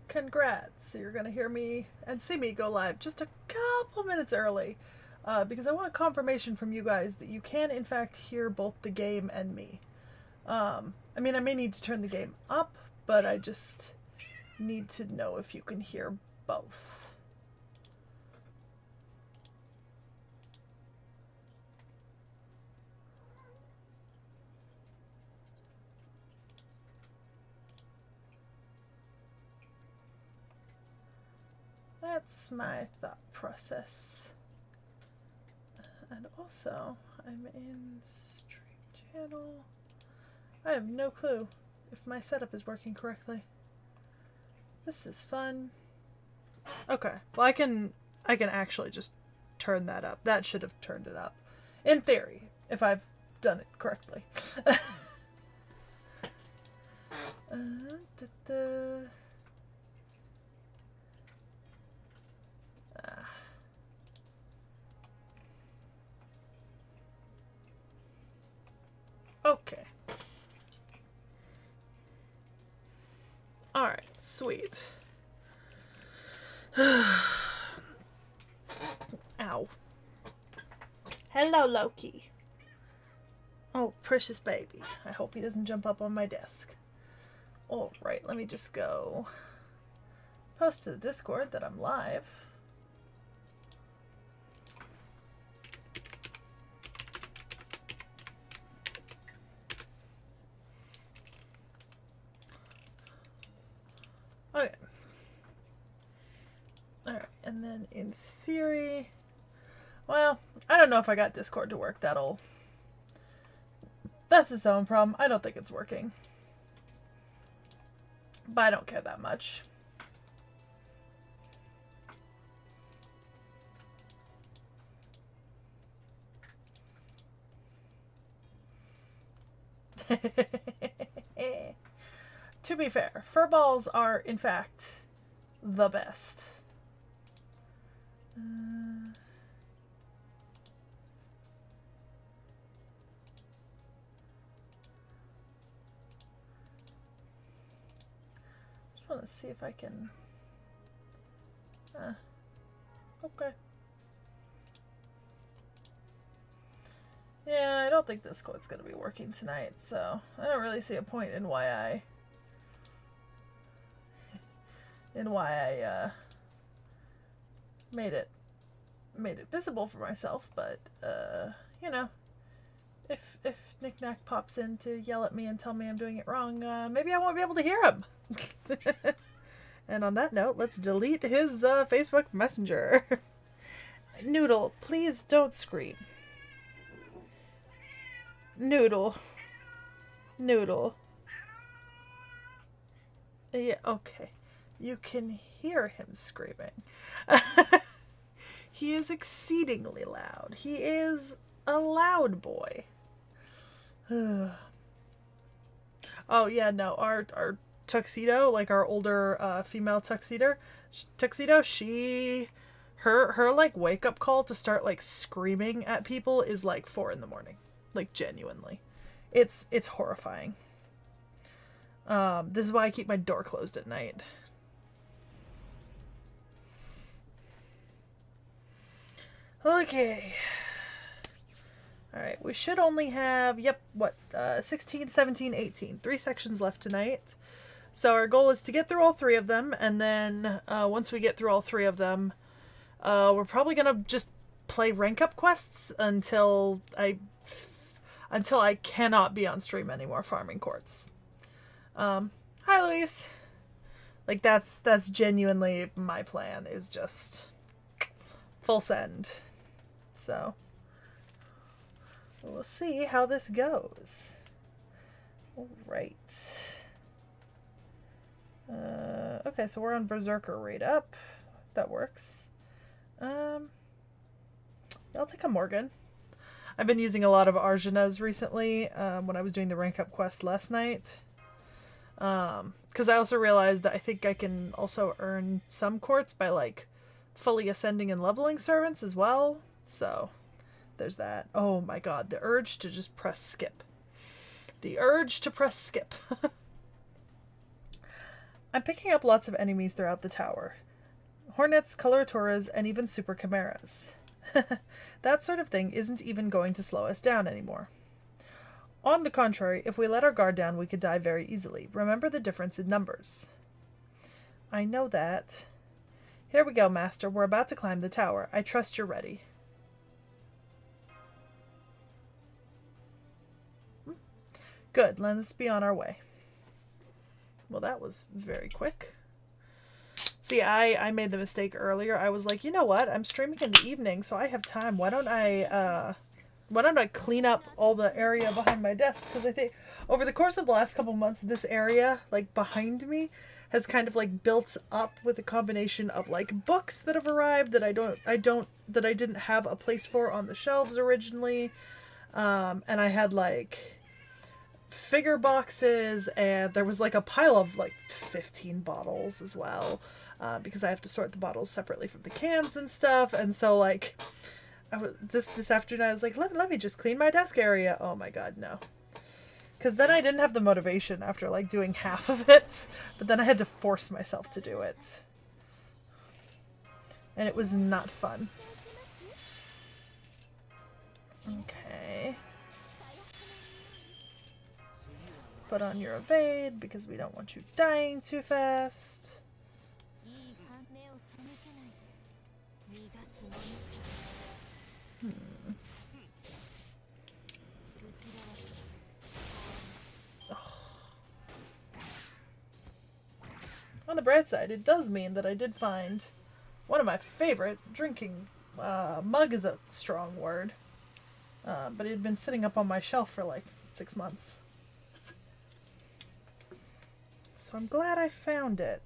congrats. You're going to hear me and see me go live just a couple minutes early. Because I want confirmation from you guys that you can, in fact, hear both the game and me. I mean, I may need to turn the game up, but I just need to know if you can hear both. That's my thought process. And also, I'm in stream channel. I have no clue if my setup is working correctly. This is fun. Okay, well I can actually just turn that up. That should have turned it up. In theory, if I've done it correctly. Okay. Alright, sweet. Ow. Hello, Loki. Oh, precious baby. I hope he doesn't jump up on my desk. Alright, let me just go post to the Discord that I'm live. Okay. Alright, and then in theory, well, I don't know if I got Discord to work. That's its own problem. I don't think it's working. But I don't care that much. To be fair, furballs are, in fact, the best. Just want to see if I can... okay. Yeah, I don't think this code's going to be working tonight, so I don't really see a point in why I made it visible for myself, but you know, if Nick Nack pops in to yell at me and tell me I'm doing it wrong, maybe I won't be able to hear him. And on that note, let's delete his Facebook Messenger. Noodle, please don't scream. Noodle. Yeah, okay. You can hear him screaming. He is exceedingly loud. He is a loud boy. Oh yeah, no, our tuxedo, like our older female tuxedo, her like wake up call to start like screaming at people is like 4 in the morning. Like genuinely. It's horrifying. This is why I keep my door closed at night. Okay. Alright, we should only have, 16, 17, 18. 3 sections left tonight. So our goal is to get through all 3 of them, and then once we get through all 3 of them, we're probably gonna just play rank up quests until I cannot be on stream anymore farming quartz. Hi Louise. Like that's genuinely my plan, is just full send. So we'll see how this goes. Alright. Okay, so we're on Berserker rate up. That works. I'll take a Morgan. I've been using a lot of Arjunas recently when I was doing the rank up quest last night. Because I also realized that I think I can also earn some quartz by like fully ascending and leveling servants as well. So there's that. Oh my god, the urge to just press skip. The urge to press skip. I'm picking up lots of enemies throughout the tower. Hornets, coloraturas, and even super chimeras. That sort of thing isn't even going to slow us down anymore. On the contrary, if we let our guard down, we could die very easily. Remember the difference in numbers. I know that. Here we go, Master. We're about to climb the tower. I trust you're ready. Good. Let's be on our way. Well, that was very quick. See, I made the mistake earlier. I was like, you know what? I'm streaming in the evening, so I have time. Why don't I clean up all the area behind my desk? Because I think over the course of the last couple months, this area, like, behind me has kind of, like, built up with a combination of, like, books that have arrived that I didn't have a place for on the shelves originally. And I had, like, figure boxes, and there was, like, a pile of, like, 15 bottles as well. Because I have to sort the bottles separately from the cans and stuff, and so, like, this afternoon I was like, let me just clean my desk area. Oh my god, no. Because then I didn't have the motivation after, like, doing half of it, but then I had to force myself to do it. And it was not fun. Okay. Put on your evade, because we don't want you dying too fast. On the bright side, it does mean that I did find one of my favorite drinking mug is a strong word, but it had been sitting up on my shelf for like 6 months. So I'm glad I found it.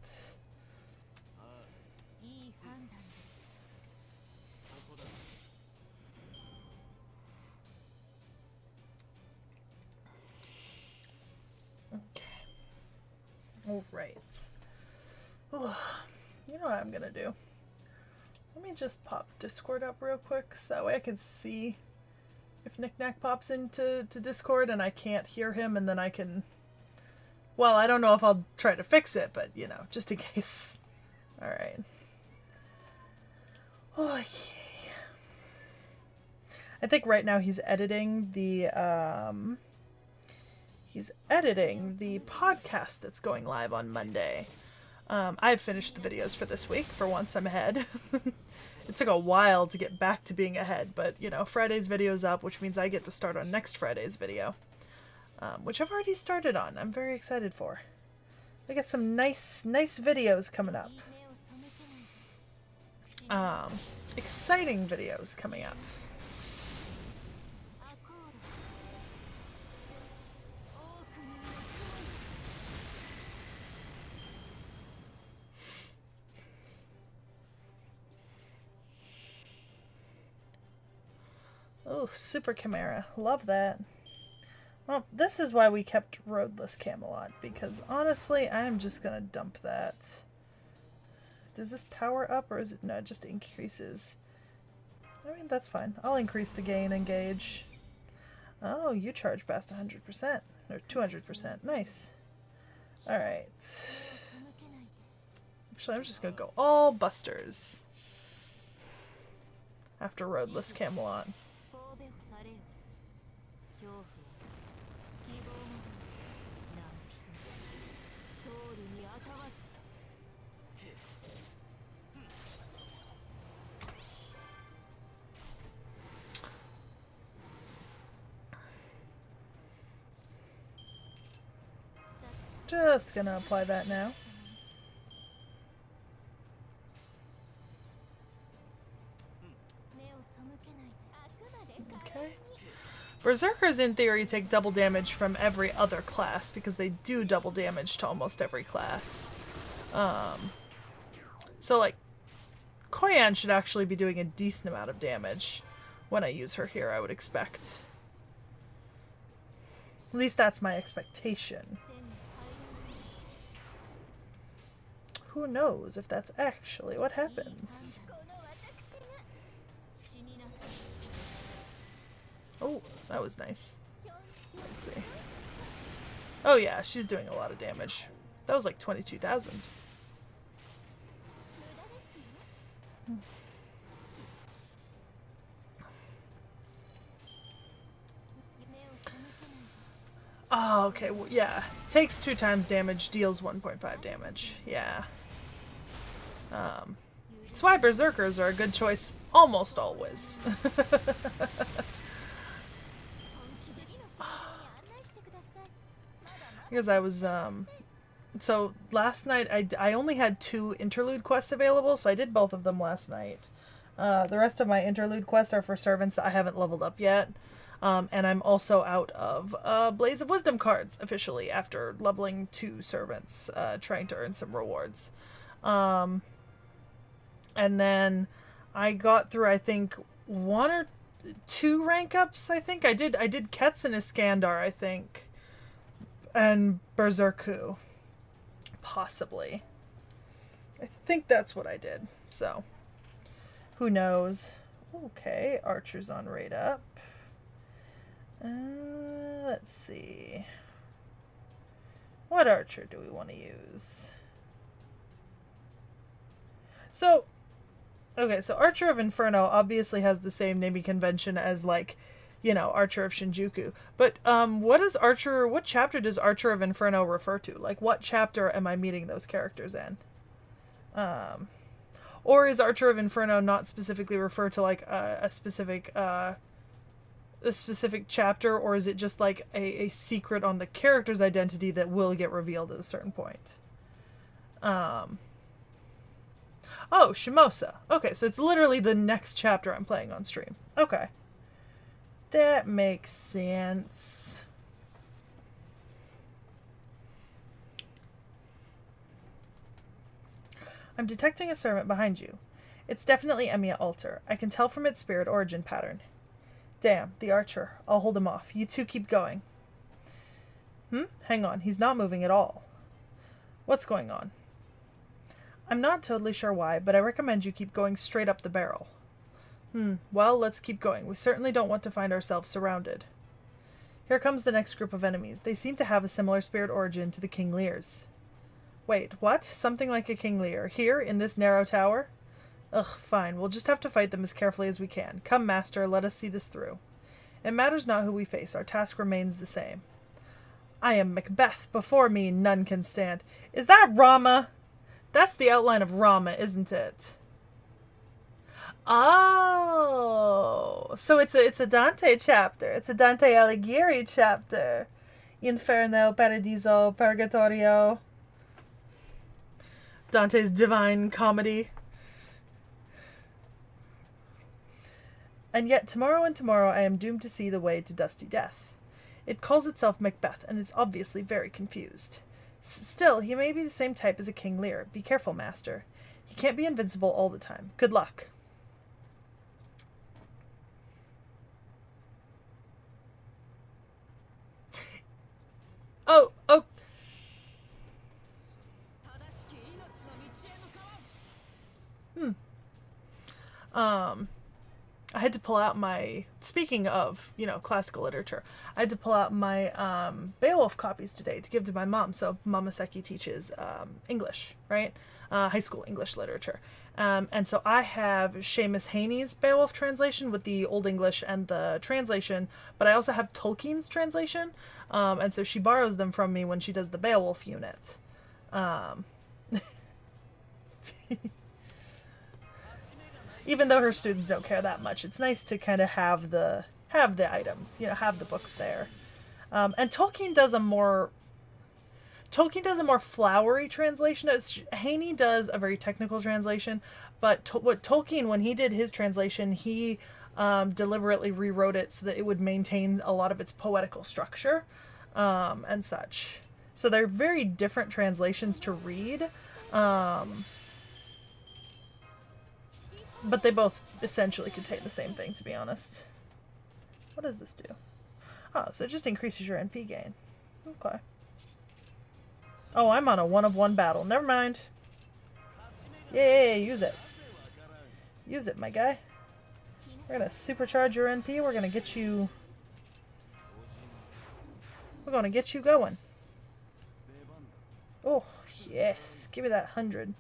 Okay. All right. Oh, you know what I'm gonna do? Let me just pop Discord up real quick so that way I can see if Knick-Knack pops into Discord and I can't hear him, and then I can... Well, I don't know if I'll try to fix it, but, you know, just in case. Alright. Okay. I think right now he's editing the podcast that's going live on Monday. I've finished the videos for this week. For once, I'm ahead. It took a while to get back to being ahead, but, you know, Friday's video's up, which means I get to start on next Friday's video. Which I've already started on. I'm very excited for. I got some nice videos coming up. Exciting videos coming up. Oh, Super Chimera. Love that. Well, this is why we kept Roadless Camelot, because honestly, I'm just gonna dump that. Does this power up, or is it... No, it just increases. I mean, that's fine. I'll increase the gain and gauge. Oh, you charge past 100%. Or 200%. Nice. Alright. Actually, I'm just gonna go all busters. After Roadless Camelot. Just gonna apply that now. Okay. Berserkers in theory take double damage from every other class because they do double damage to almost every class. So like Koyan should actually be doing a decent amount of damage when I use her here, I would expect. At least that's my expectation. Who knows if that's actually what happens? Oh, that was nice. Let's see. Oh yeah, she's doing a lot of damage. That was like 22,000. Oh, okay. Well, yeah. Takes 2 times damage, deals 1.5 damage. Yeah. That's why Berserkers are a good choice almost always. Because I was, so last night I only had 2 interlude quests available, so I did both of them last night. The rest of my interlude quests are for servants that I haven't leveled up yet. And I'm also out of Blaze of Wisdom cards officially after leveling 2 servants, trying to earn some rewards. And then I got through, I think, 1 or 2 rank ups. I think I did Ketz and Iskandar, I think, and Berserku, possibly. I think that's what I did. So, who knows? Okay, Archer's on raid up. Let's see. What Archer do we want to use? So, okay, so Archer of Inferno obviously has the same naming convention as, like, you know, Archer of Shinjuku. But what chapter does Archer of Inferno refer to? Like, what chapter am I meeting those characters in? Or is Archer of Inferno not specifically refer to, like, a specific chapter, or is it just like a secret on the character's identity that will get revealed at a certain point? Oh, Shimosa. Okay, so it's literally the next chapter I'm playing on stream. Okay. That makes sense. I'm detecting a servant behind you. It's definitely Emiya Alter. I can tell from its spirit origin pattern. Damn, the archer. I'll hold him off. You two keep going. Hang on. He's not moving at all. What's going on? I'm not totally sure why, but I recommend you keep going straight up the barrel. Well, let's keep going. We certainly don't want to find ourselves surrounded. Here comes the next group of enemies. They seem to have a similar spirit origin to the King Lear's. Wait, what? Something like a King Lear? Here, in this narrow tower? Ugh, fine. We'll just have to fight them as carefully as we can. Come, Master, let us see this through. It matters not who we face. Our task remains the same. I am Macbeth. Before me, none can stand. Is that Rama? That's the outline of Rama, isn't it? Oh, so it's a Dante chapter. It's a Dante Alighieri chapter. Inferno, Paradiso, Purgatorio. Dante's Divine Comedy. And yet tomorrow and tomorrow I am doomed to see the way to dusty death. It calls itself Macbeth, and it's obviously very confused. Still, he may be the same type as a King Lear. Be careful, Master. He can't be invincible all the time. Good luck. Oh. I had to pull out my, speaking of, classical literature, I had to pull out my Beowulf copies today to give to my mom. So Mama Seki teaches English, right? High school English literature. And so I have Seamus Heaney's Beowulf translation with the Old English and the translation, but I also have Tolkien's translation. And so she borrows them from me when she does the Beowulf unit. Even though her students don't care that much, it's nice to kind of have the items, have the books there. And Tolkien does a more flowery translation. Haney does a very technical translation, but what Tolkien, when he did his translation, he deliberately rewrote it so that it would maintain a lot of its poetical structure and such. So they're very different translations to read. But they both essentially contain the same thing, to be honest. What does this do? Oh, so it just increases your NP gain. Okay. Oh, I'm on a 1-of-1 battle. Never mind. Yay, use it. Use it, my guy. We're gonna supercharge your NP. We're gonna get you... We're gonna get you going. Oh, yes. Give me that 100.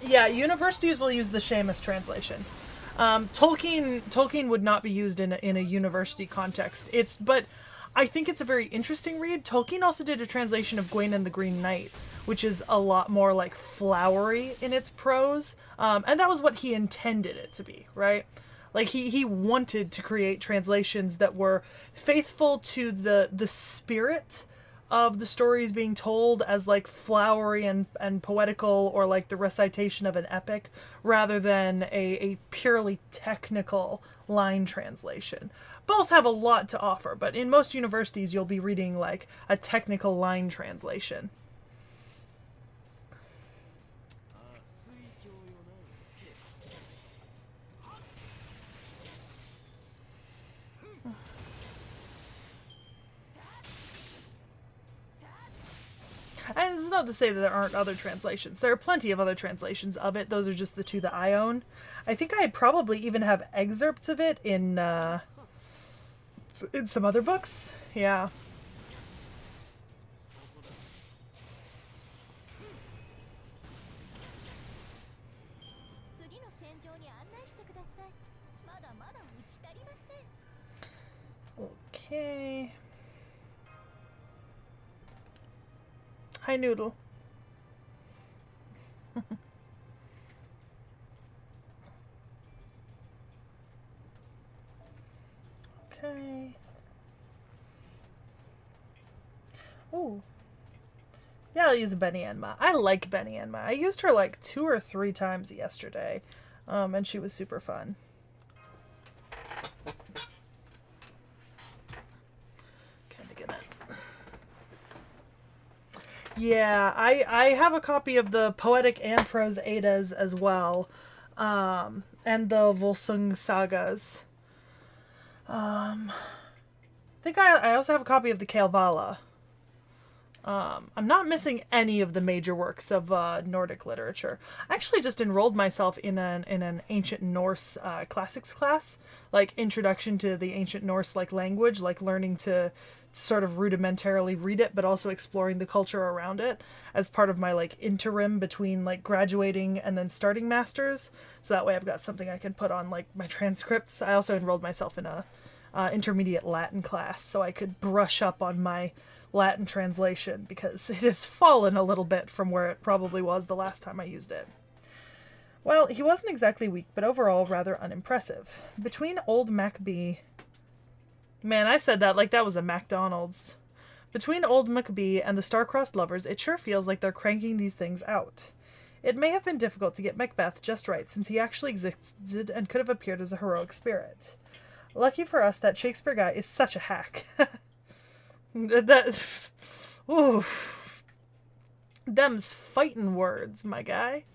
Yeah, universities will use the Seamus translation. Tolkien would not be used in a university context. But I think it's a very interesting read. Tolkien also did a translation of Gwaine and the Green Knight, which is a lot more like flowery in its prose, and that was what he intended it to be, right? Like he wanted to create translations that were faithful to the spirit of the stories being told as like flowery and poetical, or like the recitation of an epic, rather than a purely technical line translation. Both have a lot to offer, but in most universities you'll be reading like a technical line translation. And it's not to say that there aren't other translations. There are plenty of other translations of it. Those are just the two that I own. I think I probably even have excerpts of it in some other books. Yeah. Okay. Hi, Noodle. Okay. Oh. Yeah, I'll use a Benny Enma. I like Benny Enma. I used her like 2 or 3 times yesterday, and she was super fun. Kind of gonna. Yeah, I have a copy of the Poetic and Prose Eddas as well, and the Volsung Sagas. I think I also have a copy of the Kalevala. I'm not missing any of the major works of Nordic literature. I actually just enrolled myself in an ancient Norse classics class, like introduction to the ancient Norse like language, like learning to sort of rudimentarily read it, but also exploring the culture around it as part of my like interim between like graduating and then starting masters. So that way I've got something I can put on like my transcripts. I also enrolled myself in a intermediate Latin class so I could brush up on my Latin translation, because it has fallen a little bit from where it probably was the last time I used it. Well, he wasn't exactly weak, but overall rather unimpressive. Between old Maccabee... Man, I said that like that was a McDonald's. Between old Maccabee and the star-crossed lovers, it sure feels like they're cranking these things out. It may have been difficult to get Macbeth just right, since he actually existed and could have appeared as a heroic spirit. Lucky for us, that Shakespeare guy is such a hack. That, oof. Them's fighting words, my guy.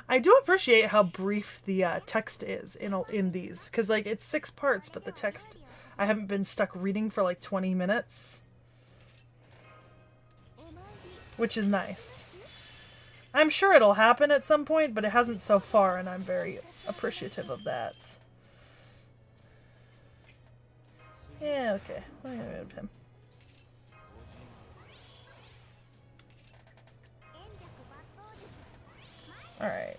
I do appreciate how brief the text is in these, because like it's 6 parts, but the text, I haven't been stuck reading for like 20 minutes, which is nice. I'm sure it'll happen at some point, but it hasn't so far, and I'm very appreciative of that. Yeah, okay. I'm gonna get rid of him. Alright.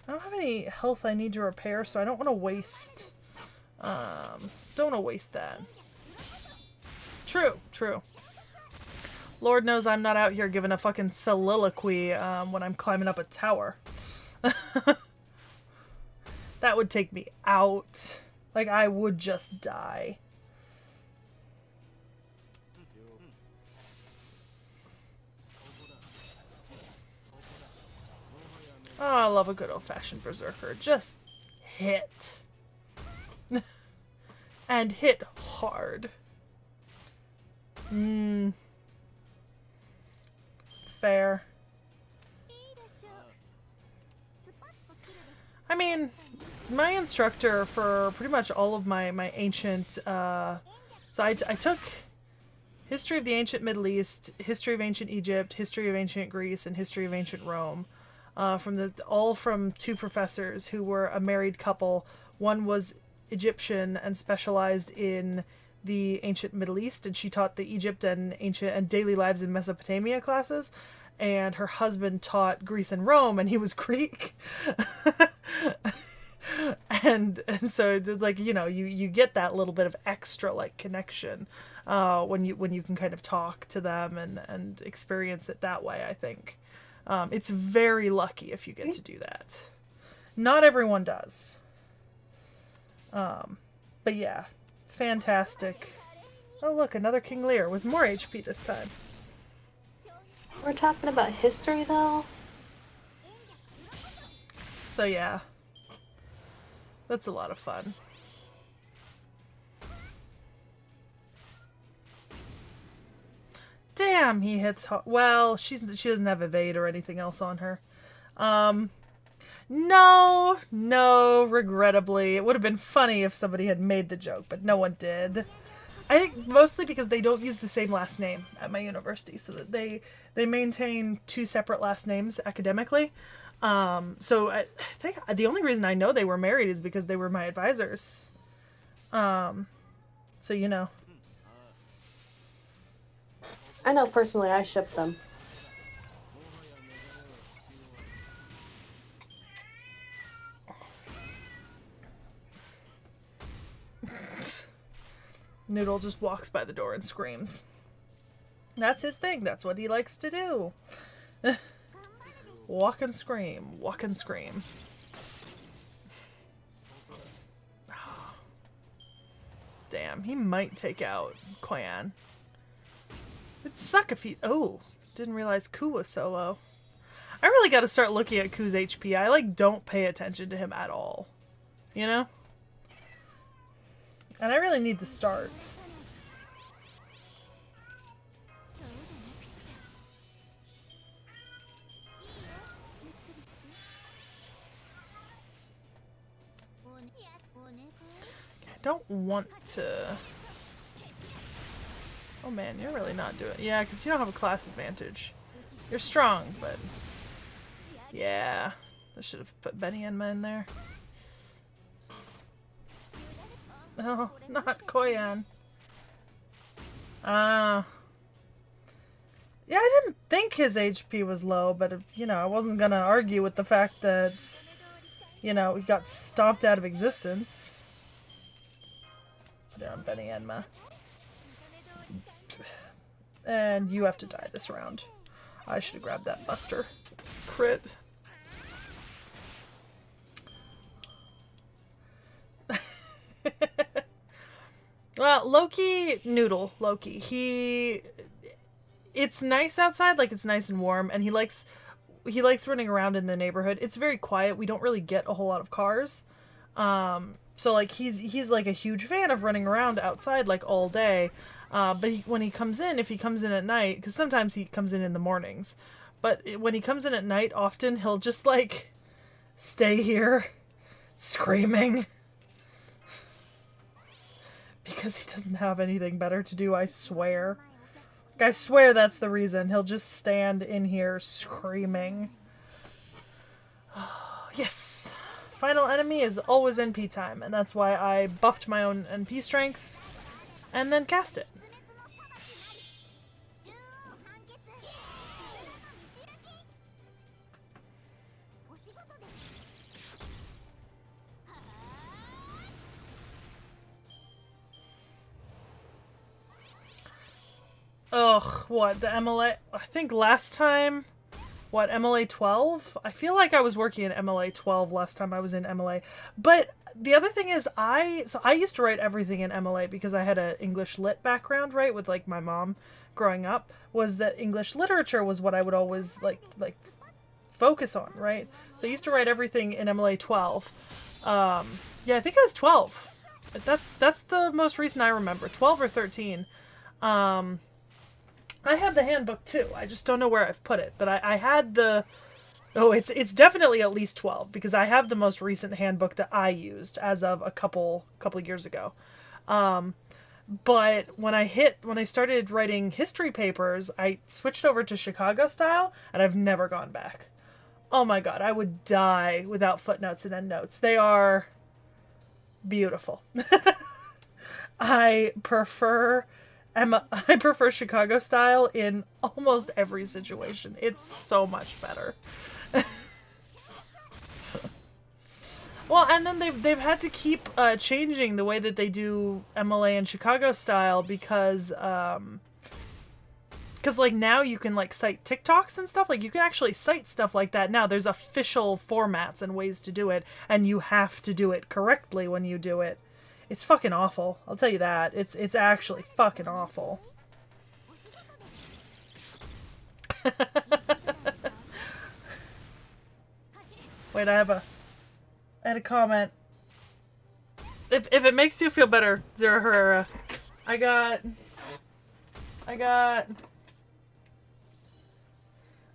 I don't have any health I need to repair, so I don't want to waste... don't want to waste that. True, true. Lord knows I'm not out here giving a fucking soliloquy when I'm climbing up a tower. That would take me out. Like, I would just die. Oh, I love a good old-fashioned berserker. Just hit. And hit hard. Fair. I mean, my instructor for pretty much all of my ancient, so I took History of the Ancient Middle East, History of Ancient Egypt, History of Ancient Greece, and History of Ancient Rome, all from two professors who were a married couple. One was Egyptian and specialized in the ancient Middle East, and she taught the Egypt and ancient and daily lives in Mesopotamia classes. And her husband taught Greece and Rome, and he was Greek. and so it did, like, you get that little bit of extra like connection when you can kind of talk to them and experience it that way. I think it's very lucky if you get to do that. Not everyone does. But yeah, fantastic. Oh look, another King Lear with more HP this time. We're talking about history though. So yeah, that's a lot of fun. Damn, he hits hard. Well, she doesn't have evade or anything else on her. No, regrettably. It would have been funny if somebody had made the joke, but no one did. I think mostly because they don't use the same last name at my university, so that they maintain two separate last names academically. So I think the only reason I know they were married is because they were my advisors. So you know. I know personally I shipped them. Noodle just walks by the door and screams. That's his thing. That's what he likes to do. Walk and scream. Walk and scream. Damn, he might take out Koyan. It'd suck if he... Oh, didn't realize Ku was so low. I really gotta start looking at Ku's HP. I, like, don't pay attention to him at all. You know? And I really need to start. I don't want to... Oh man, you're really not doing it. Yeah, because you don't have a class advantage. You're strong, but... Yeah. I should have put Benny Enma in there. Oh, not Koyan. Yeah, I didn't think his HP was low, but, you know, I wasn't gonna argue with the fact that, you know, he got stomped out of existence. Put it on Benny Enma. And you have to die this round. I should have grabbed that Buster. Crit. Well, Loki, it's nice outside, like it's nice and warm, and he likes running around in the neighborhood. It's very quiet. We don't really get a whole lot of cars. So like he's like a huge fan of running around outside like all day. But when he comes in, if he comes in at night, because sometimes he comes in the mornings, but when he comes in at night, often he'll just like stay here screaming. Because he doesn't have anything better to do, I swear. I swear that's the reason. He'll just stand in here screaming. Yes! Final enemy is always NP time, and that's why I buffed my own NP strength and then cast it. Ugh, what, the MLA? I think last time, what, MLA 12? I feel like I was working in MLA 12 last time I was in MLA. But the other thing is, I used to write everything in MLA because I had an English lit background, right, with like my mom growing up, was that English literature was what I would always like focus on, right? So I used to write everything in MLA 12. Yeah, I think it was 12. But that's the most recent I remember, 12 or 13. I have the handbook too. I just don't know where I've put it. But I had the Oh, it's definitely at least 12 because I have the most recent handbook that I used as of a couple years ago. But when I started writing history papers, I switched over to Chicago style and I've never gone back. Oh my god, I would die without footnotes and endnotes. They are beautiful. I prefer I prefer Chicago style in almost every situation. It's so much better. Well, and then they've had to keep changing the way that they do MLA and Chicago style because like now you can like cite TikToks and stuff. Like you can actually cite stuff like that now. There's official formats and ways to do it, and you have to do it correctly when you do it. It's fucking awful. I'll tell you that. It's actually fucking awful. Wait, I had a comment. If it makes you feel better, Zero Herrera, I got.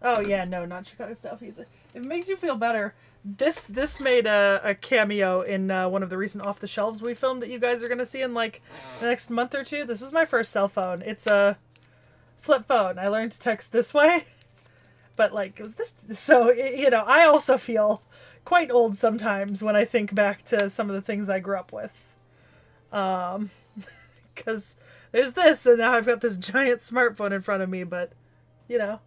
Oh yeah, no, not Chicago style pizza. If it makes you feel better, this made a cameo in one of the recent off the shelves we filmed that you guys are gonna see in like the next month or two. This was my first cell phone. It's a flip phone. I learned to text this way, but like it was this. So you know, I also feel quite old sometimes when I think back to some of the things I grew up with. Because there's this, and now I've got this giant smartphone in front of me. But you know,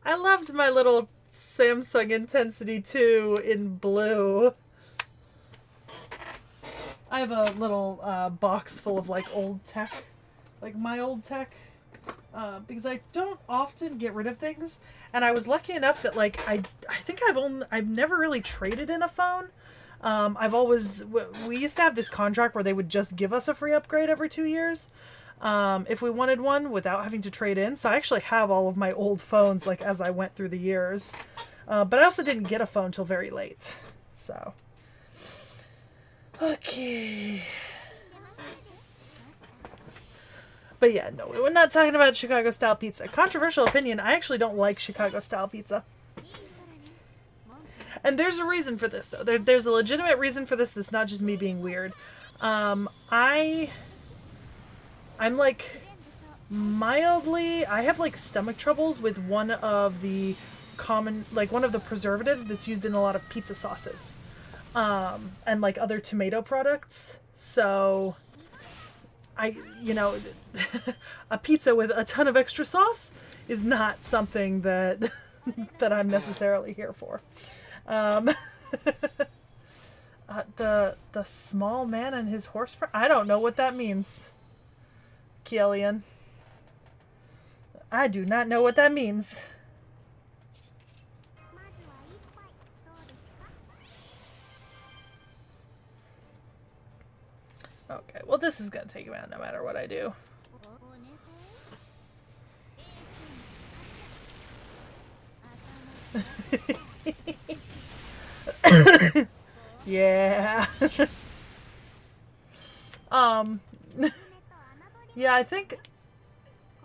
I loved my little Samsung Intensity 2 in blue. I have a little box full of like old tech, like my old tech, because I don't often get rid of things. And I was lucky enough that like I think I've never really traded in a phone. We used to have this contract where they would just give us a free upgrade every 2 years. If we wanted one without having to trade in. So I actually have all of my old phones like as I went through the years. But I also didn't get a phone till very late. So. Okay. But yeah, no, we're not talking about Chicago style pizza. Controversial opinion, I actually don't like Chicago style pizza. And there's a reason for this though. There's a legitimate reason for this that's not just me being weird. I'm like mildly, I have like stomach troubles with one of the preservatives that's used in a lot of pizza sauces. And like other tomato products. So a pizza with a ton of extra sauce is not something that that I'm necessarily here for. The small man and his horse friend. I don't know what that means. Kielian. I do not know what that means. Okay, well this is gonna take a minute no matter what I do. Yeah. Yeah, I think.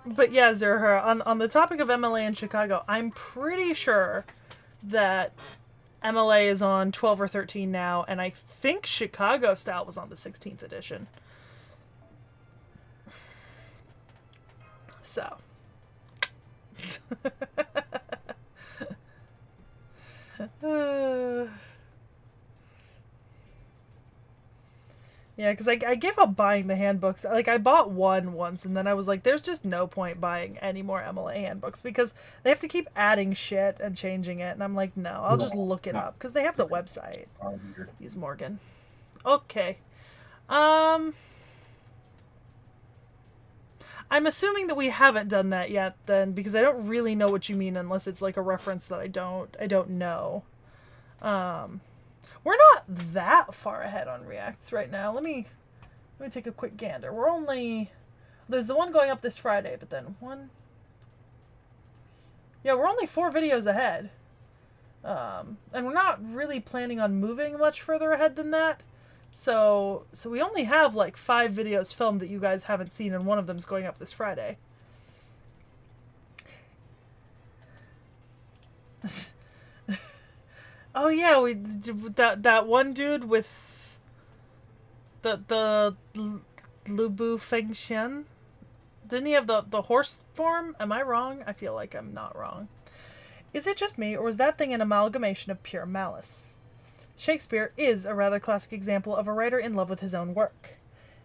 But yeah, Zerher, on the topic of MLA in Chicago, I'm pretty sure that MLA is on 12 or 13 now, and I think Chicago style was on the 16th edition. So. Yeah, because I gave up buying the handbooks. Like, I bought one once, and then I was like, there's just no point buying any more MLA handbooks, because they have to keep adding shit and changing it, and I'm like, no, I'll just look it up, because they have the website. Use Morgan. Okay. I'm assuming that we haven't done that yet, then, because I don't really know what you mean, unless it's like a reference that I don't know. We're not that far ahead on reacts right now. Let me take a quick gander. There's the one going up this Friday, but then one. Yeah, we're only 4 videos ahead. And we're not really planning on moving much further ahead than that. So we only have like 5 videos filmed that you guys haven't seen, and one of them's going up this Friday. Oh yeah, that one dude with the Lubu Fengxian. Didn't he have the horse form? Am I wrong? I feel like I'm not wrong. Is it just me, or was that thing an amalgamation of pure malice? Shakespeare is a rather classic example of a writer in love with his own work.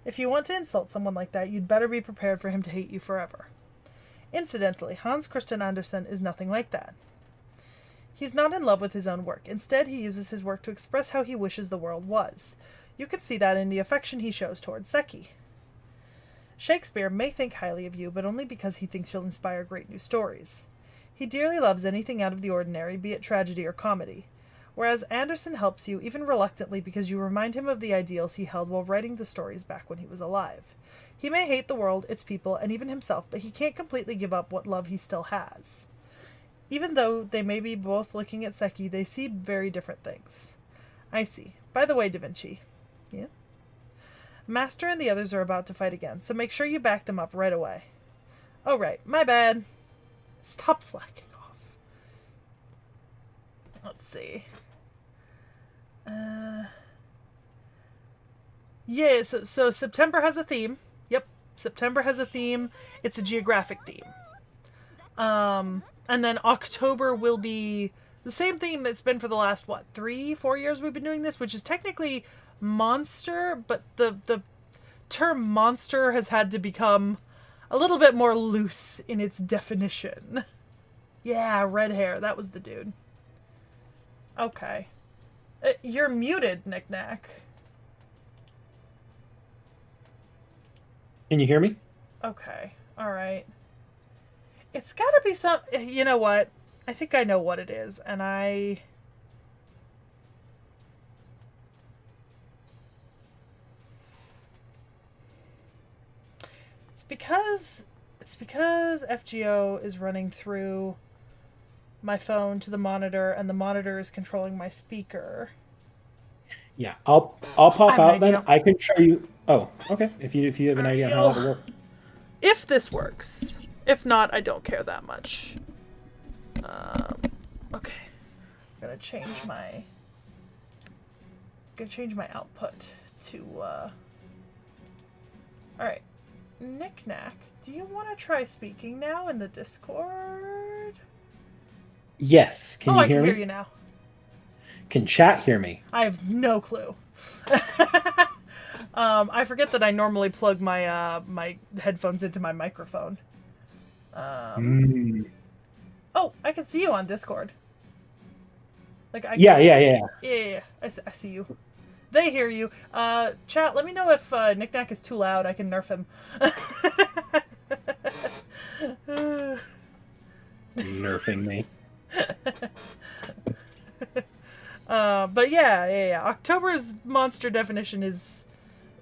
If you want to insult someone like that, you'd better be prepared for him to hate you forever. Incidentally, Hans Christian Andersen is nothing like that. He's not in love with his own work. Instead, he uses his work to express how he wishes the world was. You can see that in the affection he shows towards Seki. Shakespeare may think highly of you, but only because he thinks you'll inspire great new stories. He dearly loves anything out of the ordinary, be it tragedy or comedy. Whereas Andersen helps you, even reluctantly, because you remind him of the ideals he held while writing the stories back when he was alive. He may hate the world, its people, and even himself, but he can't completely give up what love he still has. Even though they may be both looking at Seki, they see very different things. I see. By the way, Da Vinci. Yeah? Master and the others are about to fight again, so make sure you back them up right away. Oh right, my bad. Stop slacking off. Let's see. Yeah, so September has a theme. Yep, September has a theme. It's a geographic theme. And then October will be the same theme it's been for the last, 3-4 years we've been doing this, which is technically monster, but the term monster has had to become a little bit more loose in its definition. Yeah, red hair, that was the dude. Okay. You're muted, Knick-Knack. Can you hear me? Okay, alright. It's gotta be some... You know what? I think I know what it is, and It's because FGO is running through my phone to the monitor, and the monitor is controlling my speaker. Yeah, I'll pop out then. Idea. I can show you. Oh, okay. If you have an idea on how it'll work. If this works. If not, I don't care that much. Okay. I'm gonna change my output to Alright. Knick-Knack, do you want to try speaking now in the Discord? Yes. Can you hear me? I can hear you now. Can chat hear me? I have no clue. I forget that I normally plug my my headphones into my microphone. Oh, I can see you on Discord. Like Yeah. Yeah. I see you. They hear you. Chat, let me know if Knick-Knack is too loud. I can nerf him. Nerfing me. But yeah. October's monster definition is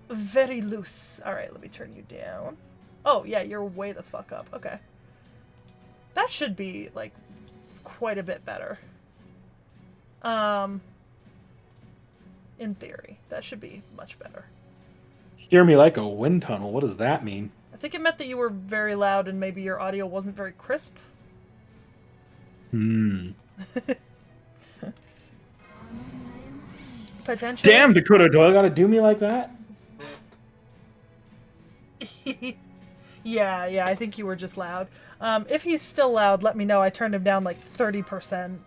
very loose. Alright, let me turn you down. Oh, yeah, you're way the fuck up. Okay. That should be, like, quite a bit better. In theory. That should be much better. Hear me like a wind tunnel. What does that mean? I think it meant that you were very loud and maybe your audio wasn't very crisp. Potentially. Damn, Dakota Doyle gotta do me like that? Yeah, I think you were just loud. If he's still loud, let me know. I turned him down like 30%.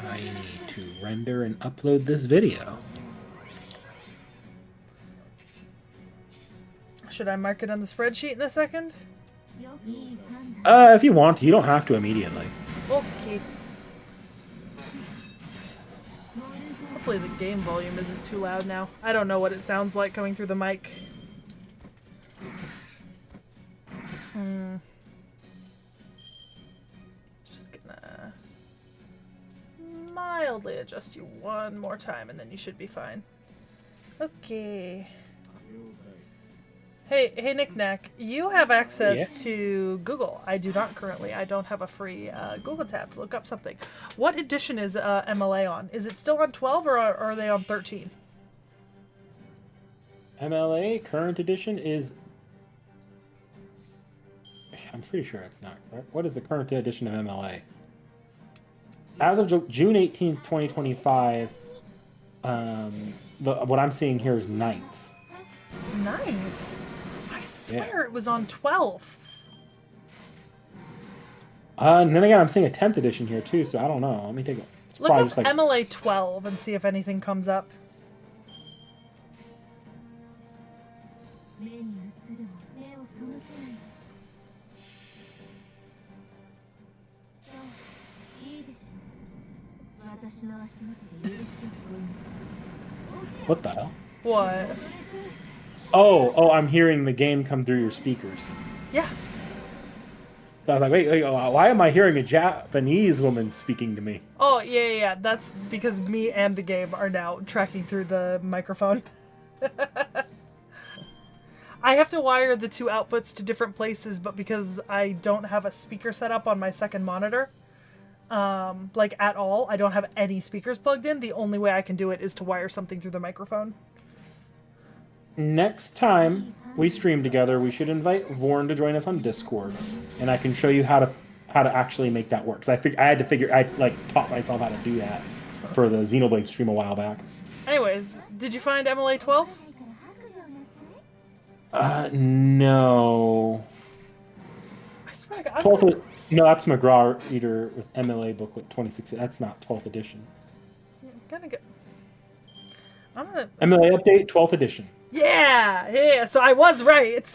I need to render and upload this video. Should I mark it on the spreadsheet in a second? If you want to. You don't have to immediately. Okay. Hopefully the game volume isn't too loud now. I don't know what it sounds like coming through the mic. Just gonna mildly adjust you one more time and then you should be fine. Okay. Hey, Knick-Knack, you have access to Google. I do not currently. I don't have a free Google tab to look up something. What edition is MLA on? Is it still on 12 or are they on 13? MLA current edition is... I'm pretty sure it's not correct. What is the current edition of MLA? As of June 18th, 2025, what I'm seeing here is 9th. 9? I swear Yeah. it was on 12th. And then again, I'm seeing a 10th edition here too, so I don't know. Let me take a it's Look probably up just like MLA 12 and see if anything comes up. what the hell? What? Oh, I'm hearing the game come through your speakers. Yeah. So I was like, wait, why am I hearing a Japanese woman speaking to me? Oh, yeah. That's because me and the game are now tracking through the microphone. I have to wire the two outputs to different places, but because I don't have a speaker set up on my second monitor, like at all, I don't have any speakers plugged in. The only way I can do it is to wire something through the microphone. Next time we stream together, we should invite Vorn to join us on Discord, and I can show you how to actually make that work. Because I like taught myself how to do that for the Xenoblade stream a while back. Anyways, did you find MLA 12? No. I swear to God. 12th. No, that's McGraw Reader with MLA booklet 2016. That's not 12th edition. I'm gonna. MLA update 12th edition. Yeah. So I was right.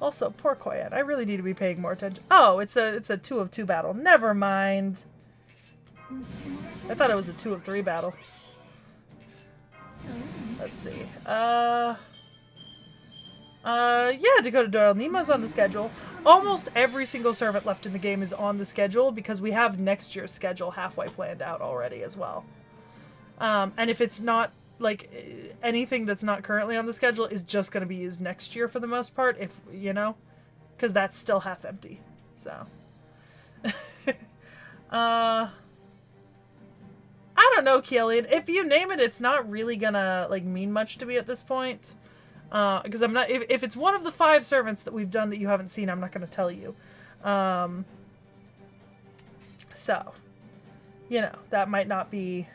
Also, poor Koyan. I really need to be paying more attention. Oh, it's a 2 of 2 battle. Never mind. I thought it was a 2 of 3 battle. Let's see. Yeah, Dakota Doyle. Nemo's on the schedule. Almost every single servant left in the game is on the schedule because we have next year's schedule halfway planned out already as well. And if it's not, like, anything that's not currently on the schedule is just going to be used next year for the most part, if, you know, because that's still half empty. So. I don't know, Keelan. If you name it, it's not really gonna, like, mean much to me at this point. Because I'm not, if it's one of the 5 servants that we've done that you haven't seen, I'm not gonna tell you. So, you know, that might not be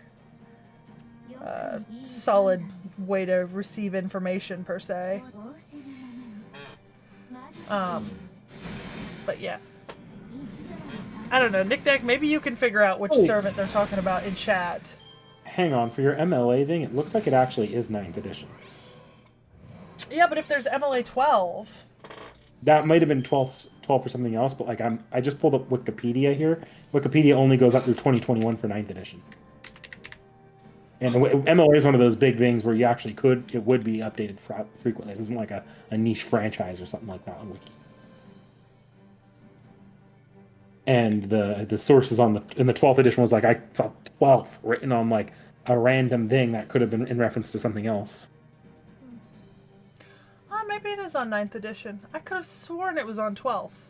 a solid way to receive information, per se. But yeah. I don't know, Nick Deck, maybe you can figure out which servant they're talking about in chat. Hang on, for your MLA thing, it looks like it actually is 9th edition. Yeah, but if there's MLA 12... That might have been 12 for something else, but like I just pulled up Wikipedia here. Wikipedia only goes up through 2021 for 9th edition. And MLA is one of those big things where you actually it would be updated frequently. This isn't like a niche franchise or something like that on Wiki. And the sources in the 12th edition was like, I saw 12th written on like a random thing that could have been in reference to something else. Maybe it is on 9th edition. I could have sworn it was on 12th.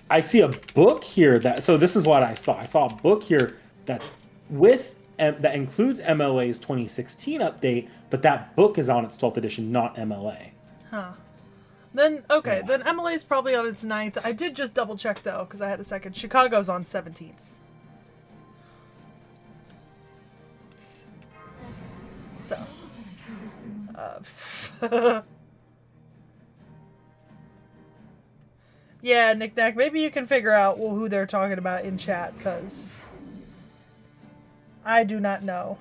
I see a book here so this is what I saw. I saw a book here that's that includes MLA's 2016 update, but that book is on its 12th edition, not MLA. Huh. Then, okay, then MLA is probably on its 9th. I did just double check, though, because I had a second. Chicago's on 17th. So. Yeah, Nick Nack, maybe you can figure out who they're talking about in chat, because I do not know.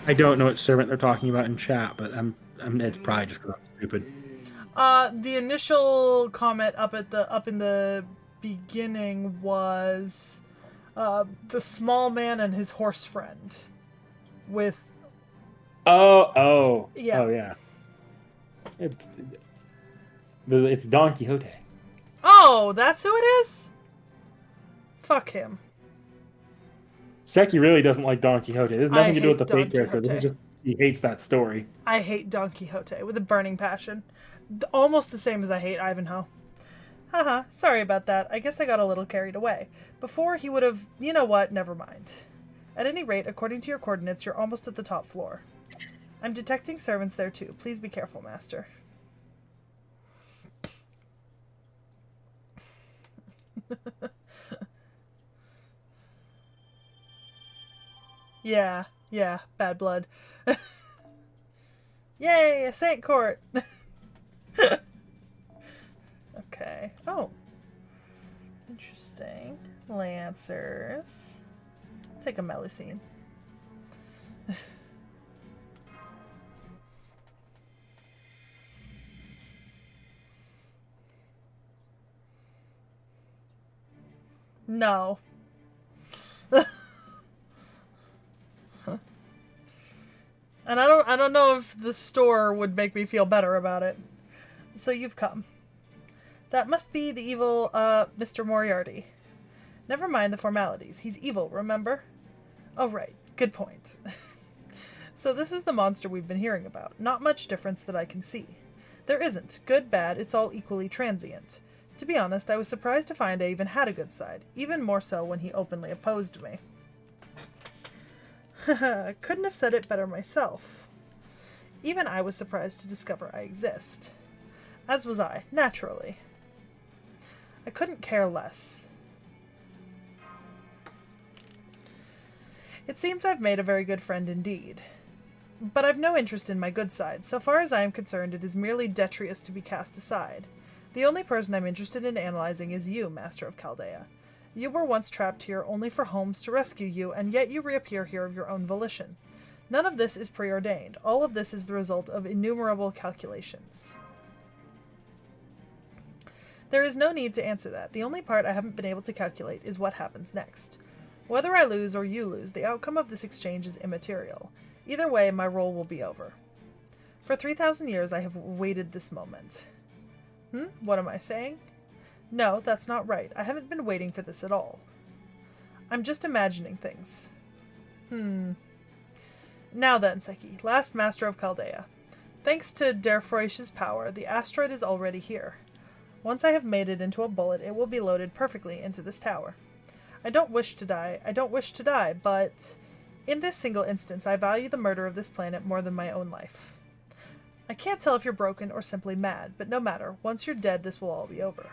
I don't know which servant they're talking about in chat, but it's probably just because I'm stupid. The initial comment up in the beginning was the small man and his horse friend with yeah. It's Don Quixote. Oh, that's who it is? Fuck him. Seki really doesn't like Don Quixote. There's I nothing to do with hate the Don fake character. This is Quixote. just he hates that story. I hate Don Quixote with a burning passion. Almost the same as I hate Ivanhoe. Haha, sorry about that. I guess I got a little carried away. Before he would have... You know what? Never mind. At any rate, according to your coordinates, you're almost at the top floor. I'm detecting servants there too. Please be careful, master. Yeah, bad blood. Yay, a Saint Court! Okay. Oh. Interesting. Lancers. Take a Melusine. No. And I don't know if the store would make me feel better about it. So you've come. That must be the evil, Mr. Moriarty. Never mind the formalities. He's evil, remember? Oh, right. Good point. So this is the monster we've been hearing about. Not much difference that I can see. There isn't. Good, bad, it's all equally transient. To be honest, I was surprised to find I even had a good side. Even more so when he openly opposed me. I couldn't have said it better myself. Even I was surprised to discover I exist. As was I, naturally. I couldn't care less. It seems I've made a very good friend indeed. But I've no interest in my good side. So far as I am concerned, it is merely detritus to be cast aside. The only person I'm interested in analyzing is you, Master of Chaldea. You were once trapped here only for Holmes to rescue you, and yet you reappear here of your own volition. None of this is preordained. All of this is the result of innumerable calculations. There is no need to answer that. The only part I haven't been able to calculate is what happens next. Whether I lose or you lose, the outcome of this exchange is immaterial. Either way, my role will be over. For 3,000 years I have waited this moment. What am I saying? No, that's not right. I haven't been waiting for this at all. I'm just imagining things. Now then, Seki, last Master of Chaldea. Thanks to Derfroish's power, the asteroid is already here. Once I have made it into a bullet, it will be loaded perfectly into this tower. I don't wish to die, but in this single instance, I value the murder of this planet more than my own life. I can't tell if you're broken or simply mad, but no matter. Once you're dead, this will all be over.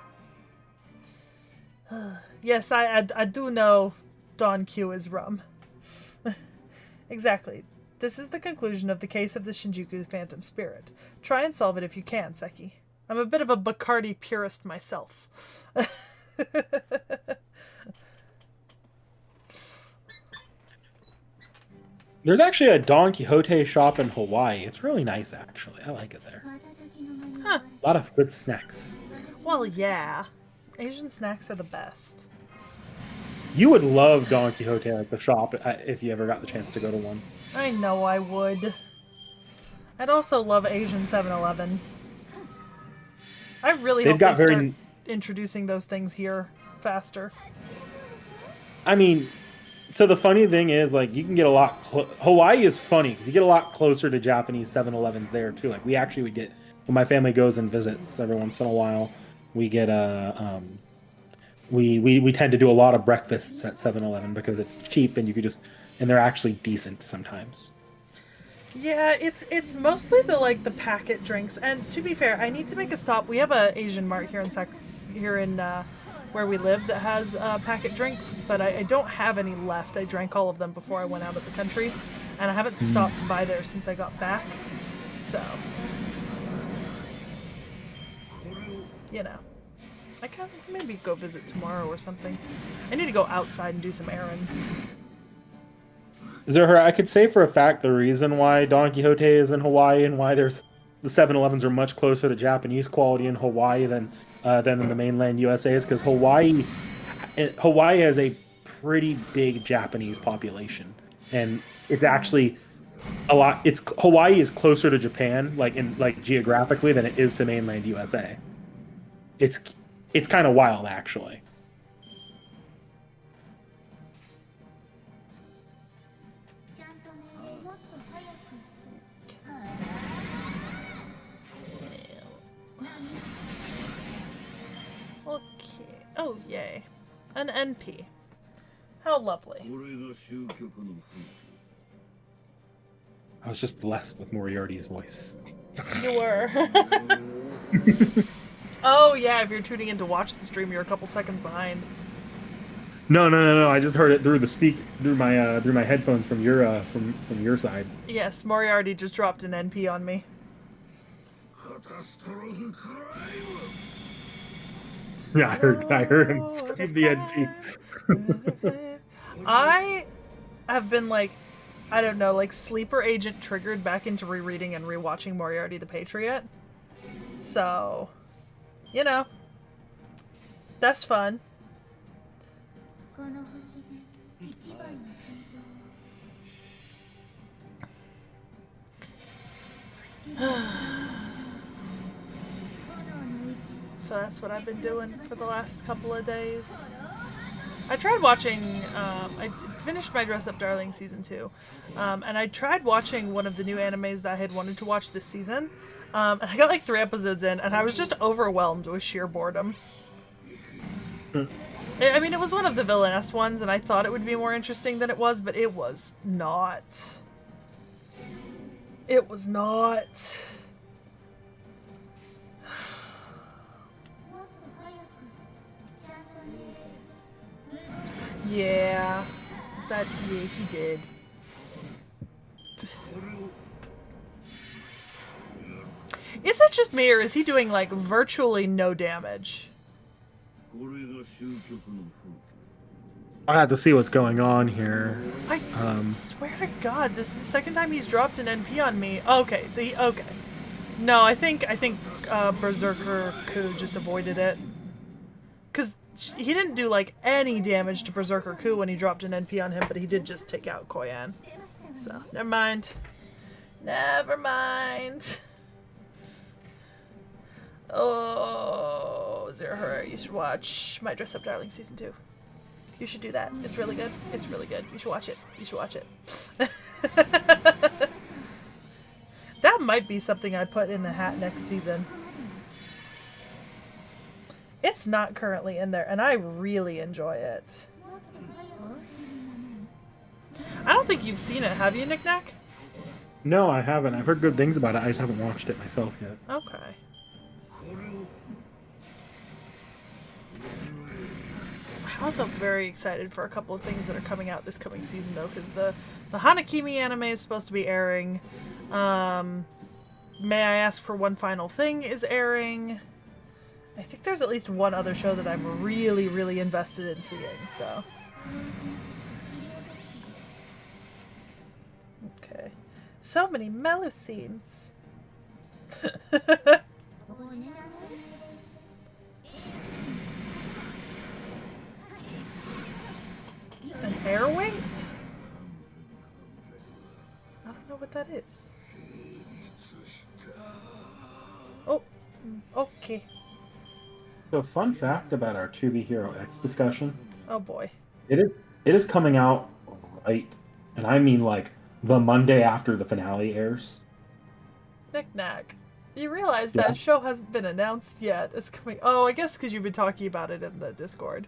Yes, I do know Don Q is rum. Exactly. This is the conclusion of the case of the Shinjuku Phantom Spirit. Try and solve it if you can, Seki. I'm a bit of a Bacardi purist myself. There's actually a Don Quixote shop in Hawaii. It's really nice, actually. I like it there. Huh. A lot of good snacks. Well, yeah. Asian snacks are the best. You would love Don Quixote at the shop if you ever got the chance to go to one. I know I would. I'd also love Asian 7-Eleven. I really hope they start introducing those things here faster. I mean, so the funny thing is, like, you can get a lot... Hawaii is funny, because you get a lot closer to Japanese 7-Elevens there, too. Like, we actually would get... When my family goes and visits every once in a while, we get a... We tend to do a lot of breakfasts at 7-Eleven because it's cheap and you could just... And they're actually decent sometimes. Yeah, it's mostly the packet drinks. And to be fair, I need to make a stop. We have a Asian mart here in where we live that has packet drinks, but I don't have any left. I drank all of them before I went out of the country, and I haven't stopped to buy there since I got back. So, you know, I can maybe go visit tomorrow or something. I need to go outside and do some errands. Zohar, I could say for a fact the reason why Don Quixote is in Hawaii and why there's the 7-Elevens are much closer to Japanese quality in Hawaii than in the mainland USA is because Hawaii has a pretty big Japanese population, and it's actually a lot. Hawaii is closer to Japan, geographically, than it is to mainland USA. It's kind of wild, actually. Oh, yay. An NP. How lovely. I was just blessed with Moriarty's voice. You were. Oh, yeah, if you're tuning in to watch the stream, you're a couple seconds behind. No. I just heard it through the through my headphones from your side. Yes, Moriarty just dropped an NP on me. Yeah, I heard him scream the NP. I have been like, I don't know, like sleeper agent triggered back into rereading and rewatching Moriarty the Patriot. So, you know, that's fun. So that's what I've been doing for the last couple of days. I tried watching, I finished my Dress Up Darling Season 2, and I tried watching one of the new animes that I had wanted to watch this season, and I got like 3 episodes in, and I was just overwhelmed with sheer boredom. I mean, it was one of the villainess ones, and I thought it would be more interesting than it was, but it was not. It was not. Yeah, he did. Is it just me, or is he doing, like, virtually no damage? I have to see what's going on here. I swear to God, this is the second time he's dropped an NP on me. Okay, so okay. No, I think Berserker Coup just avoided it. Because he didn't do, like, any damage to Berserker Coup when he dropped an NP on him, but he did just take out Koyan. So, never mind. Never mind. Oh, Zero Horror, you should watch My Dress Up Darling Season 2. You should do that. It's really good. It's really good. You should watch it. You should watch it. That might be something I put in the hat next season. It's not currently in there, and I really enjoy it. I don't think you've seen it, have you, Knick Knack? No, I haven't. I've heard good things about it. I just haven't watched it myself yet. Okay. I'm also very excited for a couple of things that are coming out this coming season, though, because the Hanakimi anime is supposed to be airing. May I Ask for One Final Thing is airing. I think there's at least one other show that I'm really, really invested in seeing, so. Okay. So many mellow scenes. An air weight? I don't know what that is. Oh, okay. So, fun fact about our To Be Hero X discussion. Oh boy. It is coming out right, and I mean like the Monday after the finale airs. Knick Knack. You realize Yeah. that show hasn't been announced yet. It's coming. Oh, I guess because you've been talking about it in the Discord.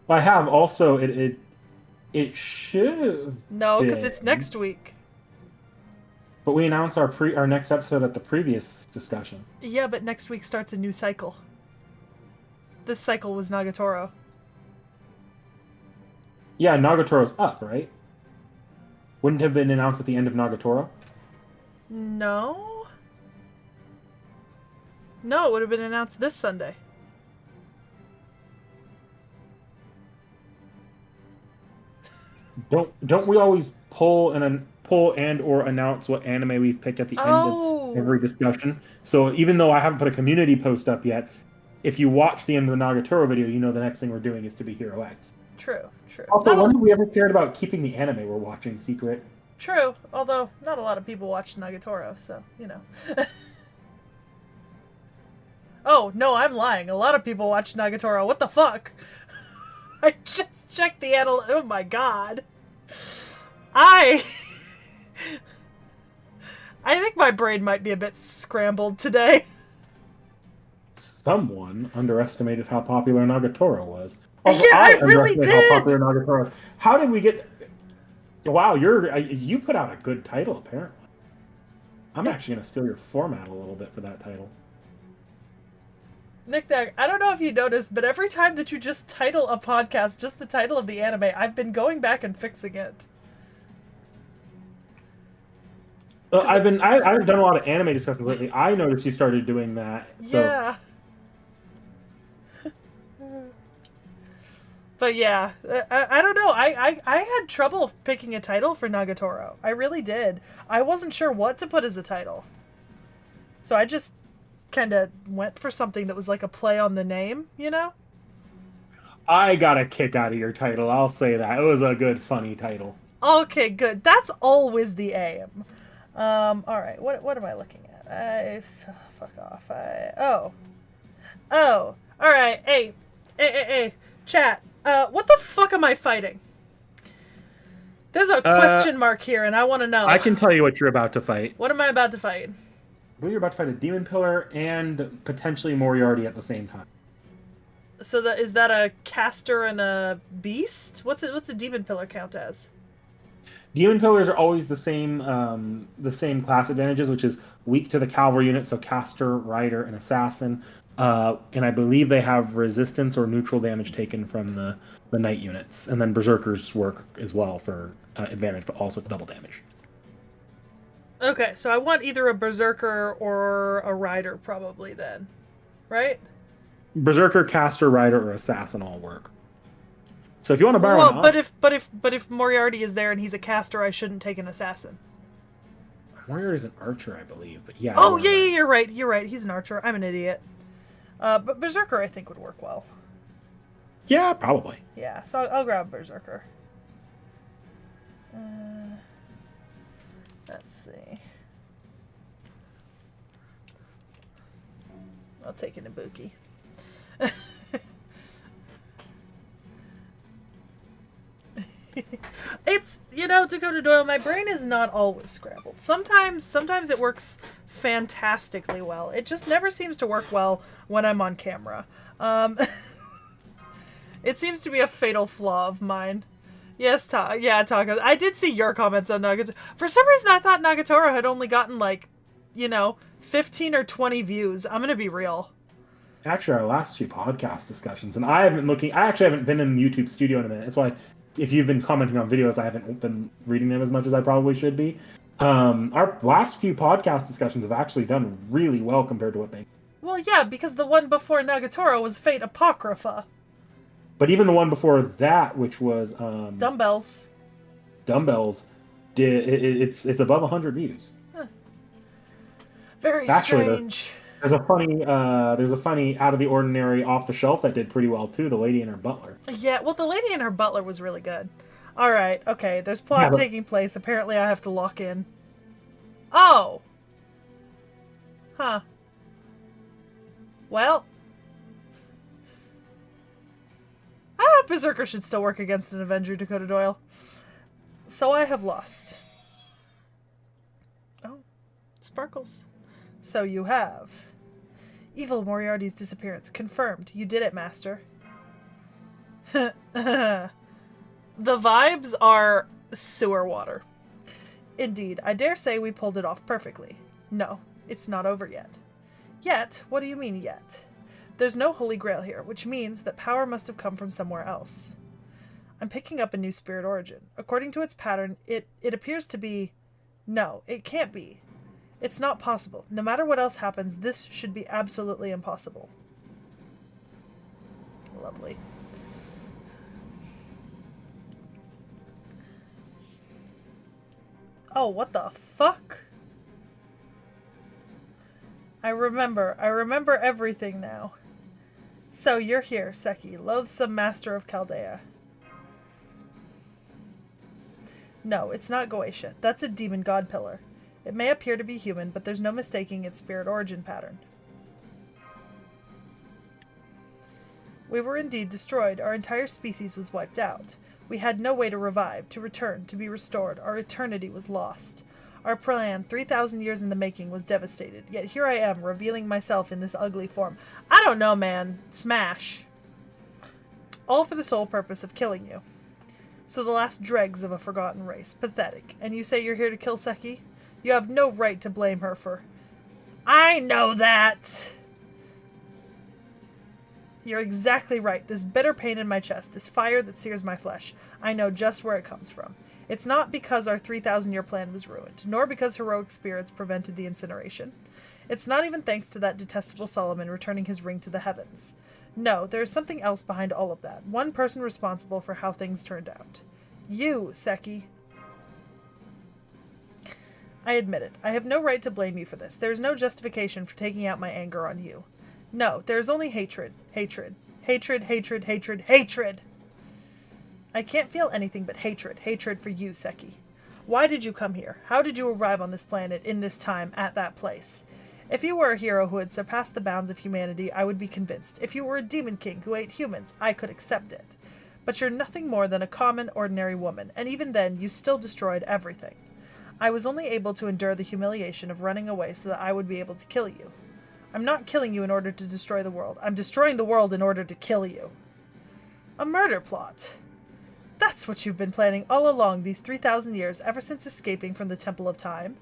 I have also it should have. No, because it's been, next week. But we announced our next episode at the previous discussion. Yeah, but next week starts a new cycle. This cycle was Nagatoro. Yeah, Nagatoro's up, right? Wouldn't have been announced at the end of Nagatoro? No? No, it would have been announced this Sunday. Don't we always pull and or announce what anime we've picked at the end of every discussion? So even though I haven't put a community post up yet, if you watch the end of the Nagatoro video, you know the next thing we're doing is To Be Hero X. True, true. Also, when have we ever cared about keeping the anime we're watching secret? True, although not a lot of people watch Nagatoro, so, you know. Oh, no, I'm lying. A lot of people watch Nagatoro. What the fuck? I just checked the oh my god. I think my brain might be a bit scrambled today. Someone underestimated how popular Nagatoro was. Yeah, Also, I I really underestimated how did. popular Nagatoro was. How did we get? Wow, you put out a good title apparently. I'm actually gonna steal your format a little bit for that title. Nick, I don't know if you noticed, but every time that you just title a podcast just the title of the anime, I've been going back and fixing it. I haven't done a lot of anime discussions lately. I noticed you started doing that. So Yeah. But yeah, I don't know. I had trouble picking a title for Nagatoro. I really did. I wasn't sure what to put as a title. So I just kind of went for something that was like a play on the name, you know? I got a kick out of your title. I'll say that. It was a good, funny title. Okay, good. That's always the aim. All right. What am I looking at? Fuck off. Oh. All right. Hey, chat. What the fuck am I fighting? There's a question mark here, and I want to know. I can tell you what you're about to fight. What am I about to fight? Well, you're about to fight a demon pillar and potentially Moriarty at the same time. So is that a caster and a beast? What's a demon pillar count as? Demon pillars are always the same class advantages, which is weak to the cavalry unit, so caster, rider, and assassin. And I believe they have resistance or neutral damage taken from the knight units, and then berserkers work as well for advantage, but also double damage. Okay, so I want either a berserker or a rider, probably then, right? Berserker, caster, rider, or assassin all work. So if you want to borrow, but if Moriarty is there and he's a caster, I shouldn't take an assassin. Moriarty's an archer, I believe, but yeah. Oh yeah, you're right. You're right. He's an archer. I'm an idiot. But berserker, I think, would work well. Yeah, probably. Yeah, so I'll grab berserker. Let's see. I'll take an Ibuki. It's, Dakota Doyle, my brain is not always scrambled. Sometimes it works fantastically well. It just never seems to work well when I'm on camera. It seems to be a fatal flaw of mine. Yes, Taka. I did see your comments on Nagatoro. For some reason, I thought Nagatoro had only gotten, 15 or 20 views. I'm gonna be real. Actually, our last few podcast discussions, and I actually haven't been in the YouTube studio in a minute. That's why, if you've been commenting on videos, I haven't been reading them as much as I probably should be. Our last few podcast discussions have actually done really well compared to what they... Well, yeah, because the one before Nagatoro was Fate Apocrypha. But even the one before that, which was... Dumbbells, it's above 100 views. Huh. Very Actually, strange. There's a funny out of the ordinary off the shelf that did pretty well too. The Lady and Her Butler. Yeah, well, the Lady and Her Butler was really good. All right, okay. There's plot taking place. Apparently, I have to lock in. Oh. Huh. Well. Berserker should still work against an Avenger, Dakota Doyle. So I have lost. Oh. Sparkles. So you have. Evil Moriarty's disappearance. Confirmed. You did it, Master. The vibes are sewer water. Indeed, I dare say we pulled it off perfectly. No, it's not over yet. Yet? What do you mean, yet? There's no Holy Grail here, which means that power must have come from somewhere else. I'm picking up a new spirit origin. According to its pattern, it appears to be... No, it can't be. It's not possible. No matter what else happens, this should be absolutely impossible. Lovely. Oh, what the fuck? I remember everything now. So you're here, Seki, loathsome master of Chaldea. No, it's not Goetia. That's a demon god pillar. It may appear to be human, but there's no mistaking its spirit origin pattern. We were indeed destroyed. Our entire species was wiped out. We had no way to revive, to return, to be restored. Our eternity was lost. Our plan, 3,000 years in the making, was devastated. Yet here I am, revealing myself in this ugly form. I don't know, man. Smash. All for the sole purpose of killing you. So the last dregs of a forgotten race. Pathetic. And you say you're here to kill Seki? You have no right to blame her for... I know that! You're exactly right. This bitter pain in my chest, this fire that sears my flesh, I know just where it comes from. It's not because our 3,000-year plan was ruined, nor because heroic spirits prevented the incineration. It's not even thanks to that detestable Solomon returning his ring to the heavens. No, there is something else behind all of that. One person responsible for how things turned out. You, Seki. I admit it. I have no right to blame you for this. There is no justification for taking out my anger on you. No, there is only hatred. Hatred. Hatred, hatred, hatred, hatred! I can't feel anything but hatred. Hatred for you, Seki. Why did you come here? How did you arrive on this planet, in this time, at that place? If you were a hero who had surpassed the bounds of humanity, I would be convinced. If you were a demon king who ate humans, I could accept it. But you're nothing more than a common, ordinary woman, and even then, you still destroyed everything. I was only able to endure the humiliation of running away so that I would be able to kill you. I'm not killing you in order to destroy the world. I'm destroying the world in order to kill you. A murder plot. That's what you've been planning all along these 3,000 years, ever since escaping from the Temple of Time.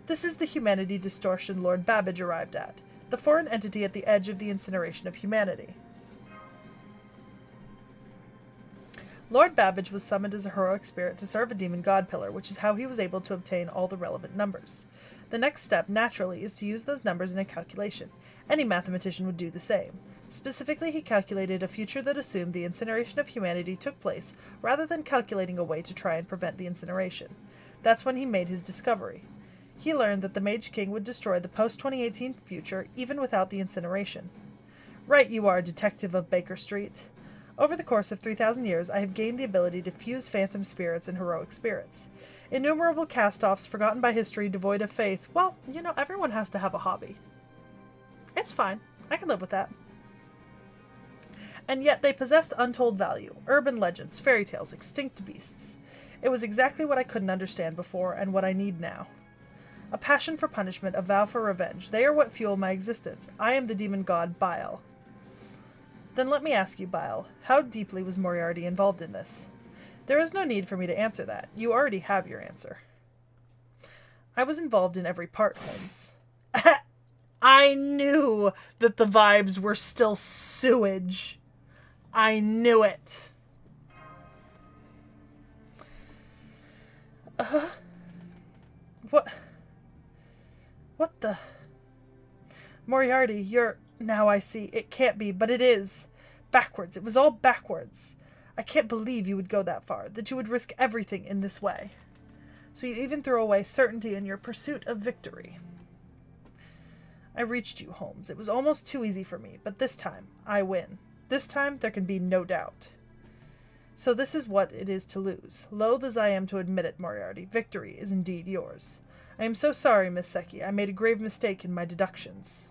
This is the humanity distortion Lord Babbage arrived at, the foreign entity at the edge of the incineration of humanity. Lord Babbage was summoned as a heroic spirit to serve a demon god pillar, which is how he was able to obtain all the relevant numbers. The next step, naturally, is to use those numbers in a calculation. Any mathematician would do the same. Specifically, he calculated a future that assumed the incineration of humanity took place, rather than calculating a way to try and prevent the incineration. That's when he made his discovery. He learned that the Mage King would destroy the post-2018 future, even without the incineration. Right you are, detective of Baker Street. Over the course of 3,000 years, I have gained the ability to fuse phantom spirits and heroic spirits. Innumerable cast-offs forgotten by history, devoid of faith. Well, you know, everyone has to have a hobby. It's fine. I can live with that. And yet they possessed untold value. Urban legends, fairy tales, extinct beasts. It was exactly what I couldn't understand before, and what I need now. A passion for punishment, a vow for revenge. They are what fuel my existence. I am the demon god, Bile. Then let me ask you, Bile, how deeply was Moriarty involved in this? There is no need for me to answer that. You already have your answer. I was involved in every part, Holmes. I knew that the vibes were still sewage. I knew it. What the? Moriarty, you're... Now I see. It can't be, but it is. Backwards. It was all backwards. I can't believe you would go that far, that you would risk everything in this way. So you even threw away certainty in your pursuit of victory. I reached you, Holmes. It was almost too easy for me, but this time, I win. This time, there can be no doubt. So this is what it is to lose. Loath as I am to admit it, Moriarty, victory is indeed yours. I am so sorry, Miss Seki. I made a grave mistake in my deductions.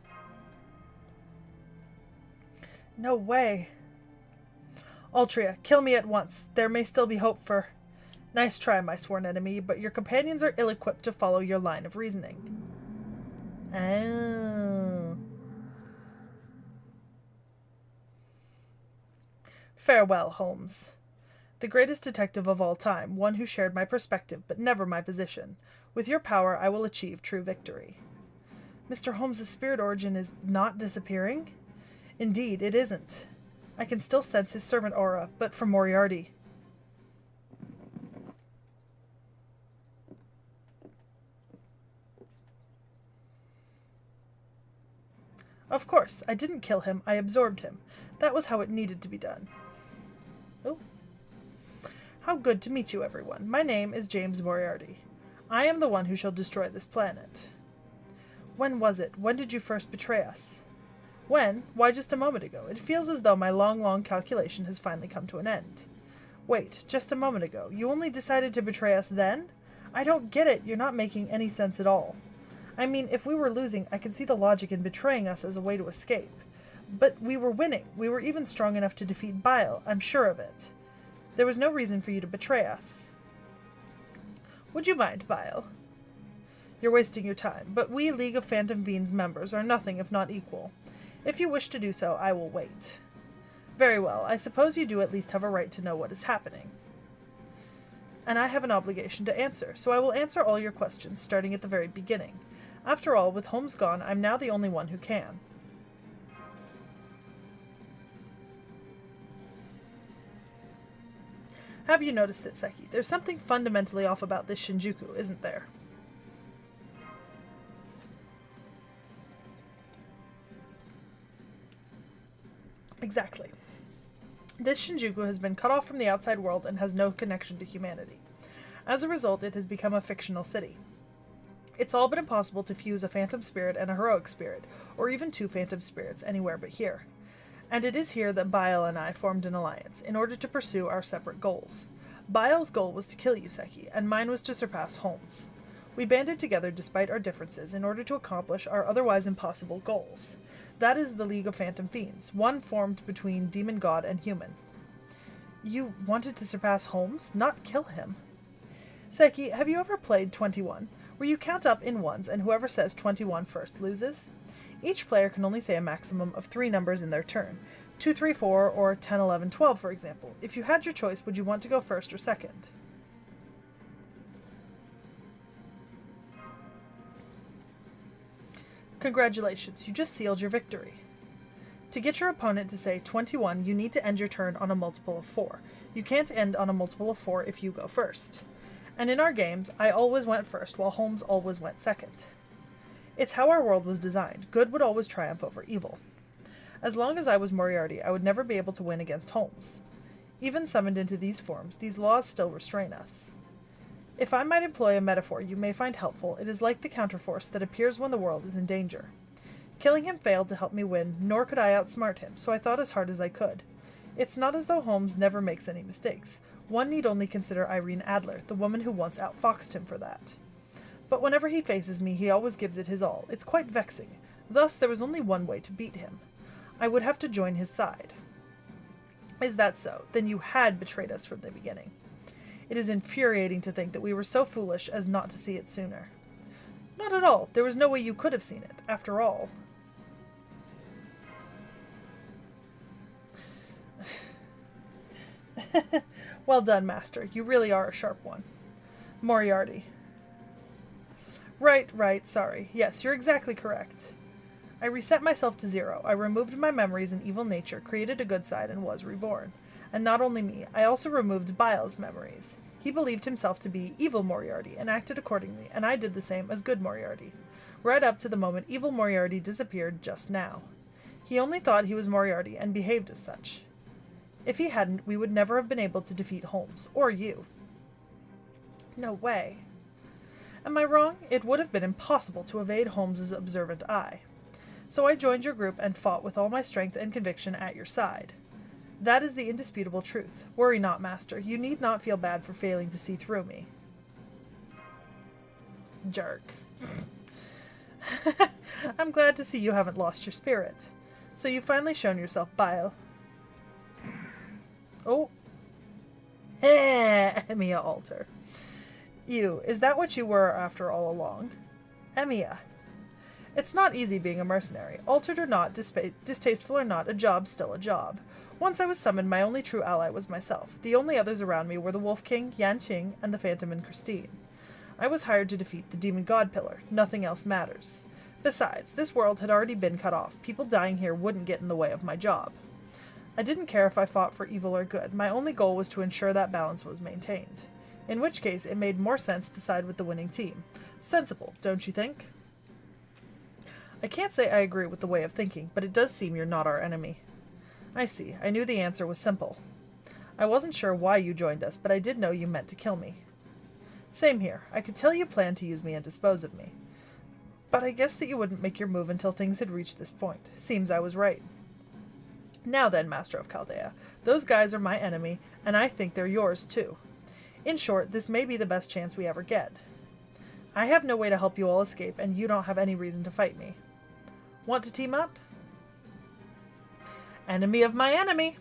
No way. Altria, kill me at once. There may still be hope for... Nice try, my sworn enemy, but your companions are ill-equipped to follow your line of reasoning. Oh. Farewell, Holmes. The greatest detective of all time, one who shared my perspective, but never my position. With your power, I will achieve true victory. Mr. Holmes' spirit origin is not disappearing? Indeed, it isn't. I can still sense his servant aura, but from Moriarty. Of course, I didn't kill him, I absorbed him. That was how it needed to be done. Oh. How good to meet you, everyone. My name is James Moriarty. I am the one who shall destroy this planet. When was it? When did you first betray us? When? Why, just a moment ago. It feels as though my long calculation has finally come to an end. Wait, just a moment ago. You only decided to betray us then? I don't get it. You're not making any sense at all. I mean, if we were losing, I could see the logic in betraying us as a way to escape. But we were winning. We were even strong enough to defeat Bile. I'm sure of it. There was no reason for you to betray us. Would you mind, Bile? You're wasting your time, but we League of Phantom Fiends members are nothing if not equal. If you wish to do so, I will wait. Very well, I suppose you do at least have a right to know what is happening. And I have an obligation to answer, so I will answer all your questions, starting at the very beginning. After all, with Holmes gone, I'm now the only one who can. Have you noticed it, Seki? There's something fundamentally off about this Shinjuku, isn't there? Exactly. This Shinjuku has been cut off from the outside world and has no connection to humanity. As a result, it has become a fictional city. It's all but impossible to fuse a phantom spirit and a heroic spirit, or even two phantom spirits, anywhere but here. And it is here that Bile and I formed an alliance, in order to pursue our separate goals. Bile's goal was to kill you, Seki, and mine was to surpass Holmes. We banded together despite our differences in order to accomplish our otherwise impossible goals. That is the League of Phantom Fiends, one formed between demon god and human. You wanted to surpass Holmes, not kill him. Seki, have you ever played 21, where you count up in ones and whoever says 21 first loses? Each player can only say a maximum of 3 numbers in their turn, 2, 3, 4, or 10, 11, 12, for example. If you had your choice, would you want to go first or second? Congratulations, you just sealed your victory. To get your opponent to say 21, you need to end your turn on a multiple of 4. You can't end on a multiple of 4 if you go first. And in our games, I always went first, while Holmes always went second. It's how our world was designed. Good would always triumph over evil. As long as I was Moriarty, I would never be able to win against Holmes. Even summoned into these forms, these laws still restrain us. If I might employ a metaphor you may find helpful, it is like the counterforce that appears when the world is in danger. Killing him failed to help me win, nor could I outsmart him, so I thought as hard as I could. It's not as though Holmes never makes any mistakes. One need only consider Irene Adler, the woman who once outfoxed him for that. But whenever he faces me, he always gives it his all. It's quite vexing. Thus, there was only one way to beat him. I would have to join his side. Is that so? Then you had betrayed us from the beginning. It is infuriating to think that we were so foolish as not to see it sooner. Not at all. There was no way you could have seen it. After all... Well done, Master. You really are a sharp one. Moriarty. Right, sorry. Yes, you're exactly correct. I reset myself to 0. I removed my memories and evil nature, created a good side, and was reborn. And not only me, I also removed Bile's memories. He believed himself to be evil Moriarty and acted accordingly, and I did the same as good Moriarty. Right up to the moment evil Moriarty disappeared just now. He only thought he was Moriarty and behaved as such. If he hadn't, we would never have been able to defeat Holmes, or you. No way. Am I wrong? It would have been impossible to evade Holmes's observant eye. So I joined your group and fought with all my strength and conviction at your side. That is the indisputable truth. Worry not, Master. You need not feel bad for failing to see through me. Jerk. I'm glad to see you haven't lost your spirit. So you've finally shown yourself, Bile. Oh. Emiya Alter. You, is that what you were after all along? Emiya. It's not easy being a mercenary. Altered or not, distasteful or not, a job's still a job. Once I was summoned, my only true ally was myself. The only others around me were the Wolf King, Yan Qing, and the Phantom and Christine. I was hired to defeat the Demon God Pillar. Nothing else matters. Besides, this world had already been cut off. People dying here wouldn't get in the way of my job. I didn't care if I fought for evil or good. My only goal was to ensure that balance was maintained. In which case, it made more sense to side with the winning team. Sensible, don't you think? I can't say I agree with the way of thinking, but it does seem you're not our enemy. I see. I knew the answer was simple. I wasn't sure why you joined us, but I did know you meant to kill me. Same here. I could tell you planned to use me and dispose of me. But I guess that you wouldn't make your move until things had reached this point. Seems I was right. Now then, Master of Chaldea, those guys are my enemy, and I think they're yours too. In short, this may be the best chance we ever get. I have no way to help you all escape, and you don't have any reason to fight me. Want to team up? Enemy of my enemy!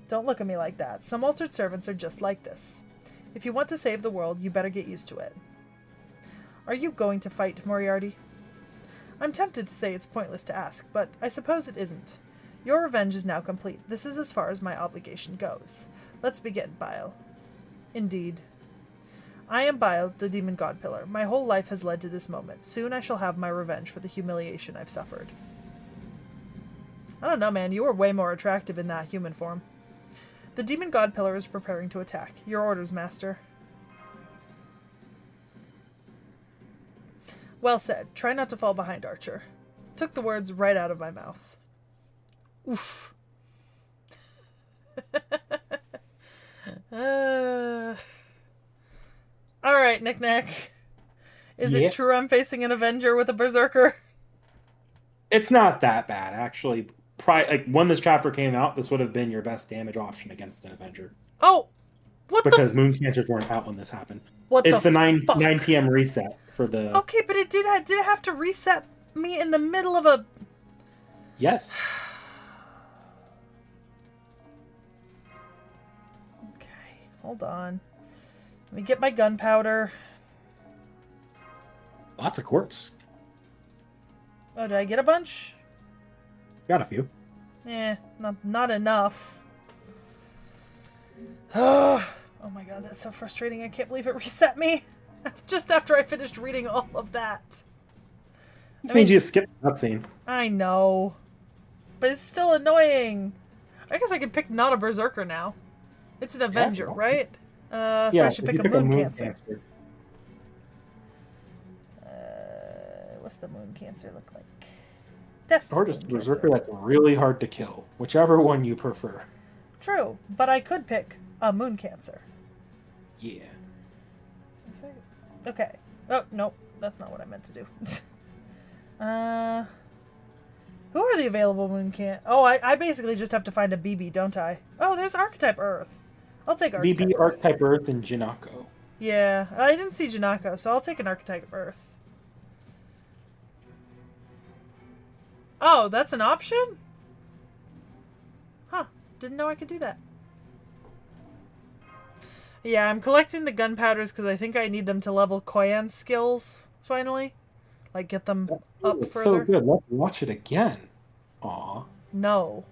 Don't look at me like that. Some altered servants are just like this. If you want to save the world, you better get used to it. Are you going to fight, Moriarty? I'm tempted to say it's pointless to ask, but I suppose it isn't. Your revenge is now complete. This is as far as my obligation goes. Let's begin, Bile. Indeed. I am Bile, the demon god pillar. My whole life has led to this moment. Soon I shall have my revenge for the humiliation I've suffered. I don't know, man. You were way more attractive in that human form. The demon god pillar is preparing to attack. Your orders, master. Well said. Try not to fall behind, Archer. Took the words right out of my mouth. Oof. Alright, Knick-Knack. Is it true I'm facing an Avenger with a Berserker? It's not that bad, actually. When this chapter came out, this would have been your best damage option against an Avenger. Oh! What because Moon Cancers weren't out when this happened. What it's the 9 fuck? 9 p.m. reset for the... Okay, but it did it have to reset me in the middle of a... Yes. Okay, hold on. Let me get my gunpowder. Lots of quartz. Oh, did I get a bunch? Got a few. Not enough. Oh my god, that's so frustrating. I can't believe it reset me. Just after I finished reading all of that. This means you skipped the cutscene. I know. But it's still annoying. I guess I could pick not a Berserker now. It's an Avenger, right? So I should pick a Moon Cancer. What's the Moon Cancer look like? That's or just a Berserker that's really hard to kill. Whichever one you prefer. True, but I could pick a Moon Cancer. Yeah. Okay. Oh, nope. That's not what I meant to do. Who are the available Moon Can? Oh, I basically just have to find a BB, don't I? Oh, there's Archetype Earth. I'll take Archetype BB, Earth. Archetype Earth, and Jinako. Yeah, I didn't see Jinako, so I'll take an Archetype Earth. Oh, that's an option? Huh. Didn't know I could do that. Yeah, I'm collecting the gunpowders because I think I need them to level Koyan's skills, finally. Like, get them up it's further. so good. Let's watch it again. Aw. No.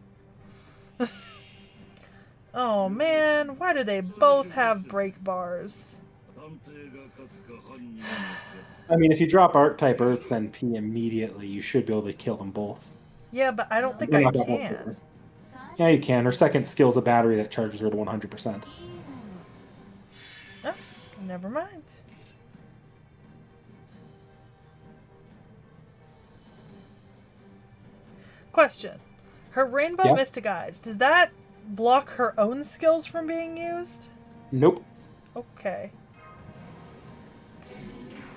Oh, man. Why do they both have break bars? I mean, if you drop Archetype Earth's NP immediately, you should be able to kill them both. Yeah, but I don't think I can. Yeah, you can. Her second skill's a battery that charges her to 100%. Oh, never mind. Question. Her Rainbow Mystic Eyes, does that block her own skills from being used? Nope. Okay.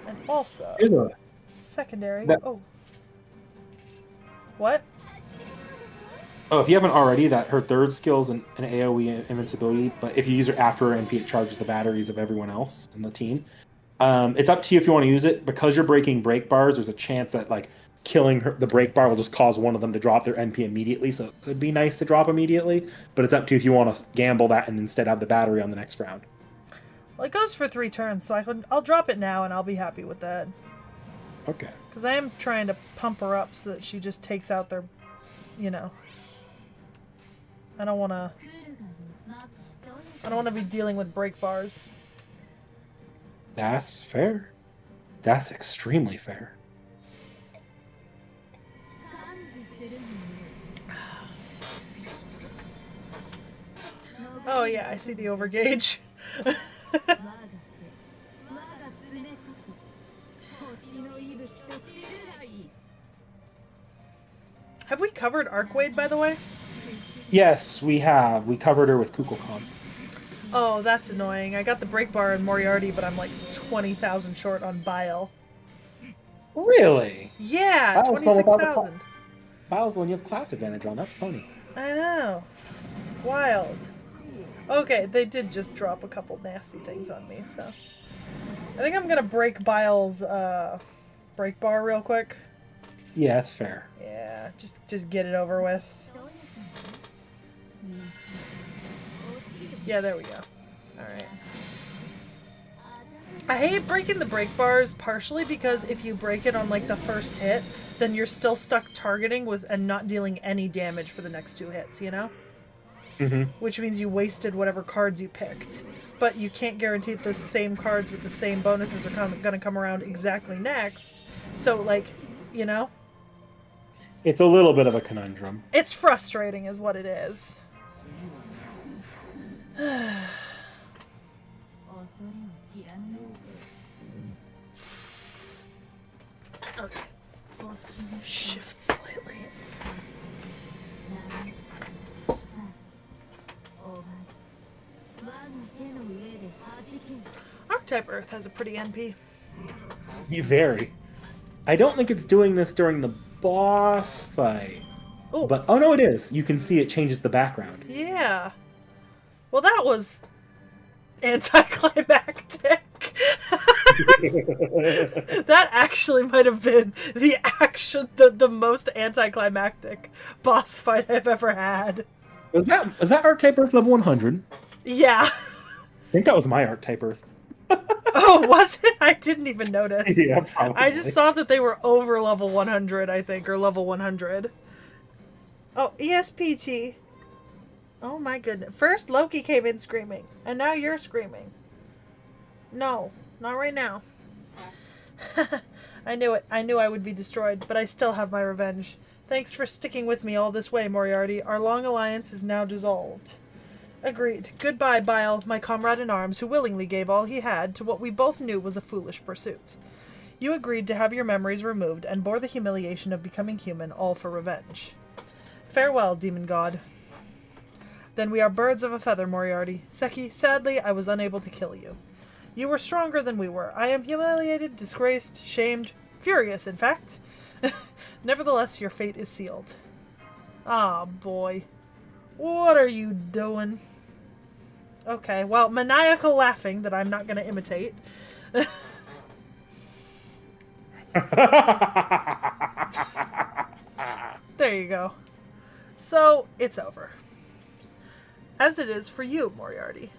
And also, secondary. Oh. What? Oh, if you haven't already, that her third skill's an AoE invincibility, but if you use her after her MP, it charges the batteries of everyone else in the team. It's up to you if you want to use it. Because you're breaking break bars, there's a chance that like killing the break bar will just cause one of them to drop their NP immediately, so it could be nice to drop immediately, but it's up to you if you want to gamble that and instead have the battery on the next round. Well, it goes for 3 turns, so I'll drop it now and I'll be happy with that. Okay. Because I am trying to pump her up so that she just takes out their, you know. I don't want to be dealing with break bars. That's fair. That's extremely fair. Oh yeah, I see the overgauge. Have we covered Arkwade, by the way? Yes, we have. We covered her with Kukulkan. Oh, that's annoying. I got the break bar in Moriarty, but I'm like 20,000 short on Bile. Really? Yeah, 26,000. Bile's the one you have class advantage on. That's funny. I know. Wild. Okay, they did just drop a couple nasty things on me, so... I think I'm gonna break Bile's, break bar real quick. Yeah, that's fair. Yeah, just get it over with. Yeah, there we go. Alright. I hate breaking the break bars partially because if you break it on like the first hit, then you're still stuck targeting with and not dealing any damage for the next 2 hits, you know? Mm-hmm. Which means you wasted whatever cards you picked. But you can't guarantee that those same cards with the same bonuses are going to come around exactly next. So, like, you know? It's a little bit of a conundrum. It's frustrating is what it is. Okay. Shift slightly. Archetype Earth has a pretty NP. You vary. I don't think it's doing this during the boss fight. Oh, But, oh no, it is. You can see it changes the background. yeah. Well, that was anticlimactic. That actually might have been the most anticlimactic boss fight I've ever had. Was that Archetype Earth level 100? Yeah. I think that was my Archetype Earth. Oh, was it? I didn't even notice. Yeah, probably. I just saw that they were over level 100, I think, or level 100. Oh, ESPT. Oh my goodness. First Loki came in screaming, and now you're screaming. No, not right now. I knew it. I knew I would be destroyed, but I still have my revenge. Thanks for sticking with me all this way, Moriarty. Our long alliance is now dissolved. Agreed. Goodbye, Bile, my comrade in arms, who willingly gave all he had to what we both knew was a foolish pursuit. You agreed to have your memories removed and bore the humiliation of becoming human, all for revenge. Farewell, demon god. Then we are birds of a feather, Moriarty. Seki, sadly, I was unable to kill you. You were stronger than we were. I am humiliated, disgraced, shamed, furious, in fact. Nevertheless, your fate is sealed. Ah, boy. What are you doing? Okay, well, maniacal laughing that I'm not going to imitate. There you go. So, it's over. As it is for you, Moriarty.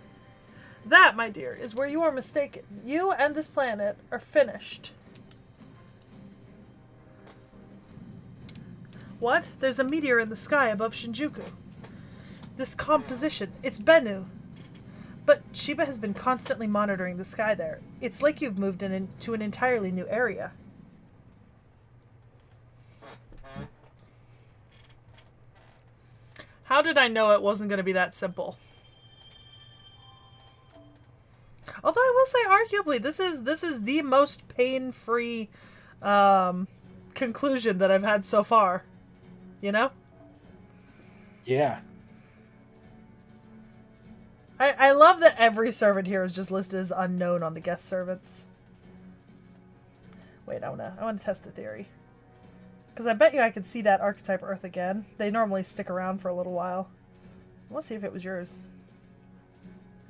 That, my dear, is where you are mistaken. You and this planet are finished. What? There's a meteor in the sky above Shinjuku. This composition, it's Bennu. But Shiba has been constantly monitoring the sky there. It's like you've moved into an entirely new area. How did I know it wasn't going to be that simple? Although I will say, arguably, this is the most pain-free conclusion that I've had so far. You know? Yeah. I love that every servant here is just listed as unknown on the guest servants. Wait, I wanna test a theory. Because I bet you I could see that Archetype Earth again. They normally stick around for a little while. Let's see if it was yours.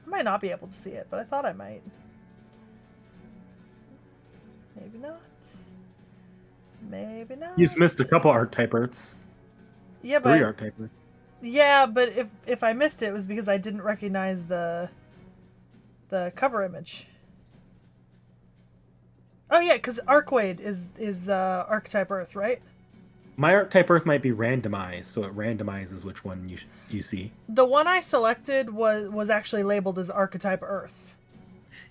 I might not be able to see it, but I thought I might. Maybe not. Maybe not. You just missed a couple Archetype Earths. Yeah, but 3 Archetype Earths. yeah, but if I missed it, it was because I didn't recognize the cover image. Oh yeah, because Arcwade is Archetype Earth, right? My Archetype Earth might be randomized, so it randomizes which one you see. The one I selected was actually labeled as Archetype Earth.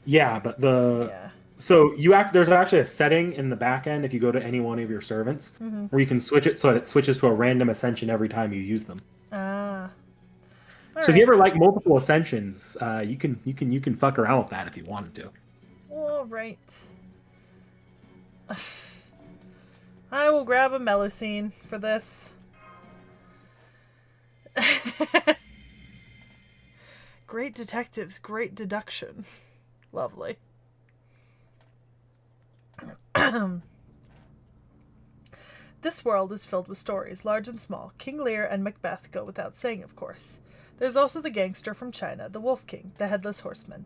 Yeah, but Yeah. so there's actually a setting in the back end if you go to any one of your servants where you can switch it so that it switches to a random ascension every time you use them. Ah. So if you ever like multiple ascensions, you can fuck around with that if you wanted to. All right. I will grab a Melusine for this. Great detectives, great deduction. Lovely. This world is filled with stories, large and small. King Lear and Macbeth go without saying, of course. There's also the gangster from China, the Wolf King, the Headless Horseman.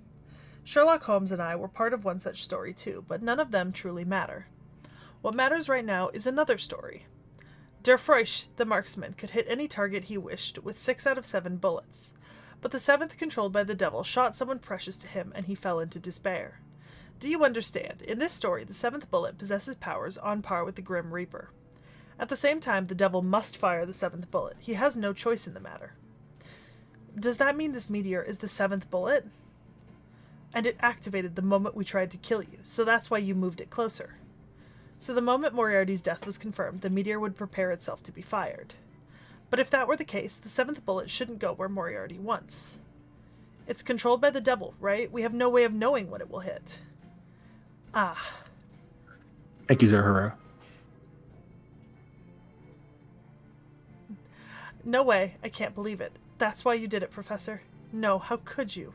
Sherlock Holmes and I were part of one such story too, but none of them truly matter. What matters right now is another story. Der Freuch, the marksman, could hit any target he wished with 6 out of 7 bullets. But the 7th, controlled by the devil, shot someone precious to him, and he fell into despair. Do you understand? In this story, the seventh bullet possesses powers on par with the Grim Reaper. At the same time, the devil must fire the seventh bullet. He has no choice in the matter. Does that mean this meteor is the seventh bullet? And it activated the moment we tried to kill you, so that's why you moved it closer. So the moment Moriarty's death was confirmed, the meteor would prepare itself to be fired. But if that were the case, the seventh bullet shouldn't go where Moriarty wants. It's controlled by the devil, right? We have no way of knowing when it will hit. Ah. Thank you, Zahura. No way. I can't believe it. That's why you did it, Professor. No, how could you?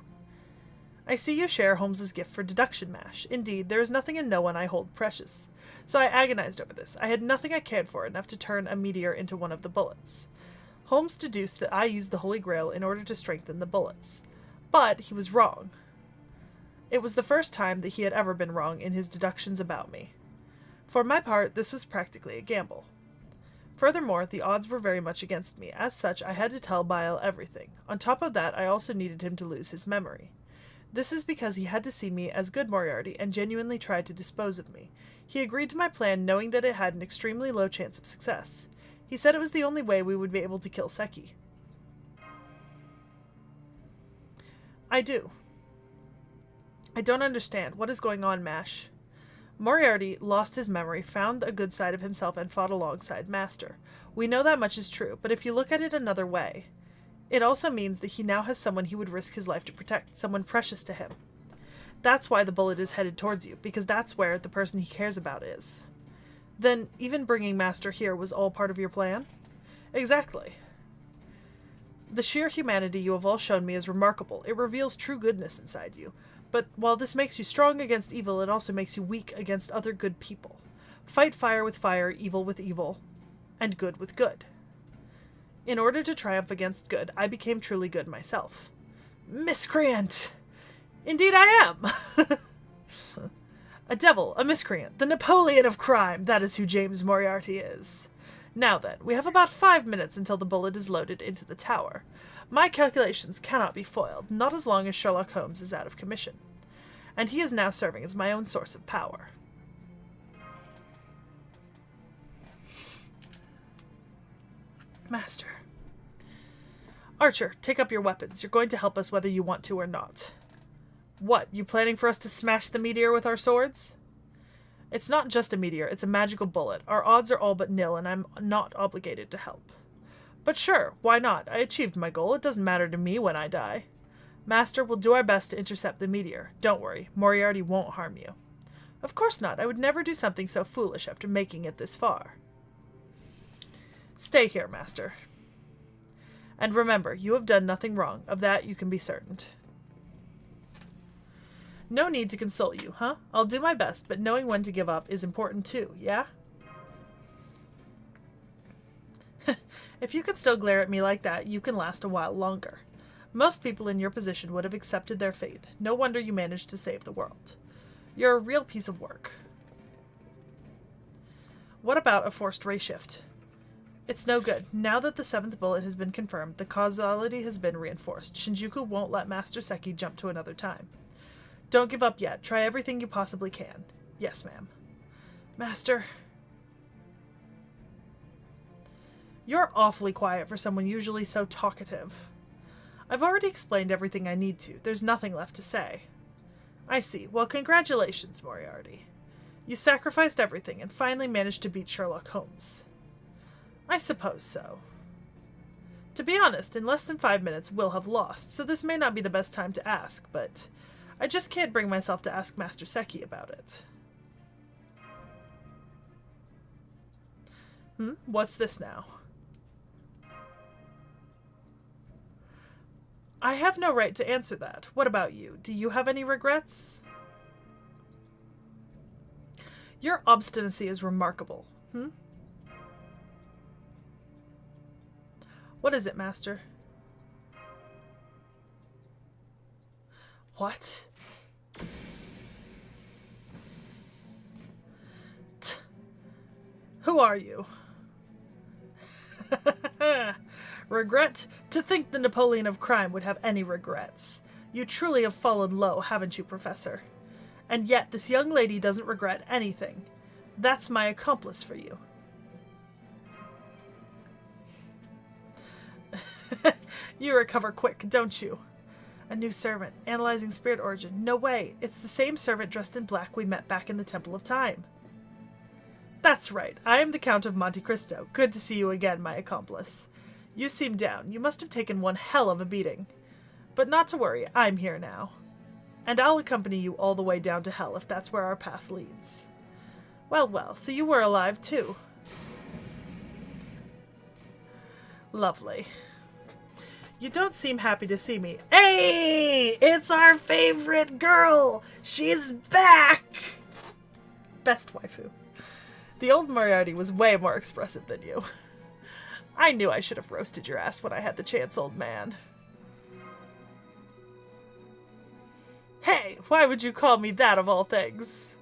I see you share Holmes's gift for deduction mash. Indeed, there is nothing and no one I hold precious. So I agonized over this. I had nothing I cared for enough to turn a meteor into one of the bullets. Holmes deduced that I used the Holy Grail in order to strengthen the bullets. But he was wrong. It was the first time that he had ever been wrong in his deductions about me. For my part, this was practically a gamble. Furthermore, the odds were very much against me. As such, I had to tell Bile everything. On top of that, I also needed him to lose his memory. This is because he had to see me as good Moriarty and genuinely tried to dispose of me. He agreed to my plan knowing that it had an extremely low chance of success. He said it was the only way we would be able to kill Seki. I do. I don't understand. What is going on, Mash? Moriarty lost his memory, found a good side of himself, and fought alongside Master. We know that much is true, but if you look at it another way, it also means that he now has someone he would risk his life to protect, someone precious to him. That's why the bullet is headed towards you, because that's where the person he cares about is. Then, even bringing Master here was all part of your plan? Exactly. The sheer humanity you have all shown me is remarkable. It reveals true goodness inside you. But while this makes you strong against evil, it also makes you weak against other good people. Fight fire with fire, evil with evil, and good with good. In order to triumph against good, I became truly good myself. Miscreant! Indeed I am! A devil, a miscreant, the Napoleon of crime, that is who James Moriarty is. Now then, we have about 5 minutes until the bullet is loaded into the tower. My calculations cannot be foiled, not as long as Sherlock Holmes is out of commission. And he is now serving as my own source of power. Master. Archer, take up your weapons. You're going to help us whether you want to or not. What, you planning for us to smash the meteor with our swords? It's not just a meteor, it's a magical bullet. Our odds are all but nil, and I'm not obligated to help. But sure, why not? I achieved my goal. It doesn't matter to me when I die. Master, we'll do our best to intercept the meteor. Don't worry, Moriarty won't harm you. Of course not. I would never do something so foolish after making it this far. Stay here, Master. And remember, you have done nothing wrong. Of that you can be certain. No need to consult you, huh? I'll do my best, but knowing when to give up is important too, yeah? If you could still glare at me like that, you can last a while longer. Most people in your position would have accepted their fate. No wonder you managed to save the world. You're a real piece of work. What about a forced ray shift? It's no good. Now that the seventh bullet has been confirmed, the causality has been reinforced. Shinjuku won't let Master Seki jump to another time. Don't give up yet. Try everything you possibly can. Yes, ma'am. Master. You're awfully quiet for someone usually so talkative. I've already explained everything I need to. There's nothing left to say. I see. Well, congratulations, Moriarty. You sacrificed everything and finally managed to beat Sherlock Holmes. I suppose so. To be honest, in less than 5 minutes, we'll have lost, so this may not be the best time to ask, but I just can't bring myself to ask Master Seki about it. What's this now? I have no right to answer that. What about you? Do you have any regrets? Your obstinacy is remarkable. What is it, Master? What? Who are you? Regret? To think the Napoleon of crime would have any regrets. You truly have fallen low, haven't you, Professor? And yet this young lady doesn't regret anything. That's my accomplice for you. You recover quick, don't you? A new servant, analyzing spirit origin. No way, it's the same servant dressed in black we met back in the Temple of Time. That's right, I am the Count of Monte Cristo. Good to see you again, my accomplice. You seem down. You must have taken one hell of a beating. But not to worry, I'm here now. And I'll accompany you all the way down to hell if that's where our path leads. Well, well, so you were alive too. Lovely. You don't seem happy to see me. Hey! It's our favorite girl! She's back! Best waifu. The old Moriarty was way more expressive than you. I knew I should have roasted your ass when I had the chance, old man. Hey, why would you call me that of all things?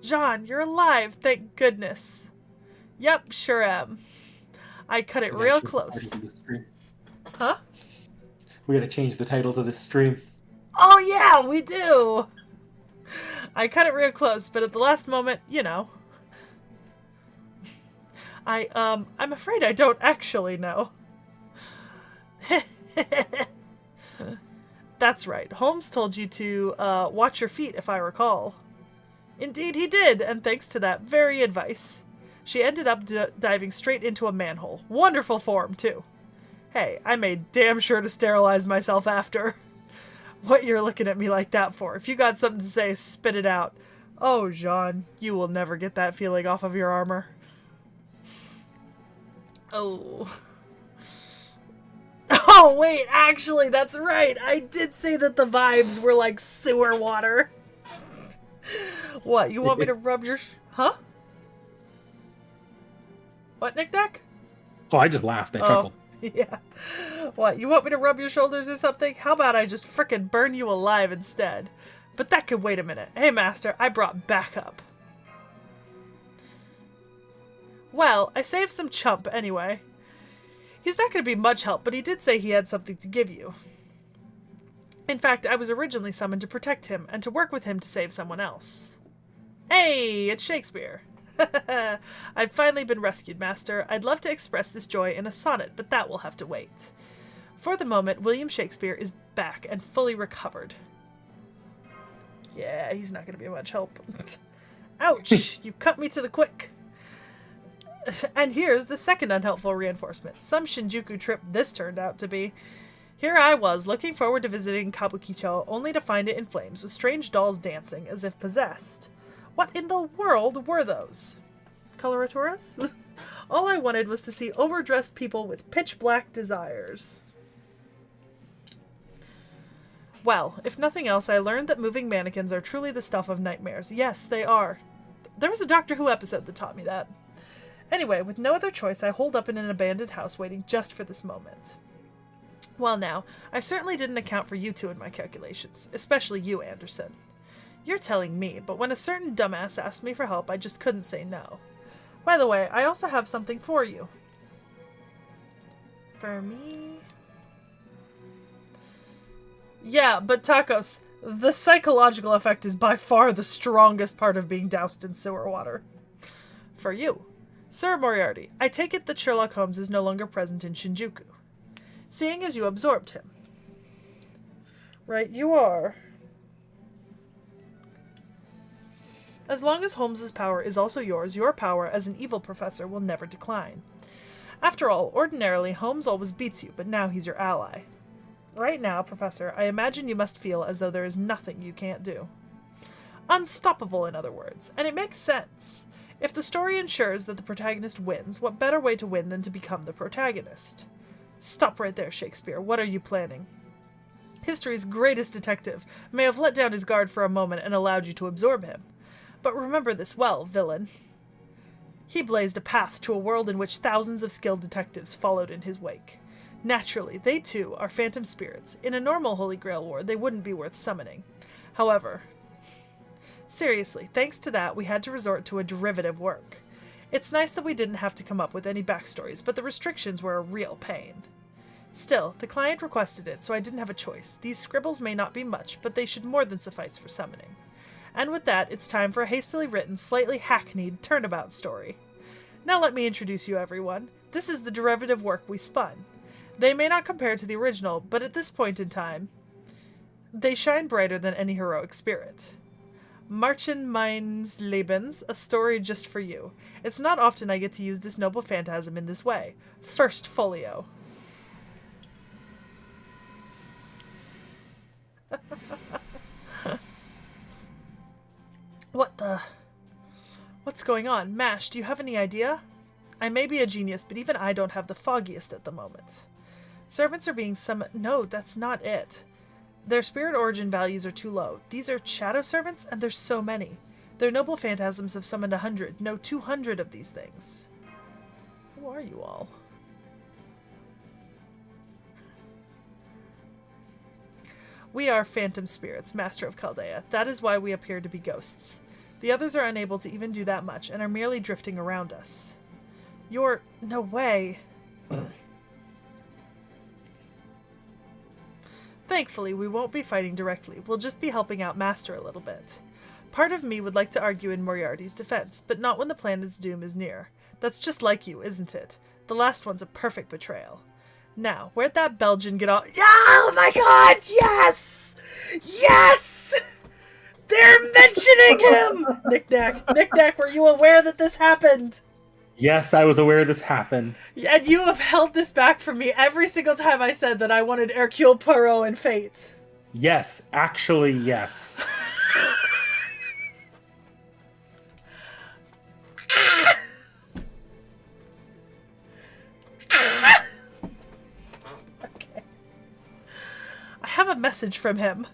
Jean, you're alive, thank goodness. Yep, sure am. I cut it real close. Huh? We gotta change the title to this stream. Oh yeah, we do! I cut it real close, but at the last moment, you know. I'm afraid I don't actually know. That's right. Holmes told you to, watch your feet, if I recall. Indeed he did, and thanks to that very advice. She ended up diving straight into a manhole. Wonderful form, too. Hey, I made damn sure to sterilize myself after. What you're looking at me like that for? If you got something to say, spit it out. Oh, Jean, you will never get that feeling off of your armor. Oh. Oh, wait, actually, that's right. I did say that the vibes were like sewer water. What, you want me to rub your... Huh? What, Knick-Knack? Oh, I just laughed. I chuckled. Yeah. What, you want me to rub your shoulders or something? How about I just frickin' burn you alive instead? But that could wait a minute. Hey, Master, I brought backup. Well, I saved some chump anyway. He's not going to be much help, but he did say he had something to give you. In fact, I was originally summoned to protect him and to work with him to save someone else. Hey, it's Shakespeare. I've finally been rescued, Master. I'd love to express this joy in a sonnet, but that will have to wait. For the moment, William Shakespeare is back and fully recovered. Yeah, he's not going to be much help. Ouch! You cut me to the quick. And here's the second unhelpful reinforcement. Some Shinjuku trip this turned out to be. Here I was, looking forward to visiting Kabukicho, only to find it in flames, with strange dolls dancing, as if possessed. What in the world were those? Coloraturas? All I wanted was to see overdressed people with pitch-black desires. Well, if nothing else, I learned that moving mannequins are truly the stuff of nightmares. Yes, they are. There was a Doctor Who episode that taught me that. Anyway, with no other choice, I holed up in an abandoned house waiting just for this moment. Well now, I certainly didn't account for you two in my calculations, especially you, Anderson. You're telling me, but when a certain dumbass asked me for help, I just couldn't say no. By the way, I also have something for you. For me? Yeah, but Tacos, the psychological effect is by far the strongest part of being doused in sewer water. For you. Sir Moriarty, I take it that Sherlock Holmes is no longer present in Shinjuku, seeing as you absorbed him. Right, you are. As long as Holmes's power is also yours, your power as an evil professor will never decline. After all, ordinarily, Holmes always beats you, but now he's your ally. Right now, Professor, I imagine you must feel as though there is nothing you can't do. Unstoppable, in other words, and it makes sense. If the story ensures that the protagonist wins, what better way to win than to become the protagonist? Stop right there, Shakespeare. What are you planning? History's greatest detective may have let down his guard for a moment and allowed you to absorb him. But remember this well, villain. He blazed a path to a world in which thousands of skilled detectives followed in his wake. Naturally, they too are phantom spirits. In a normal Holy Grail war, they wouldn't be worth summoning. However, seriously, thanks to that, we had to resort to a derivative work. It's nice that we didn't have to come up with any backstories, but the restrictions were a real pain. Still, the client requested it, so I didn't have a choice. These scribbles may not be much, but they should more than suffice for summoning. And with that, it's time for a hastily written, slightly hackneyed turnabout story. Now let me introduce you, everyone. This is the derivative work we spun. They may not compare to the original, but at this point in time, they shine brighter than any heroic spirit. Marchen meines Lebens, a story just for you. It's not often I get to use this noble phantasm in this way. First folio. What's going on? Mash, do you have any idea? I may be a genius, but even I don't have the foggiest at the moment. Servants are being summoned. No, that's not it. Their spirit origin values are too low. These are shadow servants, and there's so many. Their noble phantasms have summoned 100, no 200 of these things. Who are you all? We are phantom spirits, Master of Chaldea. That is why we appear to be ghosts. The others are unable to even do that much, and are merely drifting around us. You're... no way. Thankfully, we won't be fighting directly. We'll just be helping out Master a little bit. Part of me would like to argue in Moriarty's defense, but not when the planet's doom is near. That's just like you, isn't it? The last one's a perfect betrayal. Now, where'd that Belgian get all— Yeah! Oh my god! Yes! Yes! They're mentioning him! Knick-knack, were you aware that this happened? Yes, I was aware this happened. And you have held this back from me every single time I said that I wanted Hercule Poirot and Fate. Yes, actually, yes. Okay. I have a message from him.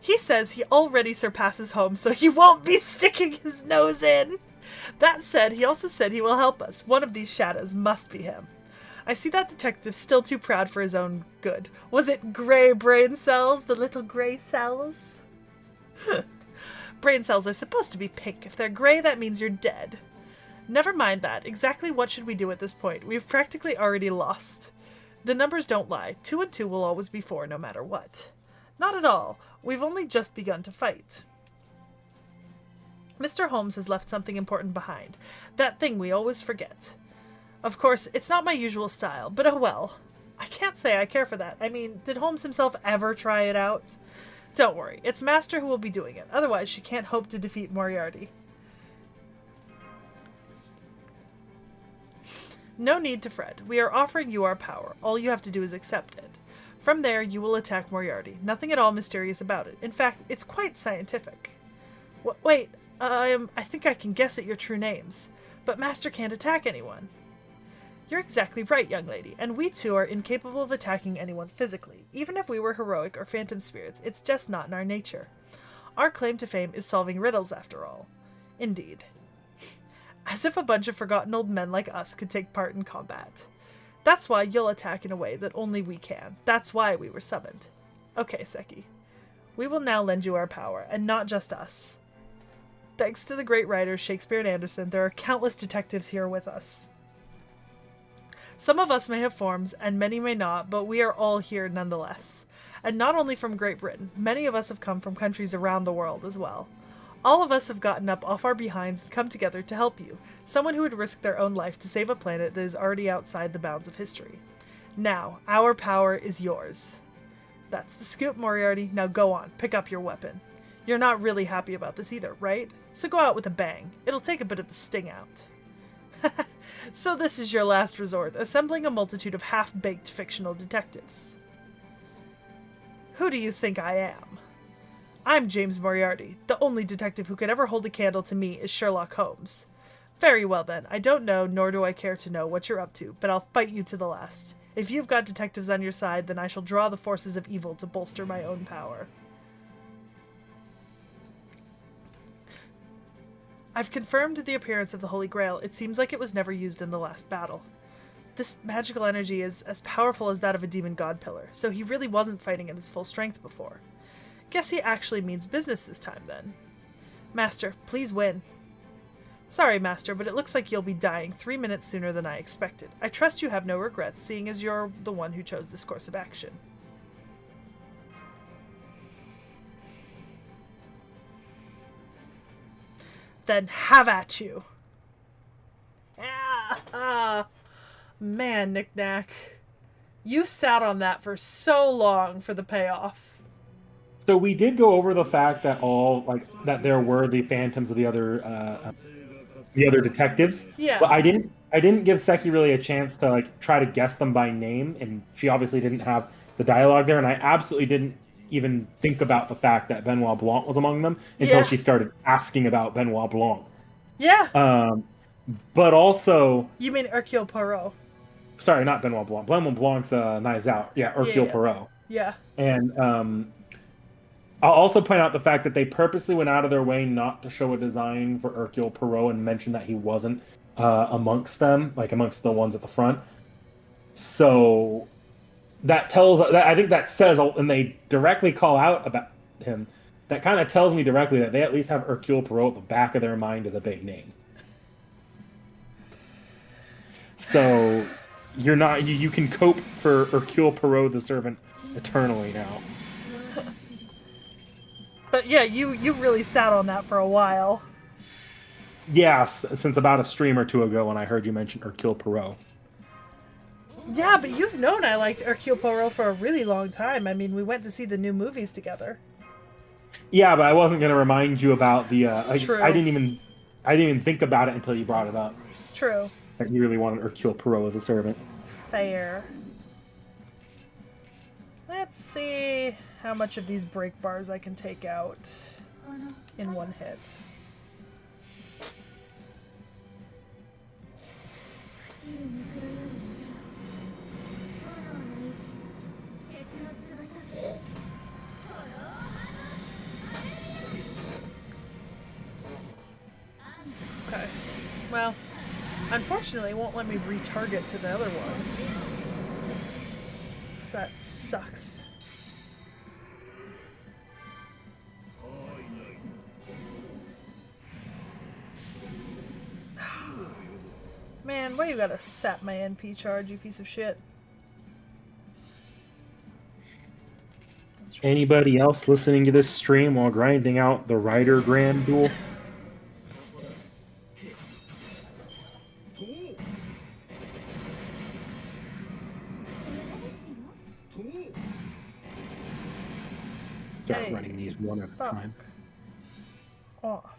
He says he already surpasses Holmes, so he won't be sticking his nose in. That said, he also said he will help us. One of these shadows must be him. I see that detective still too proud for his own good. Was it gray brain cells? The little gray cells? Brain cells are supposed to be pink. If they're gray, that means you're dead. Never mind that. Exactly what should we do at this point? We've practically already lost. The numbers don't lie. 2 and 2 will always be 4 no matter what. Not at all. We've only just begun to fight. Mr. Holmes has left something important behind. That thing we always forget. Of course, it's not my usual style, but oh well. I can't say I care for that. I mean, did Holmes himself ever try it out? Don't worry, it's Master who will be doing it. Otherwise, she can't hope to defeat Moriarty. No need to fret. We are offering you our power. All you have to do is accept it. From there, you will attack Moriarty. Nothing at all mysterious about it. In fact, it's quite scientific. Wait, I think I can guess at your true names. But Master can't attack anyone. You're exactly right, young lady, and we too are incapable of attacking anyone physically. Even if we were heroic or phantom spirits, it's just not in our nature. Our claim to fame is solving riddles, after all. Indeed. As if a bunch of forgotten old men like us could take part in combat. That's why you'll attack in a way that only we can. That's why we were summoned. Okay, Seki. We will now lend you our power, and not just us. Thanks to the great writers Shakespeare and Anderson, there are countless detectives here with us. Some of us may have forms, and many may not, but we are all here nonetheless. And not only from Great Britain, many of us have come from countries around the world as well. All of us have gotten up off our behinds and come together to help you, someone who would risk their own life to save a planet that is already outside the bounds of history. Now, our power is yours. That's the scoop, Moriarty. Now go on, pick up your weapon. You're not really happy about this either, right? So go out with a bang. It'll take a bit of the sting out. So this is your last resort, assembling a multitude of half-baked fictional detectives. Who do you think I am? I'm James Moriarty. The only detective who could ever hold a candle to me is Sherlock Holmes. Very well then, I don't know, nor do I care to know what you're up to, but I'll fight you to the last. If you've got detectives on your side, then I shall draw the forces of evil to bolster my own power. I've confirmed the appearance of the Holy Grail. It seems like it was never used in the last battle. This magical energy is as powerful as that of a demon god pillar, so he really wasn't fighting at his full strength before. Guess he actually means business this time, then. Master, please win. Sorry, Master, but it looks like you'll be dying 3 minutes sooner than I expected. I trust you have no regrets, seeing as you're the one who chose this course of action. Then have at you. Ah, man, Knick-Knack. You sat on that for so long for the payoff. So we did go over the fact that that there were the phantoms of the other detectives. Yeah. But I didn't give Seki really a chance to like try to guess them by name, and she obviously didn't have the dialogue there, and I absolutely didn't even think about the fact that Benoit Blanc was among them until Yeah. she started asking about Benoit Blanc. Yeah. Um, but also, You mean Hercule Poirot. sorry, not Benoit Blanc. Benoit Blanc's Knives Out. Yeah, Yeah, Hercule yeah. Poirot. Yeah. And I'll also point out the fact that they purposely went out of their way not to show a design for Hercule Poirot and mention that he wasn't amongst them, like amongst the ones at the front. So that tells that I think that says, and they directly call out about him. That kind of tells me directly that they at least have Hercule Poirot at the back of their mind as a big name. So you're not you can cope for Hercule Poirot the servant eternally now. But yeah, you really sat on that for a while. Yes, since about a stream or two ago when I heard you mention Hercule Poirot. Yeah, but you've known I liked Hercule Poirot for a really long time. I mean, we went to see the new movies together. Yeah, but I wasn't going to remind you about the. True. I didn't even think about it until you brought it up. True. That you really wanted Hercule Poirot as a servant. Fair. Let's see how much of these break bars I can take out in one hit. Okay. Well, unfortunately, it won't let me retarget to the other one. So that sucks. Man, why you gotta sap my NP charge, you piece of shit? Anybody else listening to this stream while grinding out the Rider Grand Duel? Start Hey, running these one at a fuck time. off.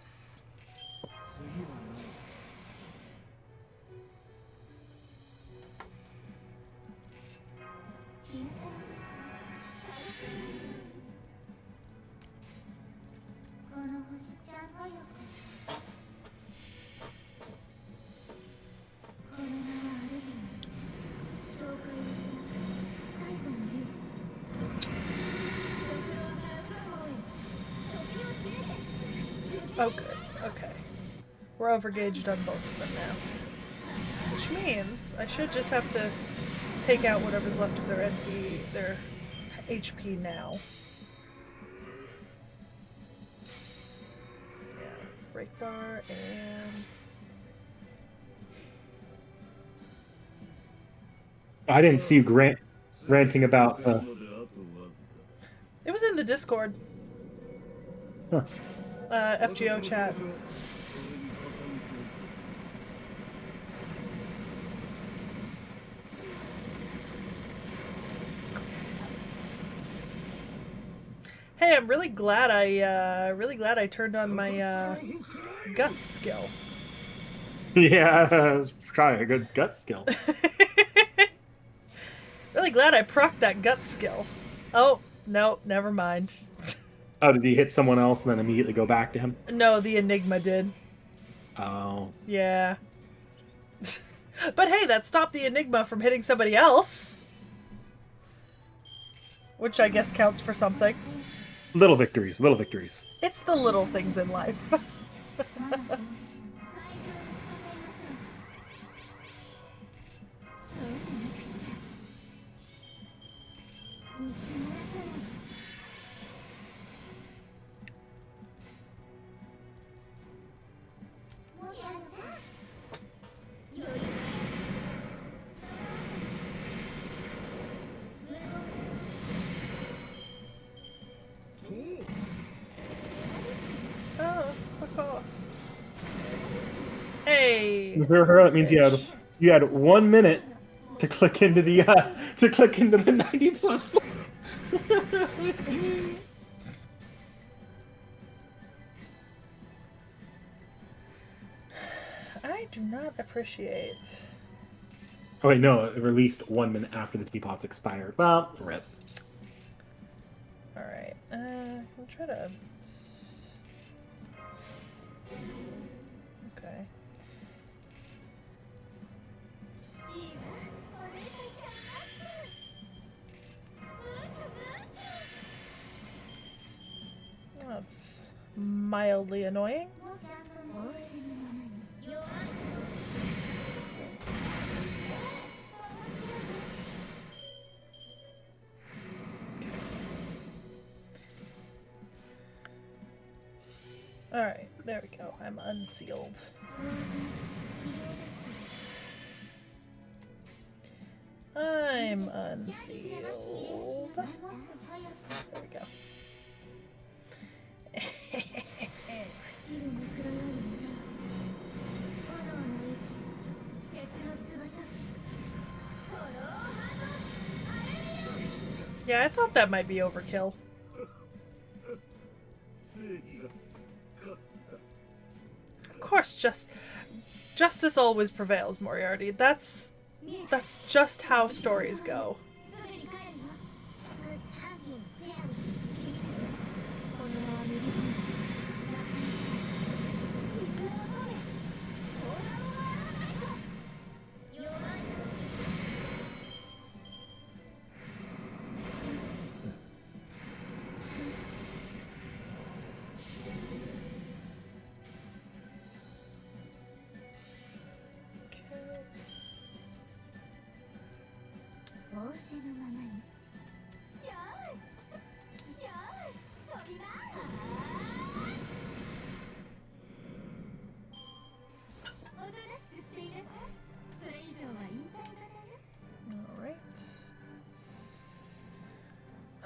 Oh, good. Okay. We're overgauged on both of them now. Which means I should just have to take out whatever's left of their NP, their HP now. Yeah. Break bar and... I didn't see you ranting about. It was in the Discord. Huh. FGO chat. Hey, I'm really glad I turned on my gut skill. Yeah, try a good gut skill. Really glad I procced that gut skill. Oh, no, never mind. Oh, did he hit someone else and then immediately go back to him? No, the Enigma did. Oh. Yeah. But hey, that stopped the Enigma from hitting somebody else. Which I guess counts for something. Little victories, little victories. It's the little things in life. Oh, fuck off. very Zero her. That means rich. you had 1 minute to click into the 90 plus. I do not appreciate. Oh wait, no, it released 1 minute after the teapots expired. Well, rip. All right. I'll try to. Okay. That's mildly annoying. Alright, there we go. I'm unsealed. I'm unsealed. There we go. Yeah, I thought that might be overkill. Of course, justice always prevails, Moriarty. That's just how stories go.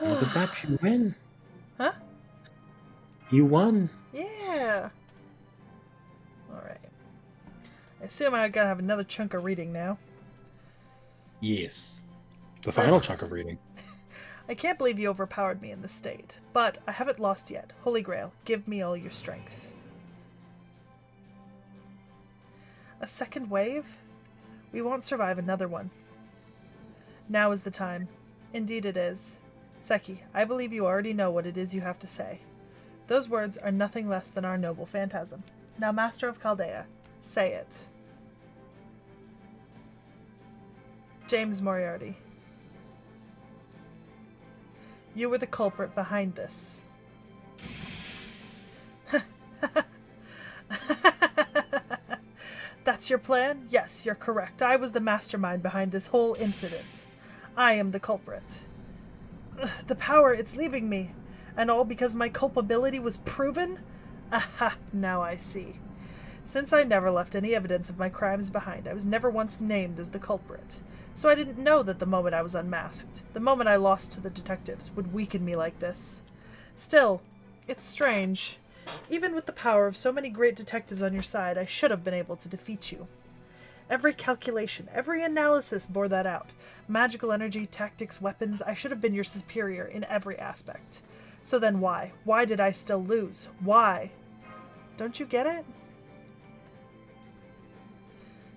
Look at that, you win. Huh? You won. Yeah. Alright. I assume I gotta have another chunk of reading now. Yes. The final chunk of reading. I can't believe you overpowered me in this state, but I haven't lost yet. Holy Grail, give me all your strength. A second wave? We won't survive another one. Now is the time. Indeed it is. Seki, I believe you already know what it is you have to say. Those words are nothing less than our noble phantasm. Now, Master of Chaldea, say it. James Moriarty. You were the culprit behind this. That's your plan? Yes, you're correct. I was the mastermind behind this whole incident. I am the culprit. The power, it's leaving me. And all because my culpability was proven? Aha, now I see. Since I never left any evidence of my crimes behind, I was never once named as the culprit. So I didn't know that the moment I was unmasked, the moment I lost to the detectives, would weaken me like this. Still, it's strange. Even with the power of so many great detectives on your side, I should have been able to defeat you. Every calculation, every analysis bore that out. Magical energy, tactics, weapons, I should have been your superior in every aspect. So then why? Why did I still lose? Why? Don't you get it?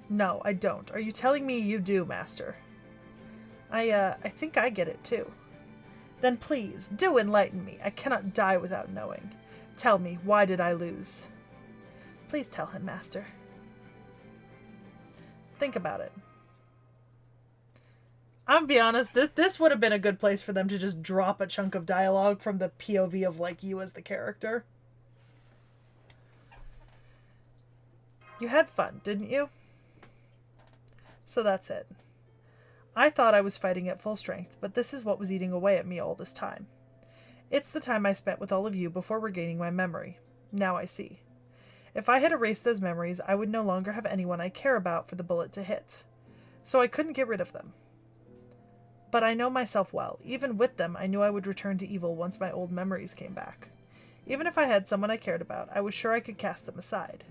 No, I don't. Are you telling me you do, Master? I think I get it too. Then please, do enlighten me. I cannot die without knowing. Tell me, why did I lose? Please tell him, Master. Think about it. I'm gonna be honest, this would have been a good place for them to just drop a chunk of dialogue from the POV of, like, you as the character. You had fun, didn't you? So that's it. I thought I was fighting at full strength, but this is what was eating away at me all this time. It's the time I spent with all of you before regaining my memory. Now I see. If I had erased those memories, I would no longer have anyone I care about for the bullet to hit. So I couldn't get rid of them. But I know myself well. Even with them, I knew I would return to evil once my old memories came back. Even if I had someone I cared about, I was sure I could cast them aside.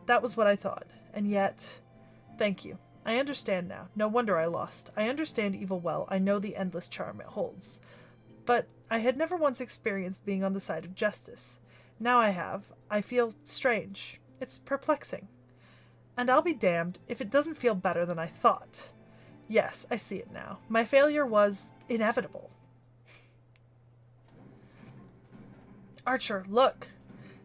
That was what I thought, And yet... Thank you. I understand now. No wonder I lost. I understand evil well. I know the endless charm it holds. But I had never once experienced being on the side of justice. Now I have. I feel strange. It's perplexing. And I'll be damned if it doesn't feel better than I thought. Yes, I see it now. My failure was inevitable. Archer, look!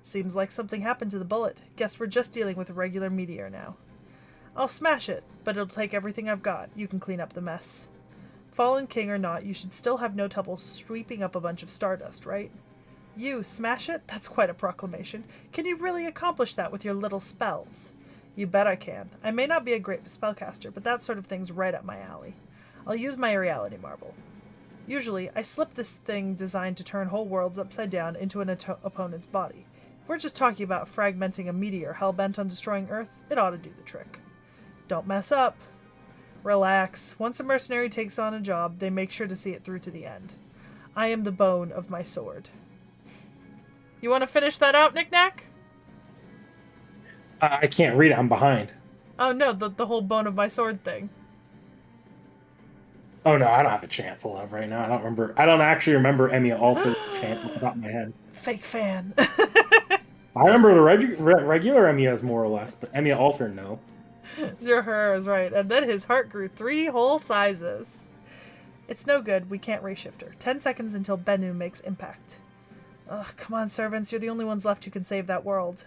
Seems like something happened to the bullet. Guess we're just dealing with a regular meteor now. I'll smash it, but it'll take everything I've got. You can clean up the mess. Fallen king or not, you should still have no trouble sweeping up a bunch of stardust, right? You smash it? That's quite a proclamation. Can you really accomplish that with your little spells? You bet I can. I may not be a great spellcaster, but that sort of thing's right up my alley. I'll use my reality marble. Usually, I slip this thing designed to turn whole worlds upside down into an opponent's body. If we're just talking about fragmenting a meteor hell-bent on destroying Earth, it ought to do the trick. Don't mess up. Relax. Once a mercenary takes on a job, they make sure to see it through to the end. I am the bone of my sword. You want to finish that out, Knick-Knack? I can't read it. I'm behind. Oh no, the whole bone of my sword thing. Oh no, I don't have a chant full of right now. I don't remember. I don't actually remember Emiya Alter's chant off the top of my head. Fake fan. I remember the regular Emiyas more or less, but Emiya Alter, no. Zurher is right, and then his heart grew 3 whole sizes. It's no good, we can't reshift her. 10 seconds until Bennu makes impact. Ugh, come on, servants, you're the only ones left who can save that world.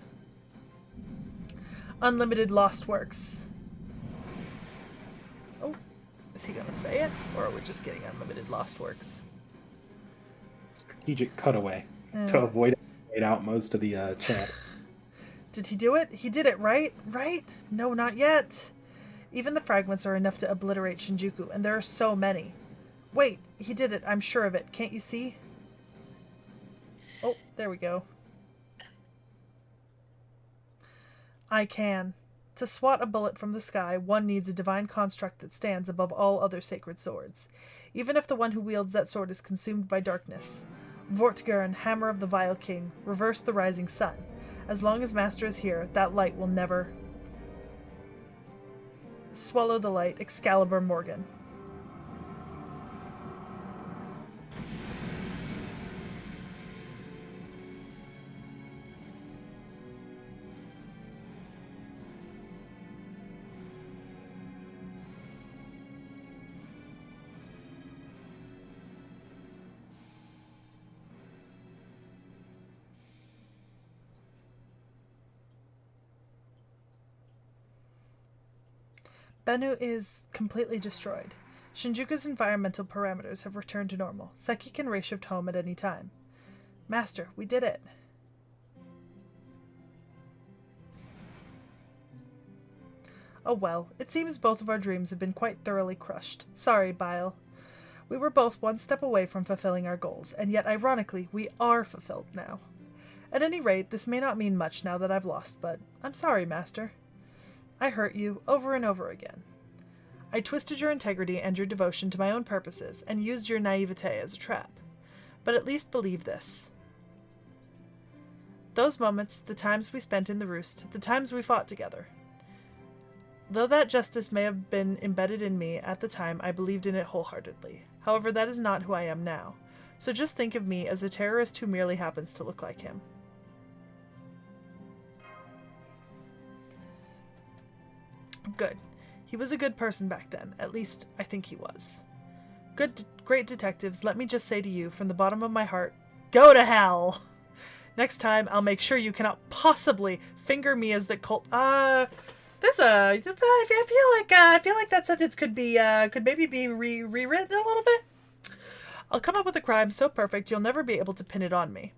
Unlimited Lost Works. Oh, is he gonna say it? Or are we just getting Unlimited Lost Works? Strategic cutaway to avoid out most of the chant. Did he do it? He did it, right? Right? No, not yet. Even the fragments are enough to obliterate Shinjuku, and there are so many. Wait, he did it. I'm sure of it. Can't you see? Oh, there we go. I can. To swat a bullet from the sky, one needs a divine construct that stands above all other sacred swords, even if the one who wields that sword is consumed by darkness. Vortigern, Hammer of the Vile King, reverse the rising sun. As long as Master is here, that light will never... Swallow the light, Excalibur Morgan. Bennu is completely destroyed. Shinjuku's environmental parameters have returned to normal. Seki can reshift home at any time. Master, we did it. Oh well, it seems both of our dreams have been quite thoroughly crushed. Sorry, Bile. We were both one step away from fulfilling our goals, and yet ironically, we are fulfilled now. At any rate, this may not mean much now that I've lost, but I'm sorry, Master. I hurt you over and over again. I twisted your integrity and your devotion to my own purposes and used your naivete as a trap. But at least believe this. Those moments, the times we spent in the roost, the times we fought together. Though that justice may have been embedded in me at the time, I believed in it wholeheartedly. However, that is not who I am now. So just think of me as a terrorist who merely happens to look like him. Good. He was a good person back then. At least, I think he was. Great detectives, let me just say to you, from the bottom of my heart, go to hell! Next time, I'll make sure you cannot possibly finger me as the cult... There's a... I feel like that sentence could maybe be rewritten a little bit. I'll come up with a crime so perfect you'll never be able to pin it on me.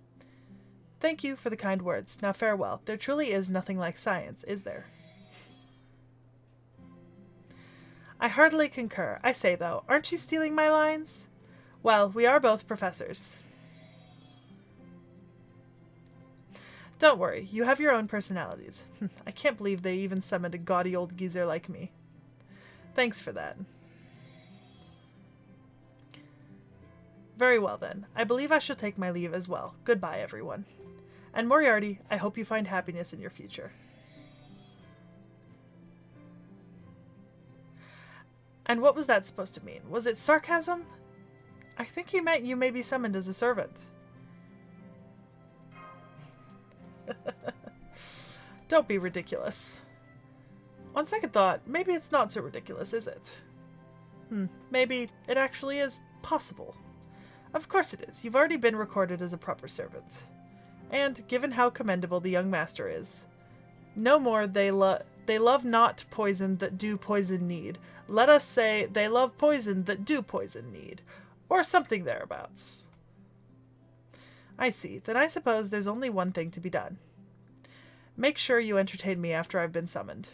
Thank you for the kind words. Now farewell. There truly is nothing like science, is there? I heartily concur. I say, though, aren't you stealing my lines? Well, we are both professors. Don't worry, you have your own personalities. I can't believe they even summoned a gaudy old geezer like me. Thanks for that. Very well, then. I believe I shall take my leave as well. Goodbye, everyone. And Moriarty, I hope you find happiness in your future. And what was that supposed to mean? Was it sarcasm? I think he meant you may be summoned as a servant. Don't be ridiculous. On second thought, maybe it's not so ridiculous, is it? Maybe it actually is possible. Of course it is. You've already been recorded as a proper servant. And, given how commendable the young master is, no more they love not poison that do poison need. Let us say they love poison that do poison need. Or something thereabouts. I see. Then I suppose there's only one thing to be done. Make sure you entertain me after I've been summoned.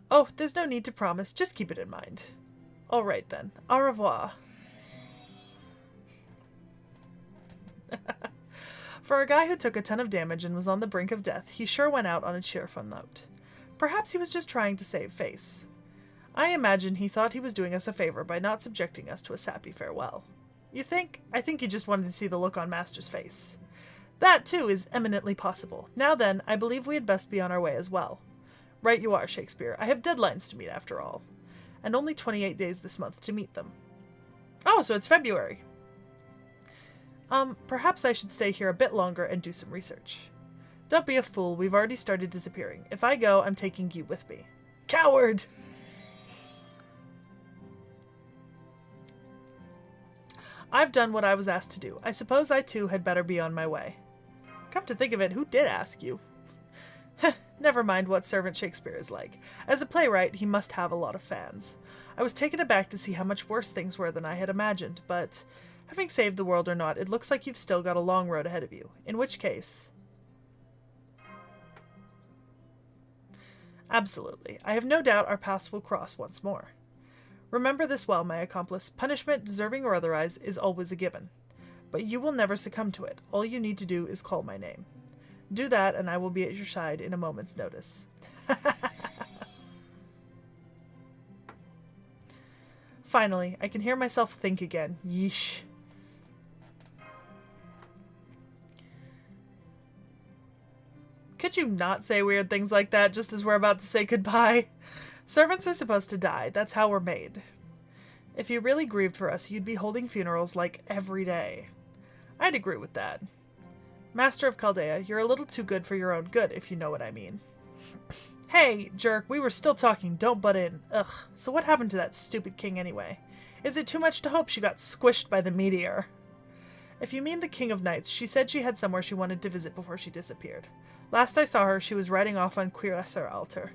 Oh, there's no need to promise. Just keep it in mind. All right, then. Au revoir. For a guy who took a ton of damage and was on the brink of death, he sure went out on a cheerful note. Perhaps he was just trying to save face. I imagine he thought he was doing us a favor by not subjecting us to a sappy farewell. You think? I think he just wanted to see the look on Master's face. That, too, is eminently possible. Now then, I believe we had best be on our way as well. Right you are, Shakespeare. I have deadlines to meet after all. And only 28 days this month to meet them. Oh, so it's February. Perhaps I should stay here a bit longer and do some research. Don't be a fool, we've already started disappearing. If I go, I'm taking you with me. Coward! I've done what I was asked to do. I suppose I too had better be on my way. Come to think of it, who did ask you? Never mind what servant Shakespeare is like. As a playwright, he must have a lot of fans. I was taken aback to see how much worse things were than I had imagined, but having saved the world or not, it looks like you've still got a long road ahead of you. In which case... Absolutely. I have no doubt our paths will cross once more. Remember this well, my accomplice. Punishment, deserving or otherwise, is always a given. But you will never succumb to it. All you need to do is call my name. Do that, and I will be at your side in a moment's notice. Finally, I can hear myself think again. Yeesh. Could you not say weird things like that just as we're about to say goodbye? Servants are supposed to die. That's how we're made. If you really grieved for us, you'd be holding funerals like every day. I'd agree with that. Master of Chaldea, you're a little too good for your own good, if you know what I mean. Hey, jerk, we were still talking. Don't butt in. Ugh. So what happened to that stupid king anyway? Is it too much to hope she got squished by the meteor? If you mean the King of Knights, she said she had somewhere she wanted to visit before she disappeared. Last I saw her, she was riding off on Cuirassier Altar.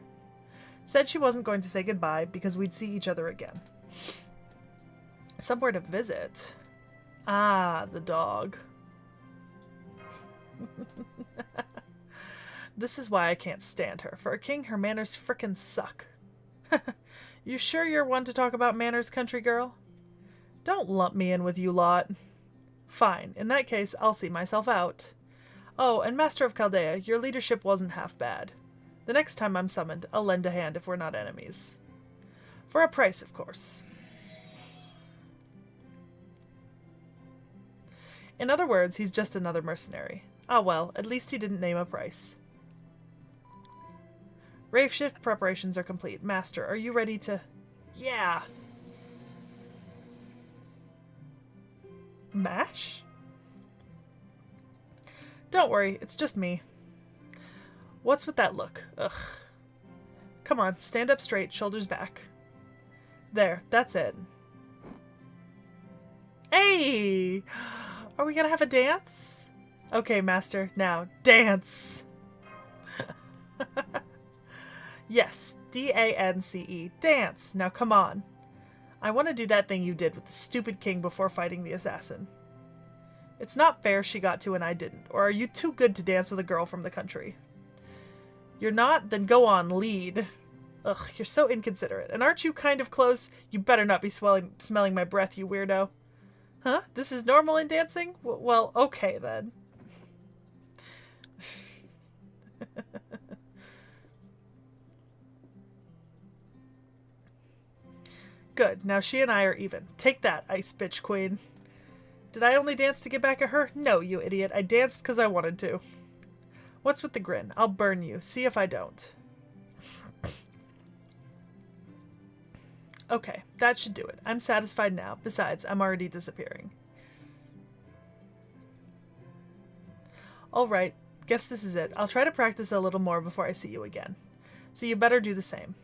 Said she wasn't going to say goodbye because we'd see each other again. Somewhere to visit. Ah, the dog. This is why I can't stand her. For a king, her manners frickin' suck. You sure you're one to talk about manners, country girl? Don't lump me in with you lot. Fine. In that case, I'll see myself out. Oh, and Master of Chaldea, your leadership wasn't half bad. The next time I'm summoned, I'll lend a hand if we're not enemies. For a price, of course. In other words, he's just another mercenary. Ah well, at least he didn't name a price. Rave shift preparations are complete. Master, are you ready to... Yeah! Mash? Don't worry, it's just me. What's with that look? Ugh. Come on, stand up straight, shoulders back. There, that's it. Hey! Are we gonna have a dance? Okay, Master, now, dance! Yes, D-A-N-C-E, dance! Now come on. I want to do that thing you did with the stupid king before fighting the assassin. It's not fair she got to and I didn't. Or are you too good to dance with a girl from the country? You're not? Then go on, lead. Ugh, you're so inconsiderate. And aren't you kind of close? You better not be smelling my breath, you weirdo. Huh? This is normal in dancing? Well, okay then. Good. Now she and I are even. Take that, ice bitch queen. Did I only dance to get back at her? No, you idiot. I danced because I wanted to. What's with the grin? I'll burn you. See if I don't. Okay, that should do it. I'm satisfied now. Besides, I'm already disappearing. Alright, guess this is it. I'll try to practice a little more before I see you again. So you better do the same.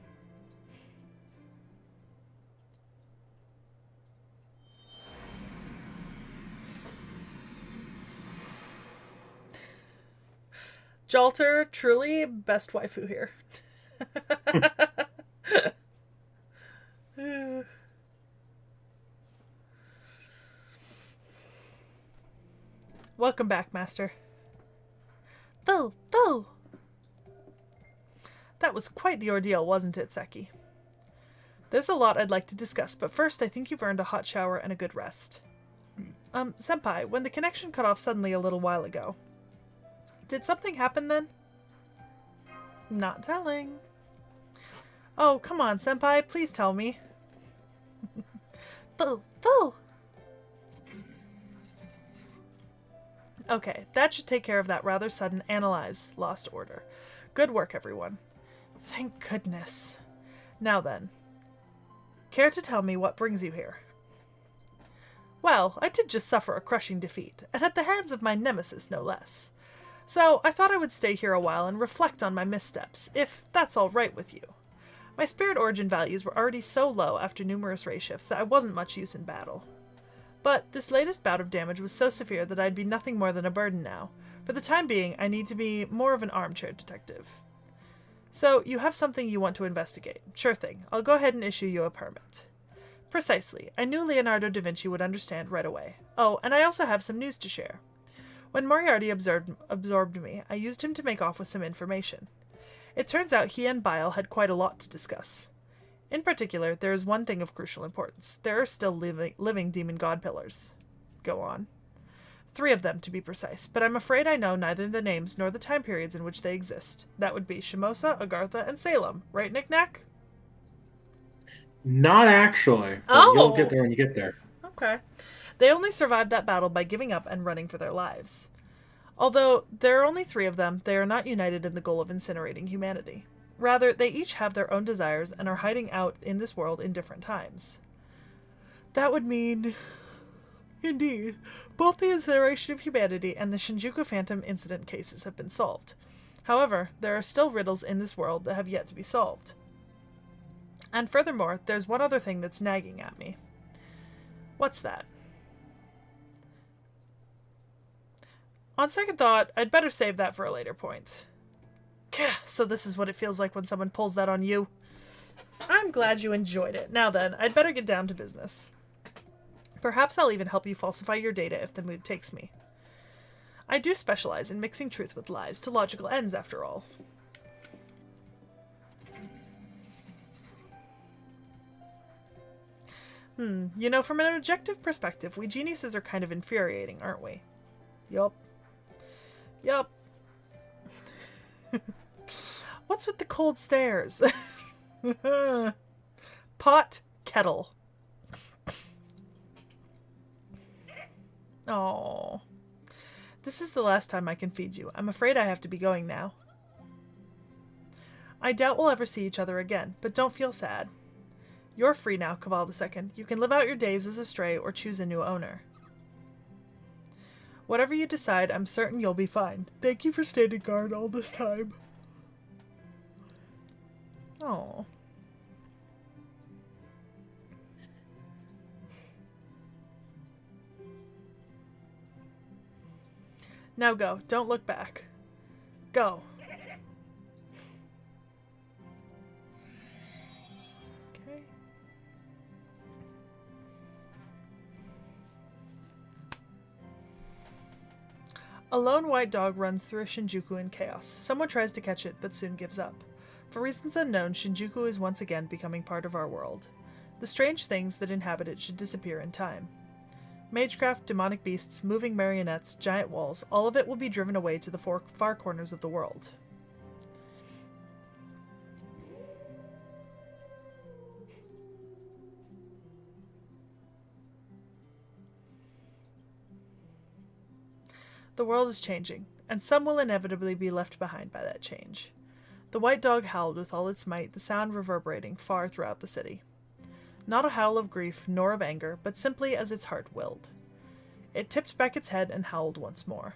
Jalter, truly best waifu here. Welcome back, Master. Boo! Boo! That was quite the ordeal, wasn't it, Seki? There's a lot I'd like to discuss, but first I think you've earned a hot shower and a good rest. Senpai, when the connection cut off suddenly a little while ago, did something happen then? Not telling. Oh, come on, Senpai, please tell me. Boo! Boo! Okay, that should take care of that rather sudden analyze lost order. Good work, everyone. Thank goodness. Now then, care to tell me what brings you here? Well, I did just suffer a crushing defeat, and at the hands of my nemesis, no less. So I thought I would stay here a while and reflect on my missteps, if that's all right with you. My spirit origin values were already so low after numerous ray shifts that I wasn't much use in battle. But this latest bout of damage was so severe that I'd be nothing more than a burden now. For the time being, I need to be more of an armchair detective. So, you have something you want to investigate. Sure thing. I'll go ahead and issue you a permit. Precisely. I knew Leonardo da Vinci would understand right away. Oh, and I also have some news to share. When Moriarty absorbed me, I used him to make off with some information. It turns out he and Bile had quite a lot to discuss. In particular, there is one thing of crucial importance. There are still living demon god pillars. Go on. 3 of them, to be precise, but I'm afraid I know neither the names nor the time periods in which they exist. That would be Shimosa, Agartha, and Salem. Right, Knick-Knack? Not actually. But you'll get there when you get there. Okay. They only survived that battle by giving up and running for their lives. Although there are only 3 of them, they are not united in the goal of incinerating humanity. Rather, they each have their own desires and are hiding out in this world in different times. That would mean... Indeed, both the incineration of humanity and the Shinjuku Phantom incident cases have been solved. However, there are still riddles in this world that have yet to be solved. And furthermore, there's one other thing that's nagging at me. What's that? On second thought, I'd better save that for a later point. So this is what it feels like when someone pulls that on you. I'm glad you enjoyed it. Now then, I'd better get down to business. Perhaps I'll even help you falsify your data if the mood takes me. I do specialize in mixing truth with lies to logical ends, after all. You know, from an objective perspective, we geniuses are kind of infuriating, aren't we? Yup. Yup. What's with the cold stares? Pot, kettle. Oh. This is the last time I can feed you. I'm afraid I have to be going now. I doubt we'll ever see each other again, but don't feel sad. You're free now, Cavall II. You can live out your days as a stray or choose a new owner. Whatever you decide, I'm certain you'll be fine. Thank you for standing guard all this time. Oh. Now go. Don't look back. Go. Okay. A lone white dog runs through a Shinjuku in chaos. Someone tries to catch it, but soon gives up. For reasons unknown, Shinjuku is once again becoming part of our world. The strange things that inhabit it should disappear in time. Magecraft, demonic beasts, moving marionettes, giant walls, all of it will be driven away to the far corners of the world. The world is changing, and some will inevitably be left behind by that change. The white dog howled with all its might, the sound reverberating far throughout the city. not a howl of grief nor of anger, but simply as its heart willed. It tipped back its head and howled once more.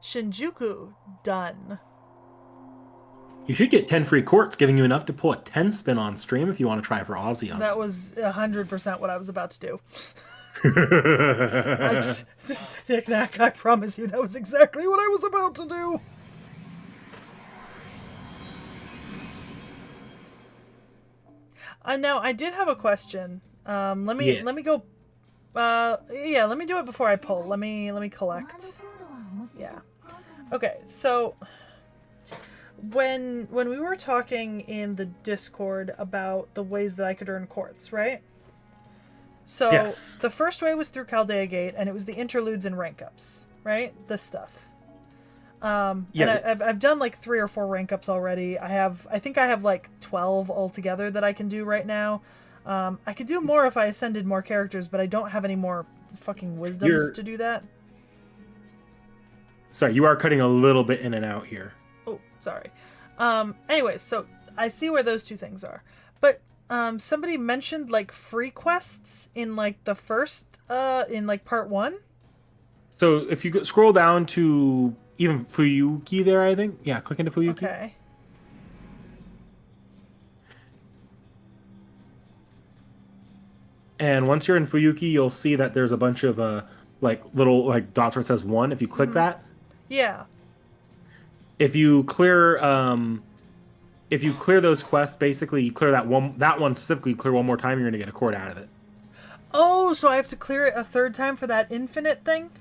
Shinjuku, done. You should get 10 free quartz, giving you enough to pull a 10 spin on stream if you want to try for Aussie on. That was 100% what I was about to do. Knick-knack, I promise you that was exactly what I was about to do. Now, I did have a question. Let me go. Let me do it before I pull. Let me collect. Yeah. Okay, so when we were talking in the Discord about the ways that I could earn quartz, right? So yes. The first way was through Chaldea Gate, and it was the interludes and rank ups, right? This stuff. And I've done like 3 or 4 rank ups already. I think I have like 12 altogether that I can do right now. I could do more if I ascended more characters, but I don't have any more fucking wisdoms to do that. Sorry, you are cutting a little bit in and out here. Oh, sorry. Anyways, so I see where those 2 things are. But somebody mentioned like free quests in like the first in like part 1. So if you scroll down to even Fuyuki there, I think. Yeah, click into Fuyuki. Okay. And once you're in Fuyuki, you'll see that there's a bunch of like little like dots where it says 1. If you click that. Yeah. If you clear those quests, basically you clear that one specifically, you clear one more time, you're gonna get a cord out of it. Oh, so I have to clear it a 3rd time for that infinite thing?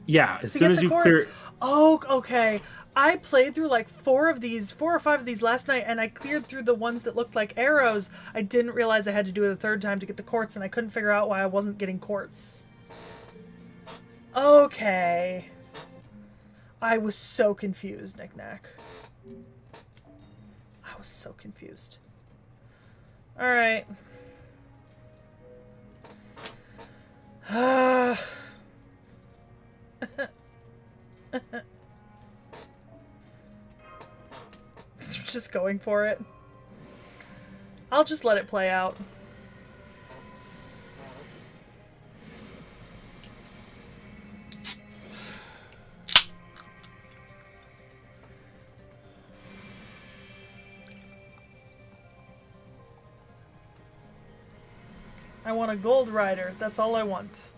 Yeah, as soon as you clear it. Oh, okay. I played through like 4 or 5 of these last night, and I cleared through the ones that looked like arrows. I didn't realize I had to do it a 3rd time to get the quartz, and I couldn't figure out why I wasn't getting quartz. Okay. I was so confused, Knick-knack. I was so confused. Alright. Just going for it. I'll just let it play out. I want a gold rider. That's all I want.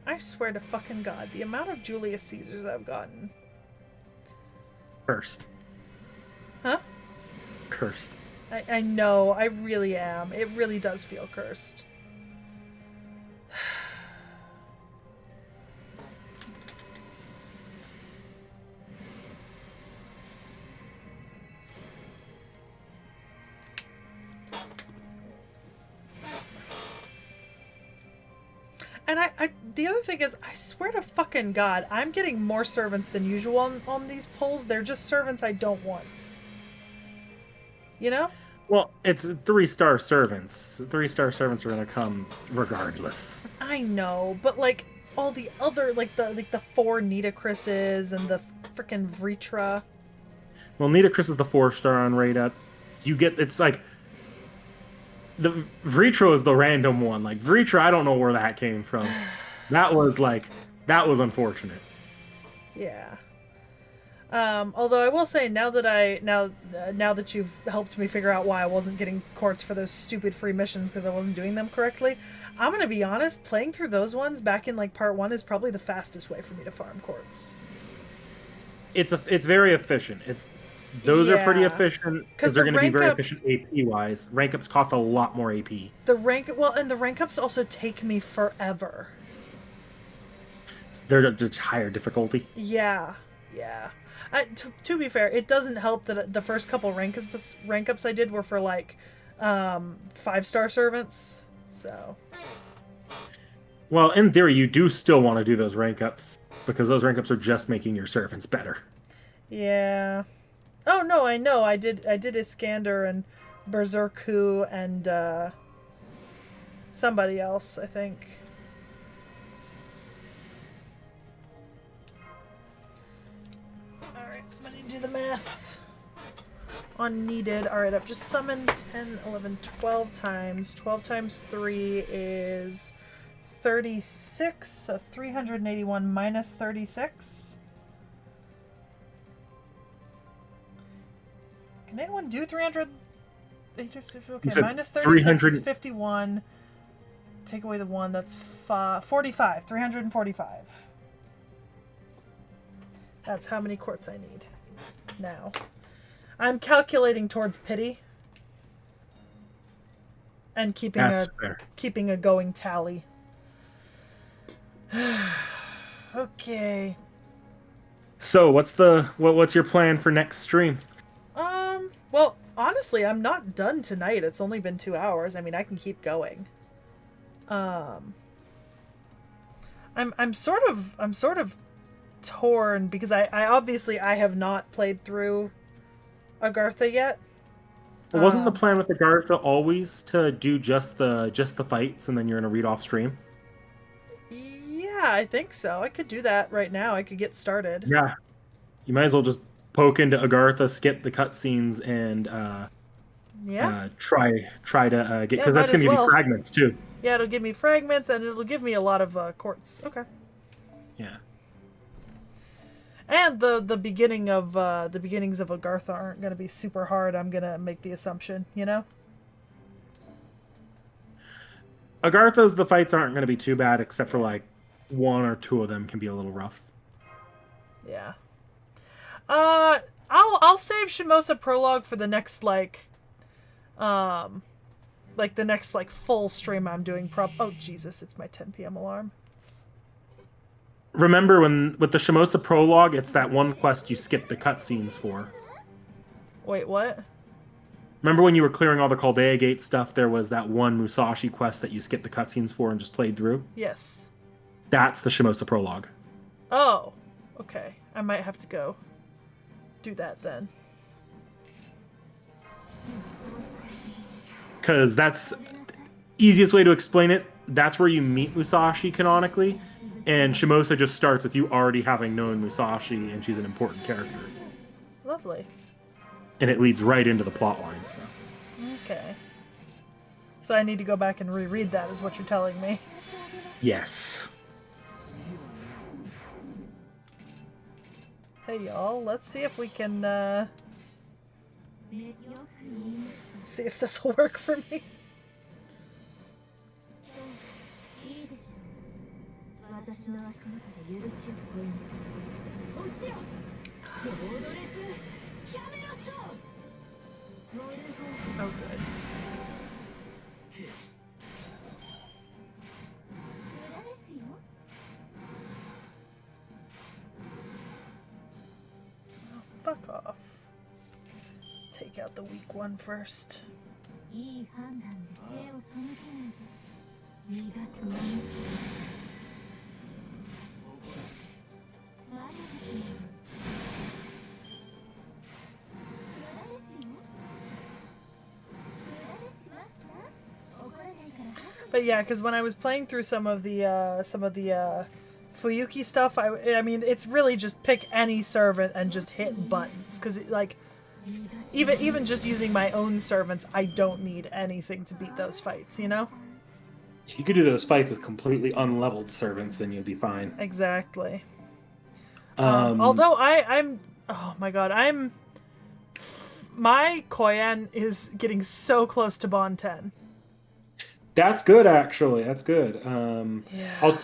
I swear to fucking God, the amount of Julius Caesars I've gotten. Cursed. Huh? Cursed. I know, I really am. It really does feel cursed. And the other thing is, I swear to fucking God, I'm getting more servants than usual on these polls. They're just servants I don't want. You know? Well, it's 3-star servants. 3-star servants are gonna come regardless. I know, but like all the other like the 4 Nitocris's and the frickin' Vritra. Well, Nitocris is the 4-star on Raid Up. You get it's like the Vritra is the random one. Like Vritra, I don't know where that came from. That was unfortunate. Yeah. Although I will say now that you've helped me figure out why I wasn't getting quartz for those stupid free missions because I wasn't doing them correctly, I'm gonna be honest, playing through those ones back in like part 1 is probably the fastest way for me to farm quartz. It's very efficient. Those are pretty efficient because they're going to be very efficient AP wise. Rank ups cost a lot more AP. The rank ups also take me forever. They're just higher difficulty. Yeah, yeah. To be fair, it doesn't help that the first couple rank ups I did were for like 5-star servants. So Well, in theory, you do still want to do those rank ups because those rank ups are just making your servants better. yeah. Oh no, I know. I did Iskander and Berserku and somebody else, I think. Alright, I'm gonna do the math. On needed. Alright, I've just summoned 10, 11, 12 times. 12 times 3 is 36, so 381 minus 36. Can anyone do 300? Okay, minus 36 is 51. Take away the 1, that's 45. 345. That's how many quartz I need now. I'm calculating towards pity. And keeping a going tally. Okay. So what's your plan for next stream? Well, honestly, I'm not done tonight. It's only been 2 hours. I mean, I can keep going. I'm sort of torn because I obviously I have not played through Agartha yet. Well, wasn't the plan with Agartha always to do just the fights and then you're gonna read off stream? Yeah, I think so. I could do that right now. I could get started. Yeah. You might as well just poke into Agartha, skip the cutscenes, and try to get, because that's going to give you fragments too. Yeah, it'll give me fragments and it'll give me a lot of quartz. Okay. Yeah. And the beginnings of Agartha aren't going to be super hard. I'm going to make the assumption, you know. Agartha's the fights aren't going to be too bad, except for like 1 or 2 of them can be a little rough. Yeah. I'll save Shimosa Prologue for the next the next full stream I'm doing. Oh Jesus, it's my 10 p.m. alarm. Remember with the Shimosa Prologue, it's that one quest you skip the cutscenes for. Wait, what? Remember when you were clearing all the Chaldea Gate stuff, there was that one Musashi quest that you skipped the cutscenes for and just played through? Yes. That's the Shimosa Prologue. Oh, okay. I might have to go do that then. Because that's the easiest way to explain it. That's where you meet Musashi canonically, and Shimosa just starts with you already having known Musashi, and she's an important character. Lovely. And it leads right into the plot line. So. Okay. So I need to go back and reread that, is what you're telling me. Yes. Hey y'all, let's see if we can see if this will work for me. Oh good. Fuck off. Take out the weak one first. But yeah, because when I was playing through some of the Fuyuki stuff, I mean, it's really just pick any servant and just hit buttons. Because, like, even just using my own servants, I don't need anything to beat those fights, you know? You could do those fights with completely unleveled servants and you'll be fine. Exactly. Although I'm... Oh my god, my Koyan is getting so close to Bond 10. That's good, actually. That's good. Yeah.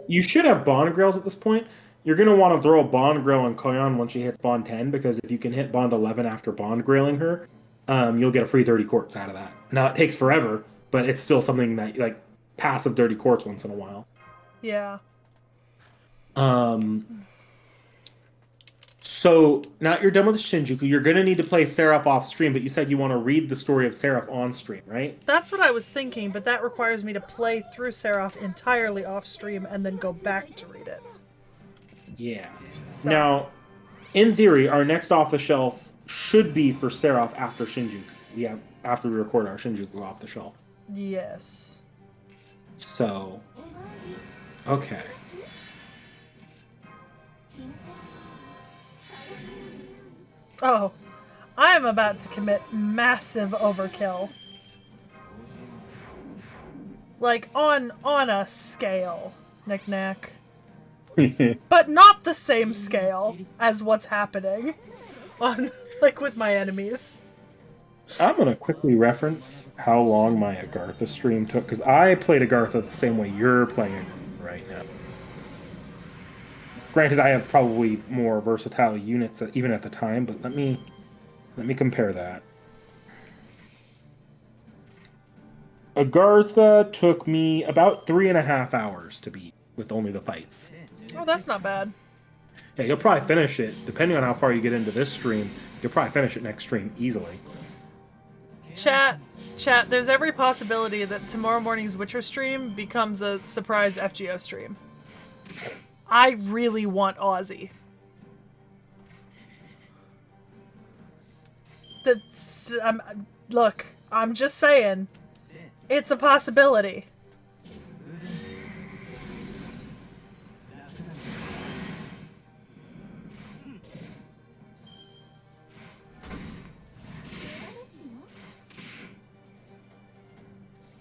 You should have Bond Grails at this point. You're going to want to throw a Bond Grail on Koyan once she hits Bond 10, because if you can hit Bond 11 after Bond Grailing her, you'll get a free 30 quartz out of that. Now, it takes forever, but it's still something that, like, passive 30 quartz once in a while. Yeah. So now you're done with Shinjuku. You're gonna need to play Seraph off stream, but you said you want to read the story of Seraph on stream, right? That's what I was thinking, but that requires me to play through Seraph entirely off stream and then go back to read it. Yeah. So, Now, in theory, our next off the shelf should be for Seraph after Shinjuku. Yeah, after we record our Shinjuku off the shelf. yes. So, okay. Oh, I am about to commit massive overkill. Like, on a scale, knick-knack. But not the same scale as what's happening on, like, with my enemies. I'm gonna quickly reference how long my Agartha stream took, because I played Agartha the same way you're playing it right now. Granted, I have probably more versatile units even at the time, but let me compare that. Agartha took me about 3.5 hours to beat with only the fights. Oh, that's not bad. Yeah, you'll probably finish it, depending on how far you get into this stream, you'll probably finish it next stream easily. Chat, there's every possibility that tomorrow morning's Witcher stream becomes a surprise FGO stream. I really want Aussie. Look, I'm just saying, it's a possibility.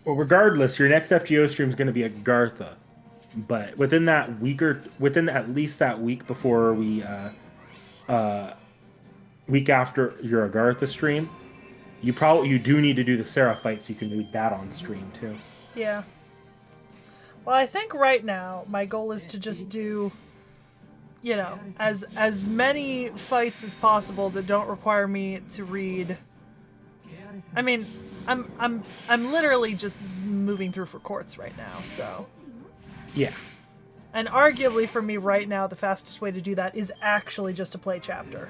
Well, regardless, your next FGO stream is going to be Agartha, but within that week or within at least that week before we week after your Agartha stream, you do need to do the Seraph fight so you can read that on stream too. Yeah. Well, I think right now my goal is to just do, you know, as many fights as possible that don't require me to read. I mean, I'm literally just moving through for quartz right now, so. Yeah. And arguably for me right now, the fastest way to do that is actually just to play chapter.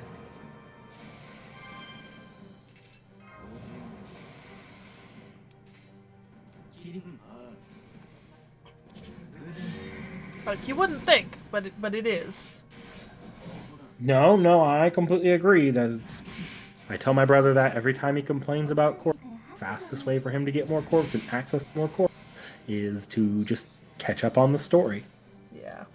Like, you wouldn't think, but it is. No, I completely agree. I tell my brother that every time he complains about quartz. Fastest way for him to get more quartz and access to more quartz is to just catch up on the story. Yeah.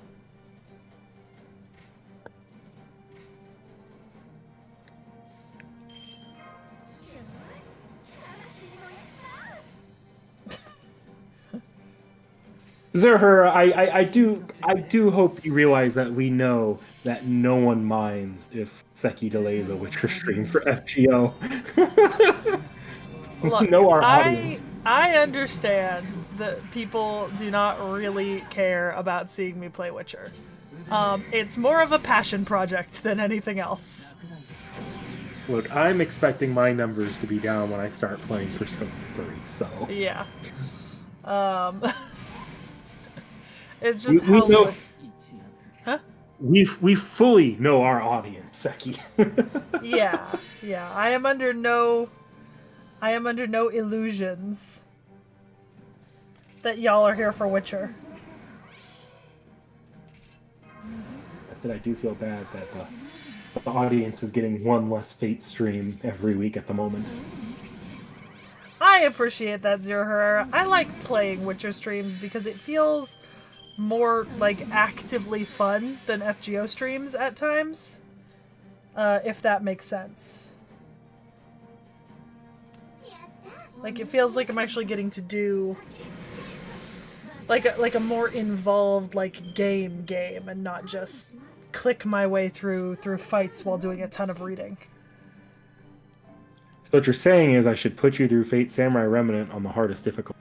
Zerher, I do hope you realize that we know that no one minds if Seki delays a Witcher stream for FGO. Look, know our audience. I understand that people do not really care about seeing me play Witcher. It's more of a passion project than anything else. Look, I'm expecting my numbers to be down when I start playing Persona 3, so... Yeah. It's just we how... know... Huh? We fully know our audience, Seki. Yeah. I am under no illusions that y'all are here for Witcher. That I do feel bad that the audience is getting one less Fate stream every week at the moment. I appreciate that, Zero Herrera. I like playing Witcher streams because it feels more, like, actively fun than FGO streams at times. If that makes sense. Like, it feels like I'm actually getting to do like a more involved, like, game and not just click my way through fights while doing a ton of reading. So what you're saying is I should put you through Fate Samurai Remnant on the hardest difficulty.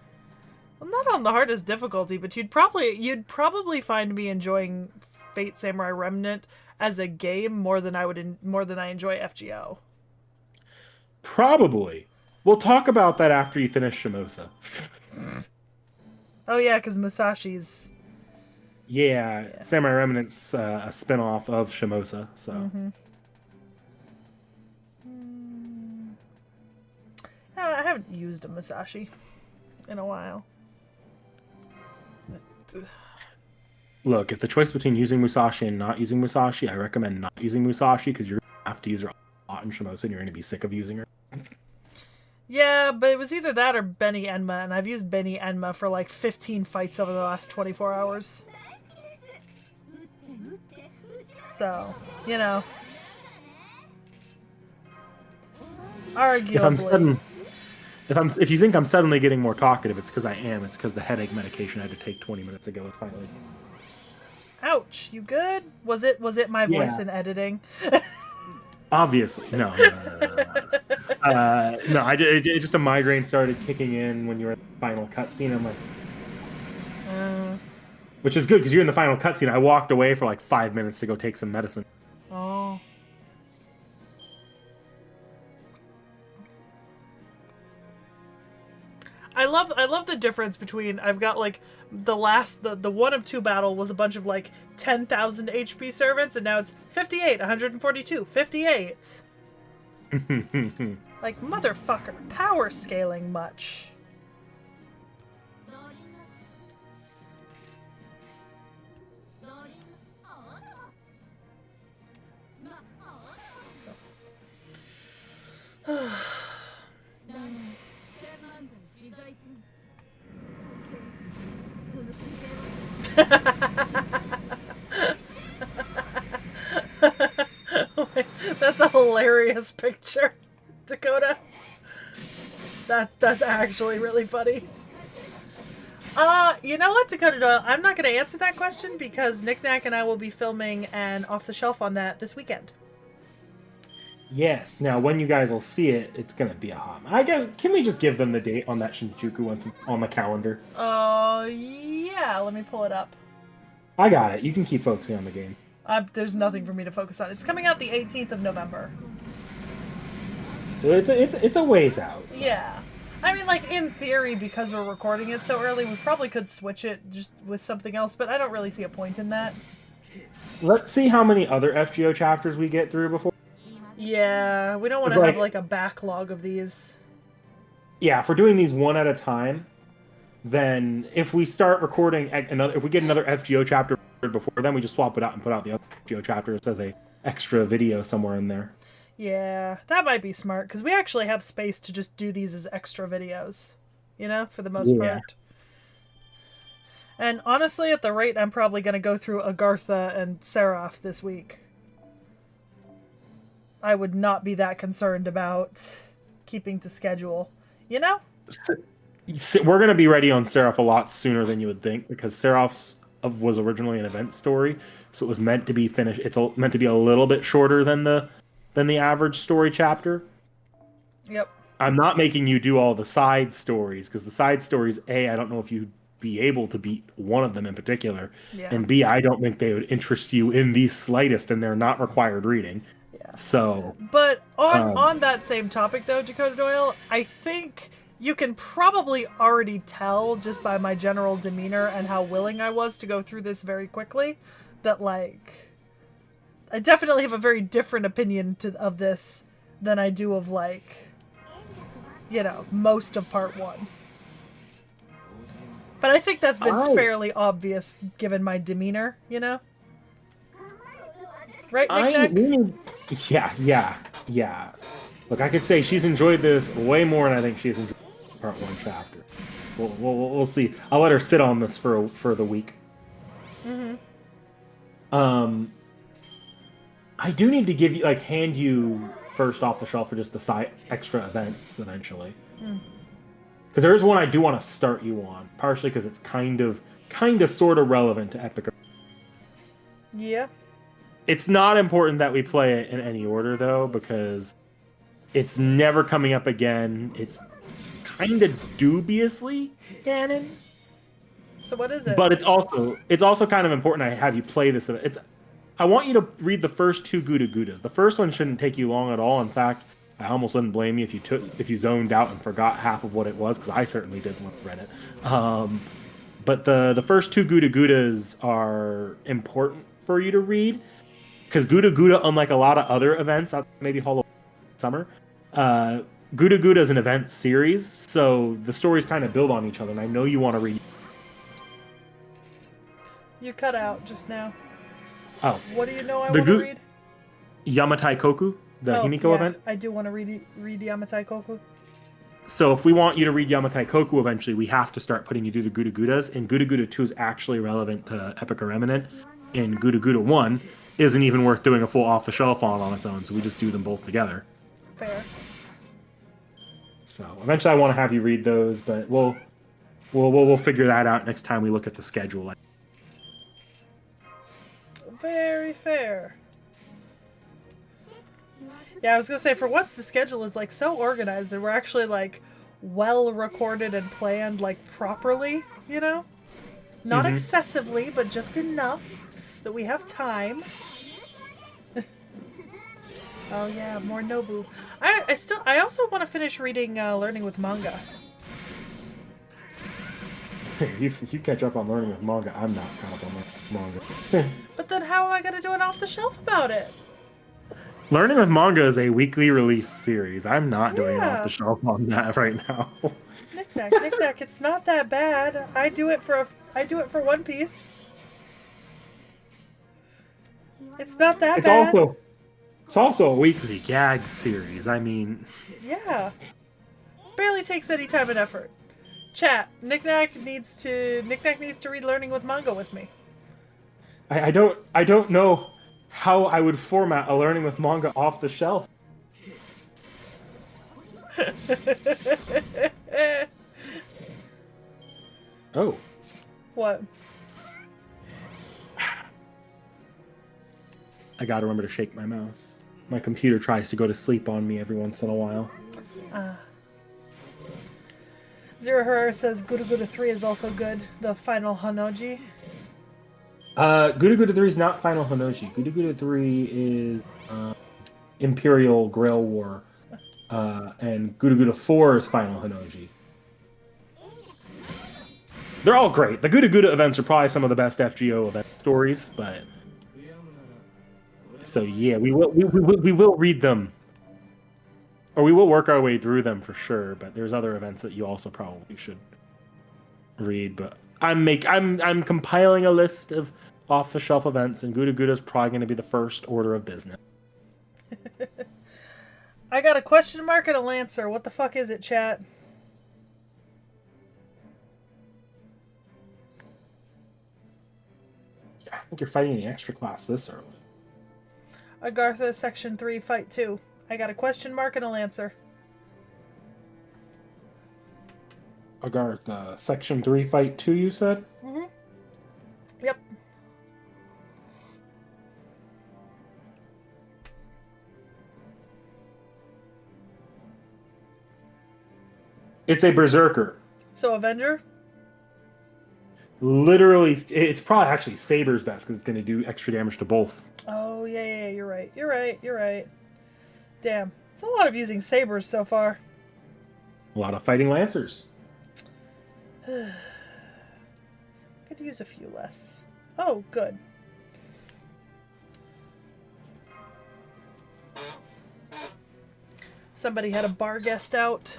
Well, not on the hardest difficulty, but you'd probably find me enjoying Fate Samurai Remnant as a game more than I enjoy FGO. Probably. We'll talk about that after you finish Shimosa. Oh yeah, because Musashi's... Yeah, Samurai Remnant's a spin-off of Shimosa, so... haven't used a Musashi in a while. Look, if the choice between using Musashi and not using Musashi, I recommend not using Musashi because you're going to have to use her a lot in Shimosa and you're going to be sick of using her. Yeah, but it was either that or Benny Enma, and I've used Benny Enma for like 15 fights over the last 24 hours. So, you know. Arguably. If you think I'm suddenly getting more talkative, it's because I am. It's because the headache medication I had to take 20 minutes ago is finally. Ouch! You good? Was it my voice in editing? Obviously, no. No, just a migraine started kicking in when you were in the final cutscene. I'm like, which is good because you're in the final cutscene. I walked away for like 5 minutes to go take some medicine. Oh. I love the difference between I've got like the 1 of 2 battle was a bunch of like 10,000 HP servants and now it's 58, 142, 58. Like motherfucker, power scaling much. That's a hilarious picture, Dakota. That's actually really funny. You know what, Dakota Doyle? I'm not going to answer that question because Nick Nack and I will be filming an off the shelf on that this weekend. Yes. Now, when you guys will see it, it's gonna be a hot. I guess. Can we just give them the date on that Shinjuku once it's on the calendar? Yeah. Let me pull it up. I got it. You can keep focusing on the game. There's nothing for me to focus on. It's coming out the 18th of November. So it's a ways out. Yeah. I mean, like, in theory, because we're recording it so early, we probably could switch it just with something else, but I don't really see a point in that. Let's see how many other FGO chapters we get through before. Yeah, we don't want to have, like, a backlog of these. Yeah, if we're doing these one at a time, then if we start recording if we get another FGO chapter before, then we just swap it out and put out the other FGO chapter as a extra video somewhere in there. Yeah, that might be smart, because we actually have space to just do these as extra videos, you know, for the most part. And honestly, at the rate I'm probably going to go through Agartha and Seraph this week, I would not be that concerned about keeping to schedule, you know? We're going to be ready on Seraph a lot sooner than you would think, because Seraph's was originally an event story, so it was meant to be finished. It's meant to be a little bit shorter than the average story chapter. Yep. I'm not making you do all the side stories, because the side stories, A, I don't know if you'd be able to beat one of them in particular, and B, I don't think they would interest you in the slightest, and they're not required reading. Yeah. So, but on that same topic though, Dakota Doyle, I think you can probably already tell just by my general demeanor and how willing I was to go through this very quickly that, like, I definitely have a very different opinion of this than I do of, like, you know, most of part 1. But I think that's been fairly obvious given my demeanor, you know? Right, Nick? Yeah. Look, I could say she's enjoyed this way more than I think she's enjoyed part 1 chapter. We'll see. I'll let her sit on this for the week. Mm-hmm. I do need to give you, like, hand you first off the shelf for just the side extra events eventually. Because there is one I do want to start you on, partially because it's kind of sort of relevant to Epic. Yeah. It's not important that we play it in any order, though, because it's never coming up again. It's kind of dubiously canon. So what is it? But it's also kind of important I have you play this. I want you to read the first 2 Guda Gudas. The first one shouldn't take you long at all. In fact, I almost wouldn't blame you if you zoned out and forgot half of what it was, because I certainly did when I read it. But the first 2 Guda Gudas are important for you to read, because Guda Guda, unlike a lot of other events, maybe Hollow Summer, Guda Guda is an event series, so the stories kind of build on each other, and I know you want to read. You cut out just now. Oh, What do you know I the want to read? Yamatai Koku, the Oh, Himiko yeah, event. I do want to read Yamatai Koku. So if we want you to read Yamatai Koku eventually, we have to start putting you through the Guda Gudas, and Guda Guda 2 is actually relevant to Epic or Eminent, and Guda Guda 1 isn't even worth doing a full off-the-shelf on its own, so we just do them both together. Fair. So eventually I want to have you read those, but we'll figure that out next time we look at the schedule. Very fair. Yeah, I was gonna say, for once the schedule is like so organized and we're actually like well recorded and planned like properly, you know? Not excessively, but just enough that we have time. Oh yeah, more Nobu. I also want to finish reading Learning with Manga. If you catch up on learning with manga, I'm not caught up on learning with manga. But then how am I gonna do an off the shelf about it? Learning with manga is a weekly release series. I'm not doing an Yeah. off the shelf on that right now. Knick-knack, it's not that bad. I do it for One Piece. It's not that bad. It's also a weekly gag series. I mean, Yeah. Barely takes any time and effort. Chat, Knick-knack needs to read Learning with Manga with me. I don't know how I would format a learning with manga off the shelf. Oh. What? I gotta remember to shake my mouse. My computer tries to go to sleep on me every once in a while. Zero Herrera says Guda Guda 3 is also good. The final Hanoji. Guda Guda 3 is not Final Honoji. Guda Guda 3 is Imperial Grail War. And Guda Guda 4 is Final Honoji. They're all great. The Guda Guda events are probably some of the best FGO event stories, but... So yeah, we will read them. Or we will work our way through them for sure, but there's other events that you also probably should read, but I'm compiling a list of off-the-shelf events, and Guda Guda is probably going to be the first order of business. I got a question mark and a Lancer. What the fuck is it, chat? I think you're fighting the extra class this early. Agartha Section 3 Fight 2. I got a question mark and a Lancer. Agartha, Section 3 Fight 2, you said? Mm-hmm. Yep. It's a Berserker. So Avenger? Literally, it's probably actually Saber's best because it's going to do extra damage to both. Oh, yeah, you're right. You're right. Damn. It's a lot of using sabers so far. A lot of fighting Lancers. Could use a few less. Oh, good. Somebody had a bar guest out.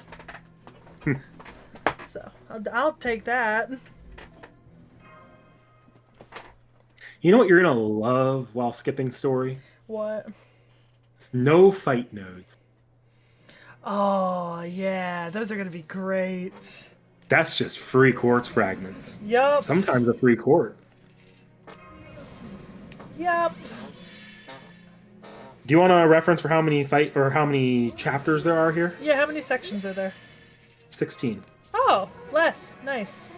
So, I'll take that. You know what you're going to love while skipping story? What? It's no fight nodes. Oh, yeah. Those are going to be great. That's just free quartz fragments. Yup. Sometimes a free quart. Yup. Do you want a reference for how many chapters there are here? Yeah, how many sections are there? 16. Oh, less. Nice.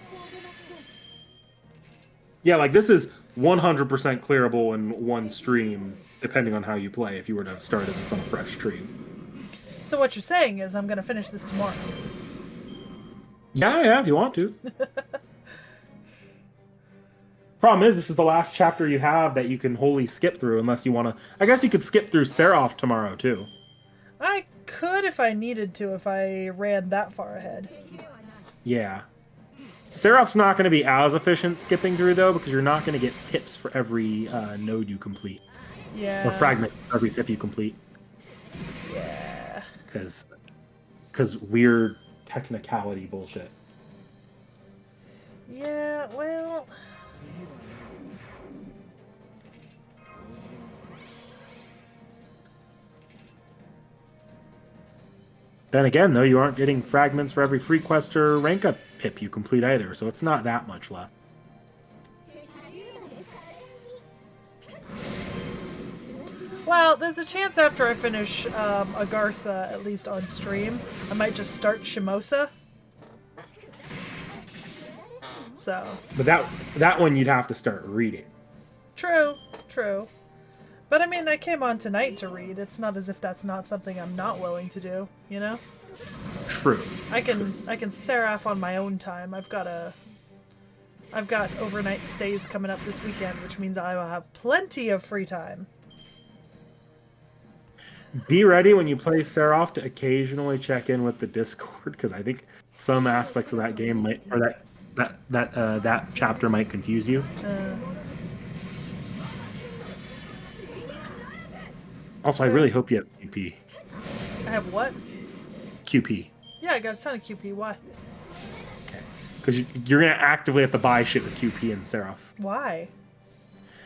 Yeah, like this is 100% clearable in one stream, depending on how you play, if you were to have started this on a fresh stream. So what you're saying is I'm going to finish this tomorrow. Yeah, if you want to. Problem is, this is the last chapter you have that you can wholly skip through, unless you want to... I guess you could skip through Seraph tomorrow, too. I could if I needed to, if I ran that far ahead. Yeah. Seraph's not going to be as efficient skipping through, though, because you're not going to get pips for every node you complete. Yeah. Or fragment for every pip you complete. Yeah. Because because weird technicality bullshit. Yeah, well... Then again, though, you aren't getting fragments for every free quest or rank up pip you complete either, so it's not that much left. Well, there's a chance after I finish Agartha, at least on stream, I might just start Shimosa. So... But that one you'd have to start reading. True, true. But I mean, I came on tonight to read. It's not as if that's not something I'm not willing to do, you know? True. I can seraph on my own time. I've got overnight stays coming up this weekend, which means I will have plenty of free time. Be ready when you play Seraph to occasionally check in with the Discord, because I think some aspects of that game might, or that chapter might confuse you. Also, I really hope you have QP. I have what? QP. Yeah, I got a ton of QP. Why? Okay. Because you're going to actively have to buy shit with QP and Seraph. Why?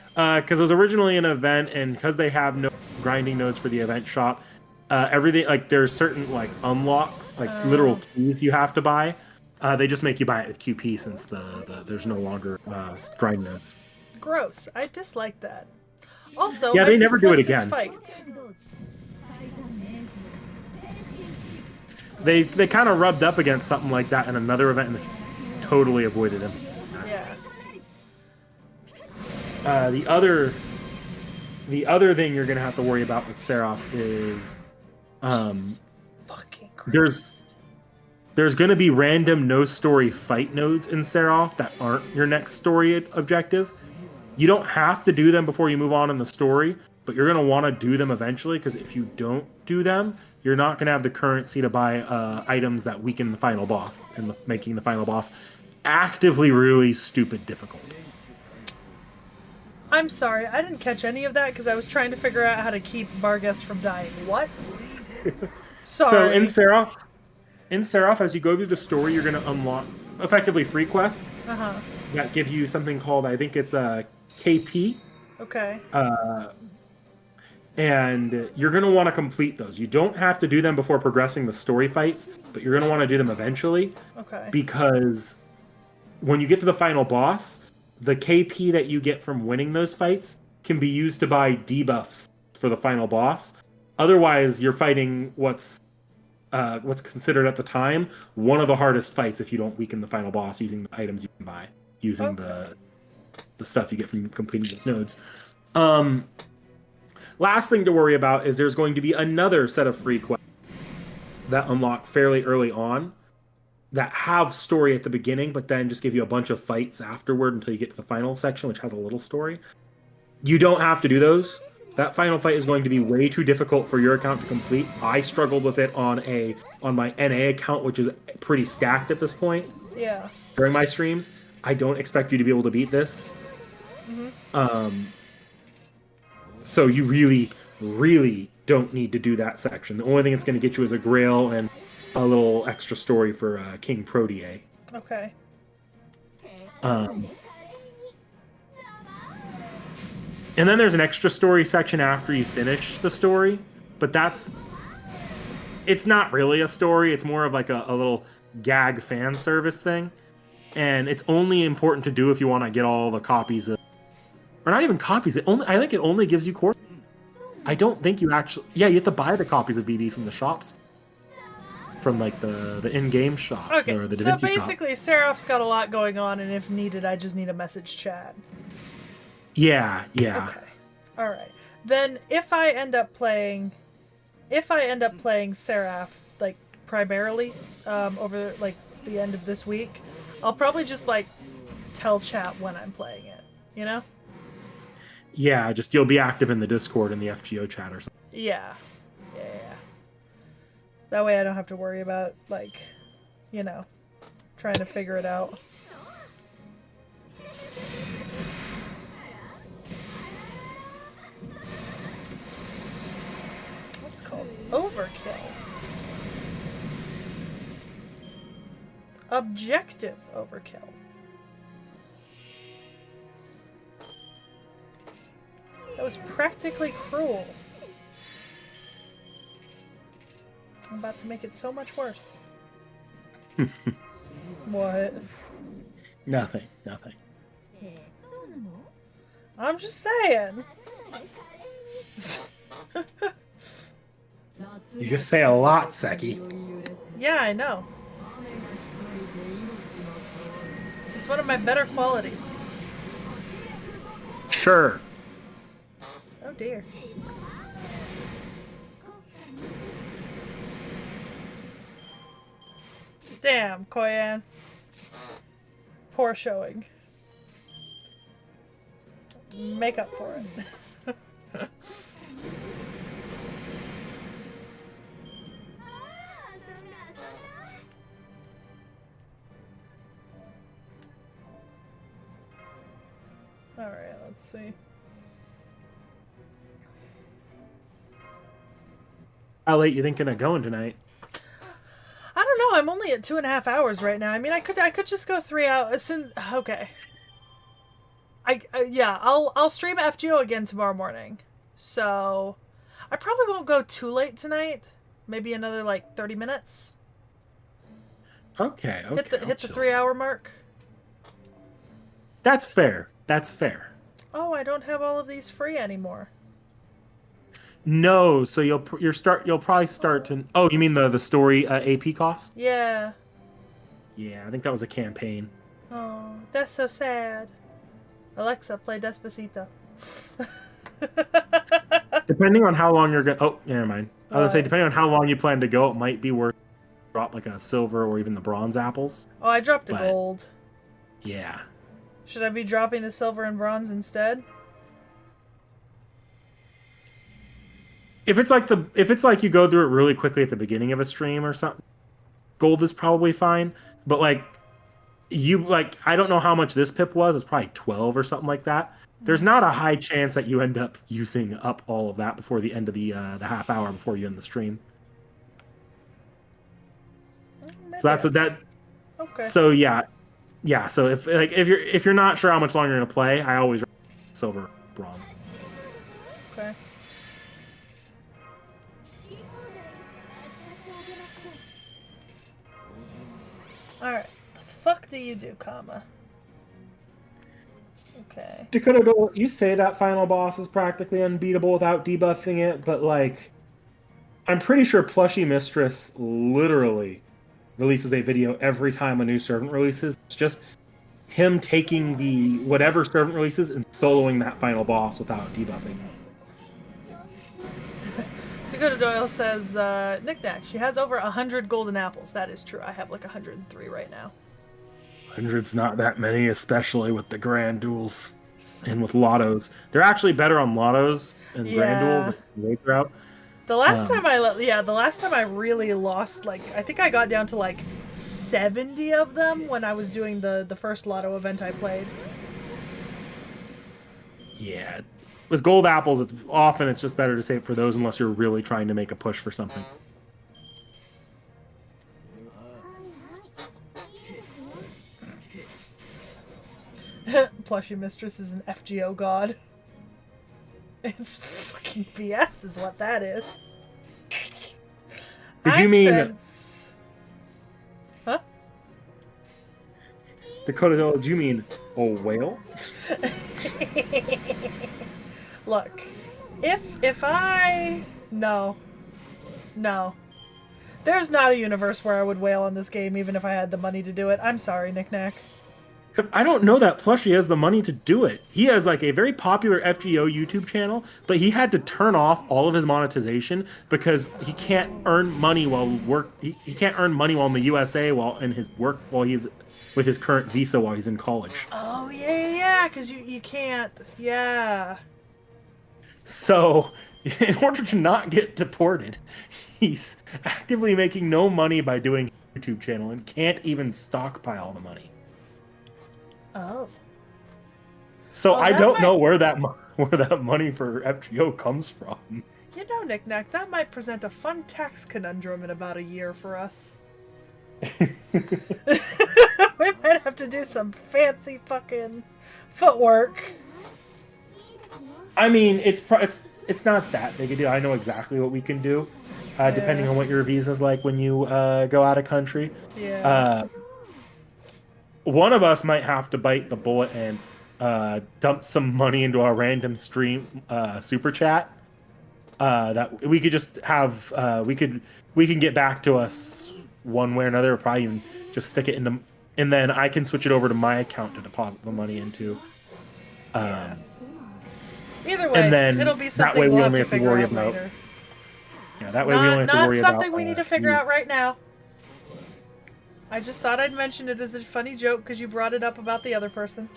Because it was originally an event, and because they have no grinding nodes for the event shop, everything, like, there's certain, like, unlock, like, literal keys you have to buy. They just make you buy it with QP since there's no longer grind nodes. Gross. I dislike that. Also, yeah, they I never do it dislike again. this fight. They kind of rubbed up against something like that in another event and totally avoided him. Yeah. The other thing you're gonna have to worry about with Seraph is Fucking Christ. there's gonna be random no story fight nodes in Seraph that aren't your next story objective. You don't have to do them before you move on in the story, but you're going to want to do them eventually, because if you don't do them, you're not going to have the currency to buy items that weaken the final boss, and making the final boss actively really stupid difficult. I'm sorry, I didn't catch any of that because I was trying to figure out how to keep Barghest from dying. What? Sorry. So in Seraph, as you go through the story, you're going to unlock effectively free quests that give you something called, I think it's a KP. Okay. And you're going to want to complete those. You don't have to do them before progressing the story fights, but you're going to want to do them eventually. Okay. Because when you get to the final boss, the KP that you get from winning those fights can be used to buy debuffs for the final boss. Otherwise, you're fighting what's considered at the time one of the hardest fights if you don't weaken the final boss using the items you can buy, using the stuff you get from completing those nodes. Last thing to worry about is there's going to be another set of free quests that unlock fairly early on that have story at the beginning, but then just give you a bunch of fights afterward until you get to the final section, which has a little story. You don't have to do those. That final fight is going to be way too difficult for your account to complete. I struggled with it on my NA account, which is pretty stacked at this point. Yeah. During my streams, I don't expect you to be able to beat this. So you really, really don't need to do that section. The only thing it's going to get you is a Grail and a little extra story for King Protea. Okay. And then there's an extra story section after you finish the story, but it's not really a story. It's more of like a little gag fan service thing. And it's only important to do if you want to get all the copies of, or not even copies. I think it only gives you core. I don't think you actually, you have to buy the copies of BB from the shops, from like the in-game shop. Okay, or the Da so Vinci basically shop. Seraph's got a lot going on, and if needed, I just need a message chat. Yeah. Okay. All right. Then if I end up playing Seraph like primarily over like the end of this week, I'll probably just like tell chat when I'm playing it, you know? Yeah, just you'll be active in the Discord and the FGO chat or something. Yeah. That way I don't have to worry about like, trying to figure it out. What's called overkill? Objective overkill. That was practically cruel. I'm about to make it so much worse. What? Nothing. I'm just saying. You just say a lot, Seki. Yeah, I know. It's one of my better qualities. Sure. Oh dear. Damn, Koyan. Poor showing. Make up for it. Alright, let's see. How late you thinking of going tonight? I don't know. I'm only at 2.5 hours right now. I mean, I could just go 3 hours. Okay. Yeah, I'll stream FGO again tomorrow morning. So I probably won't go too late tonight. Maybe another like 30 minutes. Okay. Hit the 3-hour mark. That's fair. Oh, I don't have all of these free anymore. No, so you'll probably start to. Oh, you mean the story AP cost? Yeah. Yeah, I think that was a campaign. Oh, that's so sad. Alexa, play Despacito. Depending on how long you're gonna. Oh, never mind. I was gonna say, What? depending on how long you plan to go, it might be worth drop like a silver or even the bronze apples. Oh, I dropped a But- gold. Yeah. Should I be dropping the silver and bronze instead? If it's like you go through it really quickly at the beginning of a stream or something, gold is probably fine. But I don't know how much this pip was. It's probably 12 or something like that. There's not a high chance that you end up using up all of that before the end of the half hour before you end the stream. Maybe So that. Okay. So yeah. So if you're not sure how much longer you're gonna play, I always silver bronze. Okay. Alright. The fuck do you do, comma? Okay. Dakota Dole, you say that final boss is practically unbeatable without debuffing it, but I'm pretty sure Plushy Mistress literally releases a video every time a new servant releases. It's just him taking the whatever servant releases and soloing that final boss without debuffing. Dakota Doyle says, Knick-Knack, she has over 100 golden apples. That is true. I have like 103 right now. 100's not that many, especially with the Grand Duels and with Lottos. They're actually better on Lottos and Grand Duel than Raid Route. The last time I really lost, I think I got down to 70 of them when I was doing the first Lotto event I played. Yeah. With gold apples, it's just better to save for those unless you're really trying to make a push for something. Plushy Mistress is an FGO god. It's fucking BS is what that is. Did you mean... sense... Huh? Dakota, did you mean a whale? Look, if I... No. There's not a universe where I would wail on this game even if I had the money to do it. I'm sorry, Knick-Knack. I don't know that Plushy has the money to do it. He has a very popular FGO YouTube channel, but he had to turn off all of his monetization because he can't earn money he can't earn money while in the USA while he's with his current visa while he's in college. Oh yeah, because you can't. Yeah. So, in order to not get deported, he's actively making no money by doing a YouTube channel and can't even stockpile the money. Oh. So Well, I that don't might- know where that money for FGO comes from. You know, Knick-Knack, that might present a fun tax conundrum in about a year for us. We might have to do some fancy fucking footwork. I mean, it's not that big a deal. I know exactly what we can do, depending Yeah. on what your visa's like when you go out of country. Yeah. Uh, one of us might have to bite the bullet and dump some money into our random stream super chat. That we could just have we can get back to us one way or another, or probably even just stick it into, and then I can switch it over to my account to deposit the money into. Yeah. Um, Either and way, then it'll be that way something we we'll have only to have to figure worry out about later. yeah. That way we only have to Not worry something about we need to figure you. out right now. I just thought I'd mention it as a funny joke because you brought it up about the other person.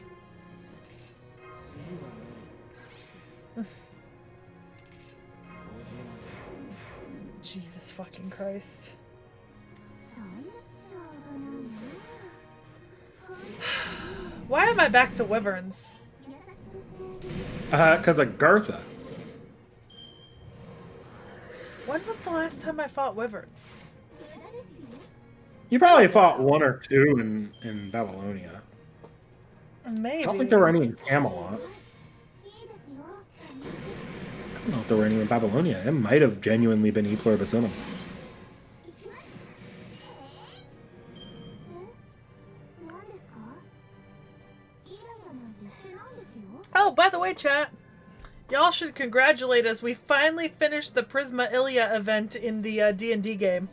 Jesus fucking Christ. Why am I back to wyverns? Because of Gartha. When was the last time I fought wyverns? You probably fought one or two in Babylonia. Maybe. I don't think there were any in Camelot. I don't know if there were any in Babylonia. It might have genuinely been E Pluribus. Oh, by the way, chat, y'all should congratulate us. We finally finished the Prisma Ilia event in the D&D game.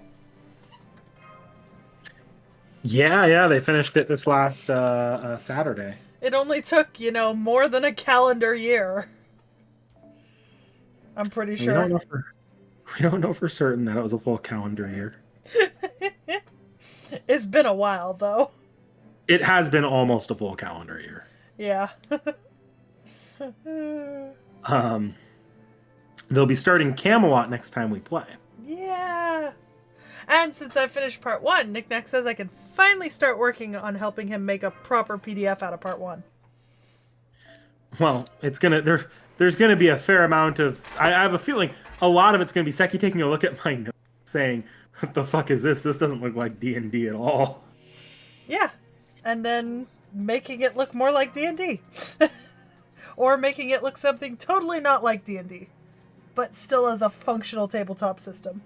Yeah, they finished it this last Saturday. It only took, more than a calendar year. I'm pretty sure. We don't know for certain that it was a full calendar year. It's been a while, though. It has been almost a full calendar year. Yeah. They'll be starting Camelot next time we play. Yeah. And since I finished part 1, Knick-Knack says I can finally start working on helping him make a proper PDF out of part 1. Well, there's gonna be a fair amount of. I have a feeling a lot of it's gonna be Seki taking a look at my notes, saying, "What the fuck is this? This doesn't look like D&D at all." Yeah. And then making it look more like D&D. Or making it look something totally not like D&D, but still as a functional tabletop system.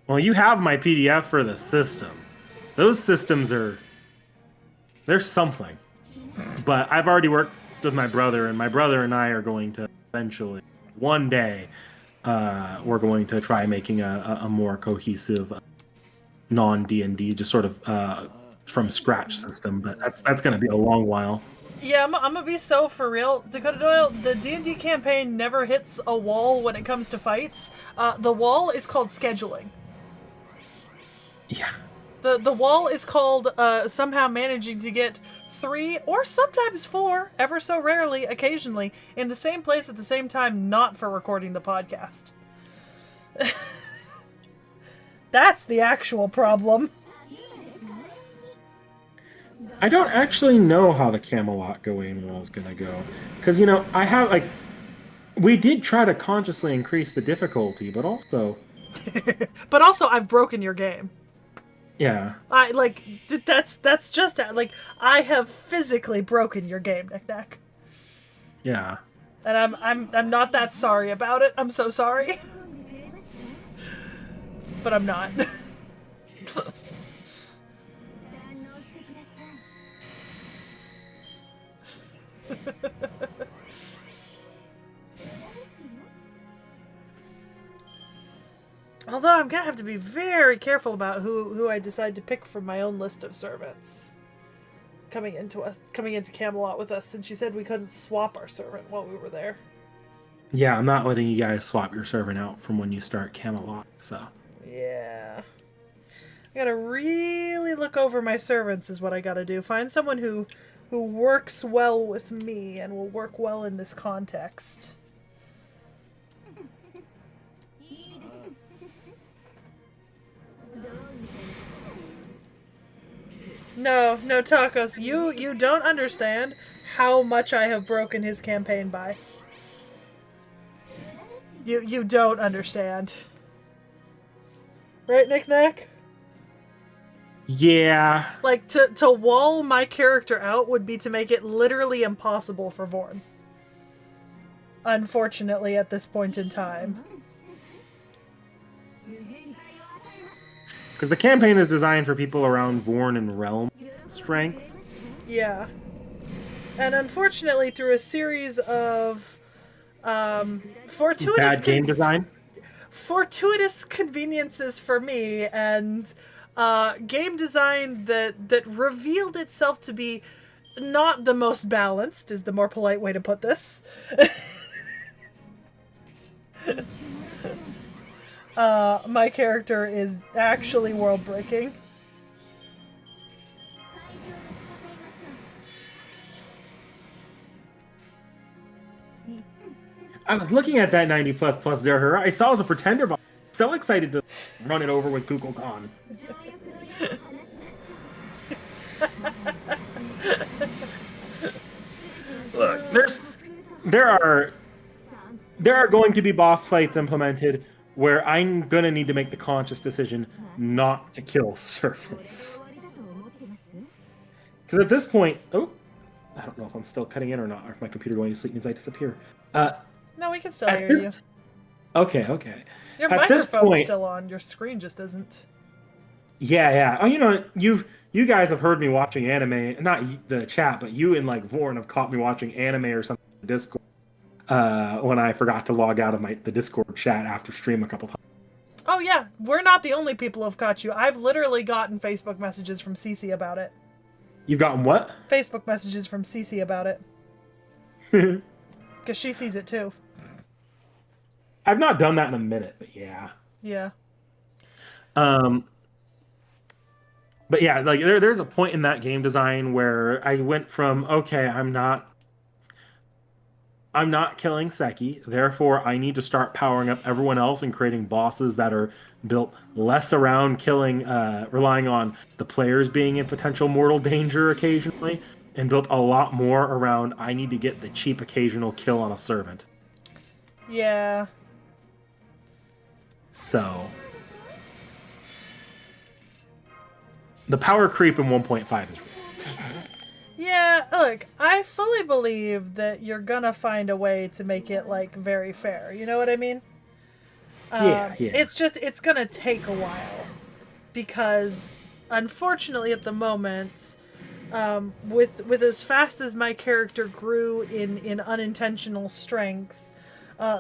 Well, you have my PDF for the system. Those systems they're something. But I've already worked with my brother, and my brother and I are going to eventually, one day, we're going to try making a more cohesive non-D&D, just sort of from scratch system. But that's going to be a long while. Yeah, I'm gonna be so for real. Dakota Doyle, the D&D campaign never hits a wall when it comes to fights. The wall is called scheduling. Yeah. The wall is called somehow managing to get 3 or sometimes 4, ever so rarely, occasionally, in the same place at the same time, not for recording the podcast. That's the actual problem. I don't actually know how the Camelot Gawain wall is going to go. Because, I have, we did try to consciously increase the difficulty, but also... But also, I've broken your game. Yeah. That's just, I have physically broken your game, Knick-Knack. Yeah. And I'm not that sorry about it. I'm so sorry. But I'm not. Although I'm gonna have to be very careful about who I decide to pick from my own list of servants coming into Camelot with us, since you said we couldn't swap our servant while we were there. Yeah, I'm not letting you guys swap your servant out from when you start Camelot, so... Yeah. I gotta really look over my servants is what I gotta do. Find someone who works well with me and will work well in this context. No, Tacos, you don't understand how much I have broken his campaign by. You don't understand. Right, Knick-Knack? Yeah. Like, to wall my character out would be to make it literally impossible for Vorn. Unfortunately, at this point in time. Because the campaign is designed for people around Vorn and Realm strength. Yeah. And unfortunately, through a series of fortuitous Bad game design. fortuitous conveniences for me and game design that revealed itself to be not the most balanced is the more polite way to put this. My character is actually world breaking. I was looking at that 90 plus Zerher. I saw it was a pretender boss. So excited to run it over with Kukulkan. Look, there are going to be boss fights implemented where I'm gonna need to make the conscious decision not to kill servants. Because at this point, oh, I don't know if I'm still cutting in or not, or if my computer going to sleep means I disappear. No, we can still hear you. Okay. Your At this microphone's point, still on. Your screen just isn't. yeah. Oh, you guys have heard me watching anime, not the chat, but you and like Vorn have caught me watching anime or something on Discord. When I forgot to log out of the Discord chat after stream a couple times. Oh yeah, we're not the only people who've caught you. I've literally gotten Facebook messages from Cece about it. You've gotten what? Facebook messages from Cece about it. Because she sees it too. I've not done that in a minute, but yeah. Yeah. But yeah, like there's a point in that game design where I went from, okay, I'm not killing Seki, therefore I need to start powering up everyone else and creating bosses that are built less around killing, relying on the players being in potential mortal danger occasionally, and built a lot more around I need to get the cheap occasional kill on a servant. Yeah. So the power creep in 1.5 is real. Yeah, look, I fully believe that you're gonna find a way to make it, like, very fair. You know what I mean? Yeah. It's gonna take a while. Because, unfortunately, at the moment, with as fast as my character grew in unintentional strength,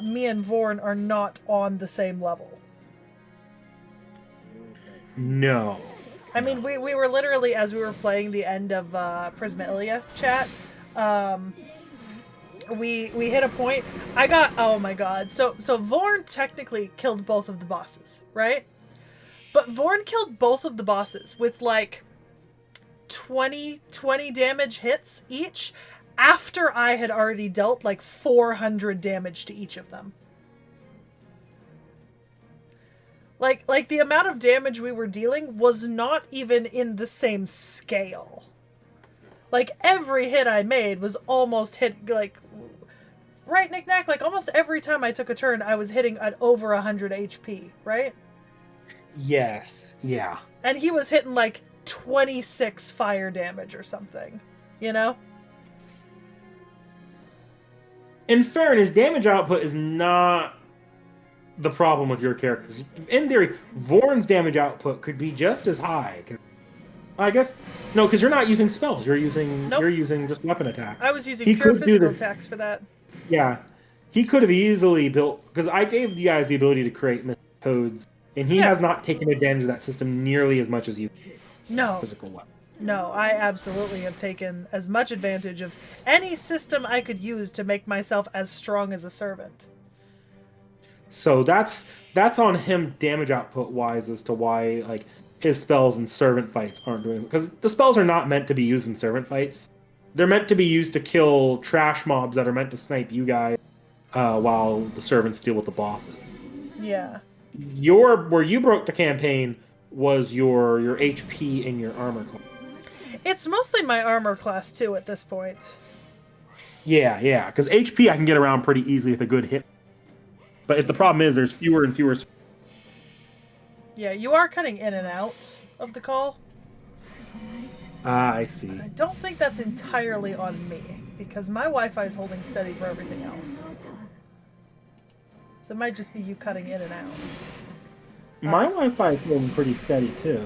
me and Vorn are not on the same level. No. I mean, we were literally, as we were playing the end of Prisma Ilia chat, we hit a point. Oh my god. So Vorn technically killed both of the bosses, right? But Vorn killed both of the bosses with like 20 damage hits each after I had already dealt like 400 damage to each of them. Like the amount of damage we were dealing was not even in the same scale. Like, every hit I made was almost hit, like, right, knick-knack, like, almost every time I took a turn, I was hitting at over 100 HP, right? Yes. Yeah. And he was hitting, like, 26 fire damage or something, you know? In fairness, damage output is not the problem with your characters. In theory, Vorn's damage output could be just as high. I guess no, because you're not using spells. You're using Nope. You're using just weapon attacks. I was using He pure could do physical the- attacks for that. Yeah, he could have easily built, because I gave you guys the ability to create codes, and he Yeah. has not taken advantage of that system nearly as much as you. No. Physical weapon. No, I absolutely have taken as much advantage of any system I could use to make myself as strong as a servant. So that's on him damage output wise as to why like his spells in servant fights aren't doing, because the spells are not meant to be used in servant fights. They're meant to be used to kill trash mobs that are meant to snipe you guys while the servants deal with the bosses. Yeah. Where you broke the campaign was your HP and your armor class. It's mostly my armor class too at this point. Yeah, because HP I can get around pretty easily with a good hit. But if the problem is there's fewer and fewer. Yeah, you are cutting in and out of the call. Ah, I see. I don't think that's entirely on me, because my Wi-Fi is holding steady for everything else. So it might just be you cutting in and out. My Wi-Fi is holding pretty steady too.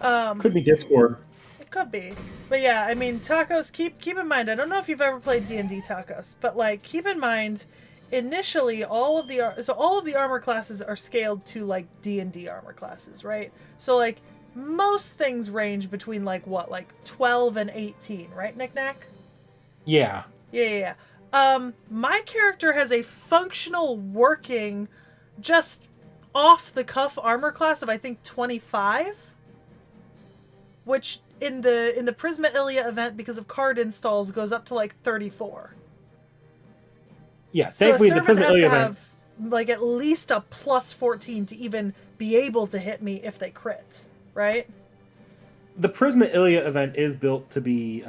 Huh. Could be Discord. It could be. But yeah, I mean, tacos, keep in mind, I don't know if you've ever played D&D tacos, but like, keep in mind, initially, all of the armor classes are scaled to like D&D armor classes, right? So like, most things range between like, what, like 12 and 18, right, Knick Knack? Yeah. Yeah. My character has a functional, working, just off-the-cuff armor class of, I think, 25? Which in the Prisma Ilia event, because of card installs, goes up to like 34. Yeah, So a thankfully the servant Prisma has to Ilia event. have like at least a plus 14 to even be able to hit me if they crit, right? The Prisma Ilia event is built to be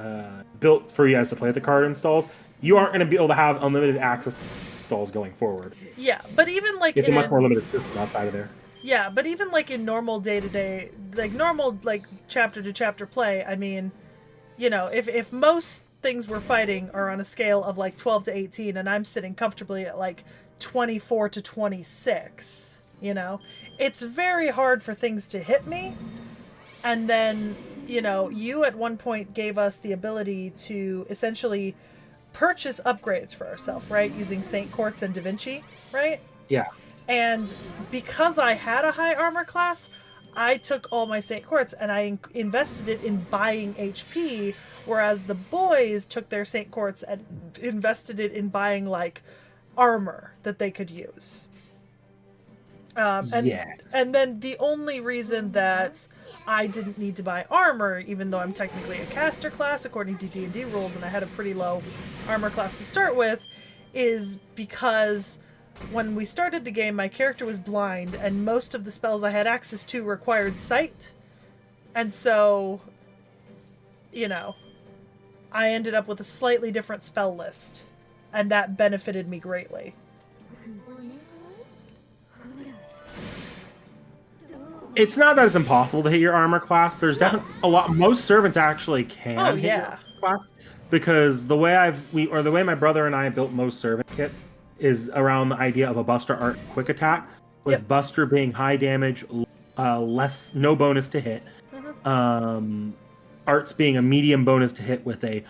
built for you guys to play the card installs. You aren't going to be able to have unlimited access to installs going forward. Yeah, but even like It's a much more limited system outside of there. Yeah, but even like in normal day-to-day, like normal like chapter-to-chapter play, I mean, you know, if most things we're fighting are on a scale of like 12 to 18 and I'm sitting comfortably at like 24 to 26, you know, it's very hard for things to hit me. And then, you know, you at one point gave us the ability to essentially purchase upgrades for ourselves, right? Using Saint Quartz and Da Vinci, right? Yeah. And because I had a high armor class, I took all my Saint Quartz and I invested it in buying HP, whereas the boys took their Saint Quartz and invested it in buying, like, armor that they could use. And then the only reason that I didn't need to buy armor, even though I'm technically a caster class according to D&D rules and I had a pretty low armor class to start with, is because when we started the game, my character was blind, and most of the spells I had access to required sight. And so, you know, I ended up with a slightly different spell list, and that benefited me greatly. It's not that it's impossible to hit your armor class. There's definitely a lot. Most servants actually can hit your armor class, because the way the way my brother and I built most servant kits is around the idea of a Buster Art quick attack, with Buster being high damage, no bonus to hit. Arts being a medium bonus to hit with a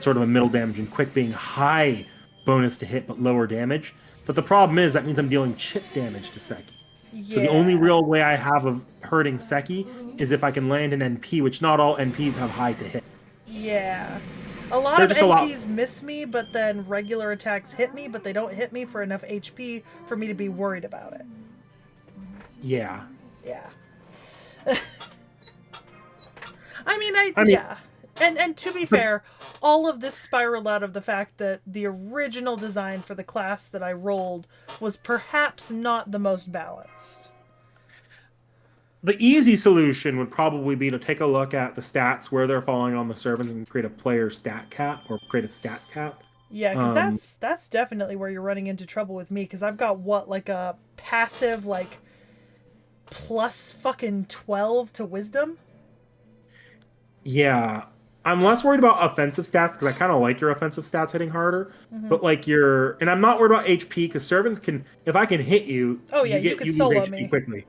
sort of a middle damage, and quick being high bonus to hit but lower damage. But the problem is that means I'm dealing chip damage to Seki. Yeah. So the only real way I have of hurting Seki is if I can land an NP, which not all NPs have high to hit. Yeah. A lot of NPs miss me, but then regular attacks hit me, but they don't hit me for enough HP for me to be worried about it. Yeah. Yeah. I mean, yeah. And to be fair, all of this spiraled out of the fact that the original design for the class that I rolled was perhaps not the most balanced. The easy solution would probably be to take a look at the stats, where they're falling on the servants, and create a player stat cap, or create a stat cap. Yeah, because that's definitely where you're running into trouble with me, because I've got, what, like a passive, like, plus fucking 12 to wisdom? Yeah. I'm less worried about offensive stats, because I kind of like your offensive stats hitting harder. But like and I'm not worried about HP, because servants can, if I can hit you, you lose HP quickly.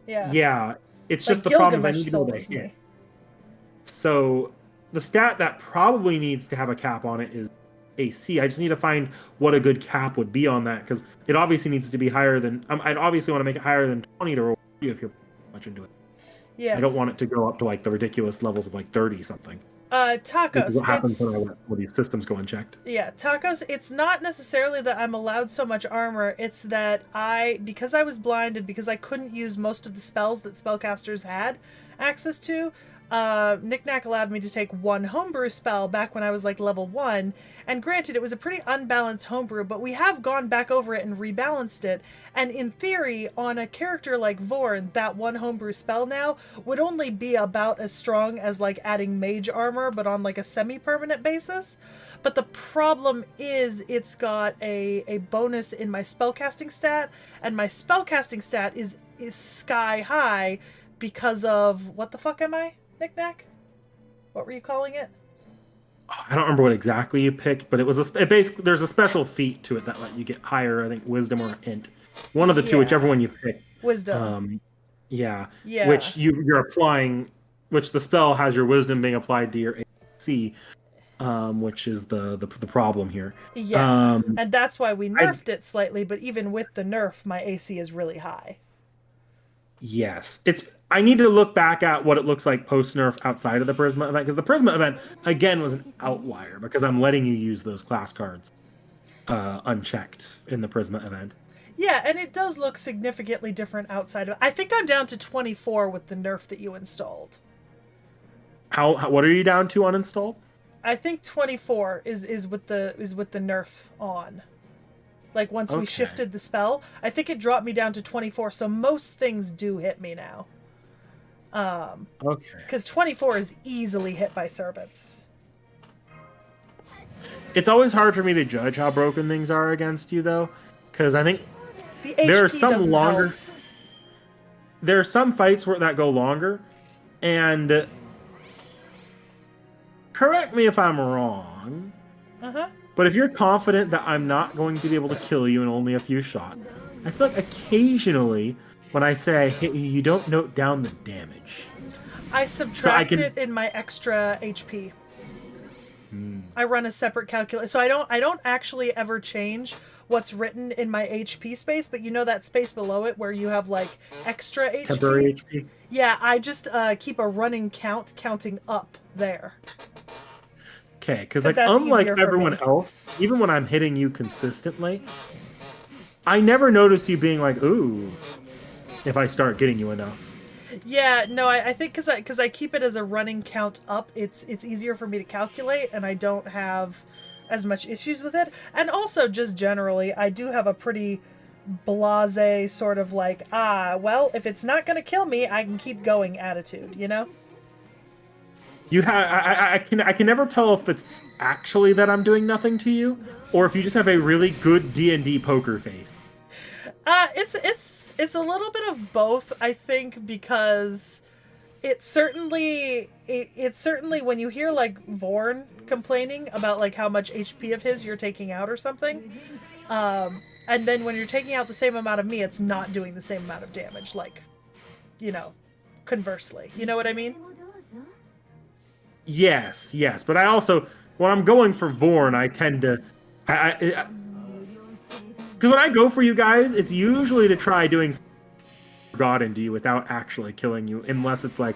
Yeah. Yeah. It's like just the problem is I need to be able to hit. Me. So the stat that probably needs to have a cap on it is AC. I just need to find what a good cap would be on that, because it obviously needs to be higher than, I'd obviously want to make it higher than 20 to roll you if you're much into it. Yeah. I don't want it to go up to like the ridiculous levels of like 30 something. Tacos. What happens when I let all these systems go unchecked? Yeah, tacos. It's not necessarily that I'm allowed so much armor. It's that because I was blind and because I couldn't use most of the spells that spellcasters had access to, Knick Knack allowed me to take one homebrew spell back when I was like level 1, and granted it was a pretty unbalanced homebrew, but we have gone back over it and rebalanced it, and in theory, on a character like Vorn, that one homebrew spell now would only be about as strong as like adding mage armor, but on like a semi-permanent basis. But the problem is it's got a bonus in my spellcasting stat, and my spellcasting stat is sky high because of, what the fuck am I? knickknack? What were you calling it? I don't remember what exactly you picked, but it was it basically there's a special feat to it that let you get higher. I think wisdom or int, one of the two, Yeah. whichever one you pick. Wisdom. Yeah, Yeah. which you're applying, which the spell has your wisdom being applied to your AC, which is the problem here. Yeah. And that's why we I nerfed it slightly, but even with the nerf, my AC is really high. Yes, it's. I need to look back at what it looks like post nerf outside of the Prisma event, because the Prisma event again was an outlier because I'm letting you use those class cards unchecked in the Prisma event. Yeah, and it does look significantly different outside of. I think I'm down to 24 with the nerf that you installed. What are you down to uninstalled? I think 24 is with the nerf on. Like once we shifted the spell, I think it dropped me down to 24. So most things do hit me now. Okay. Because 24 is easily hit by servants. It's always hard for me to judge how broken things are against you, though, because I think The there are HP some doesn't longer. help. There are some fights that go longer, and correct me if I'm wrong. But if you're confident that I'm not going to be able to kill you in only a few shots, I feel like occasionally when I say I hit you, you don't note down the damage. I subtract it in my extra HP. I run a separate calculator, so I don't actually ever change what's written in my HP space, but you know that space below it where you have like extra HP? Temporary HP? Yeah, I just keep a running count counting up there. Okay, because like unlike everyone me. else, even when I'm hitting you consistently, I never notice you being like, ooh, if I start getting you enough. Yeah, no, I think because I keep it as a running count up, it's easier for me to calculate, and I don't have as much issues with it. And also, just generally, I do have a pretty blasé sort of like, well, if it's not gonna kill me, I can keep going attitude, you know? You have I can never tell if it's actually that I'm doing nothing to you, or if you just have a really good D&D poker face. It's a little bit of both, I think, because it's certainly when you hear like Vorn complaining about like how much HP of his you're taking out or something, and then when you're taking out the same amount of me, it's not doing the same amount of damage, like, you know, conversely. You know what I mean? Yes, but I also, when I'm going for Vorn, I tend to, because when I go for you guys, it's usually to try doing God into you without actually killing you, unless I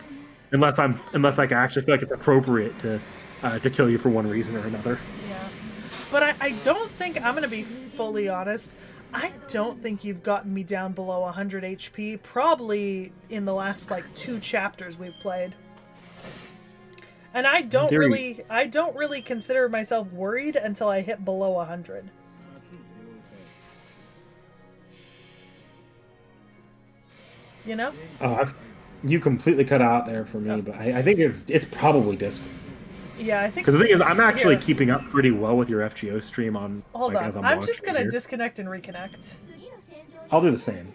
actually feel like it's appropriate to kill you for one reason or another. Yeah, but I don't think, I'm gonna be fully honest, I don't think you've gotten me down below 100 HP, probably in the last like 2 chapters we've played. And I don't really consider myself worried until I hit below 100. You know? You completely cut out there for me, but I think it's probably Discord. Yeah, I think. Because the thing is, I'm actually keeping up pretty well with your FGO stream on. Hold on, as I'm just gonna disconnect and reconnect. I'll do the same.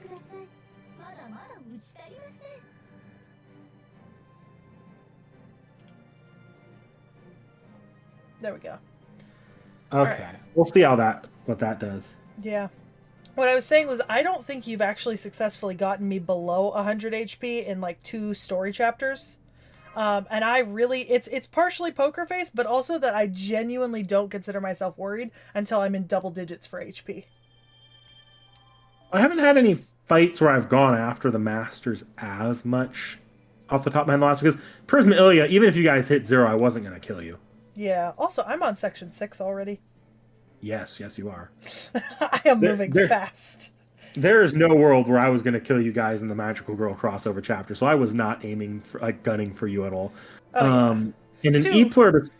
There we go. Okay, right. We'll see what that does. Yeah. What I was saying was, I don't think you've actually successfully gotten me below 100 HP in like 2 story chapters. And I really, it's partially poker face, but also that I genuinely don't consider myself worried until I'm in double digits for HP. I haven't had any fights where I've gone after the masters as much off the top of my head last, because Prisma Ilya, even if you guys hit 0, I wasn't going to kill you. Yeah. Also, I'm on section 6 already. Yes, you are. I am moving fast. There is no world where I was going to kill you guys in the Magical Girl crossover chapter, so I was not aiming for, like, gunning for you at all. And in E Pluribus,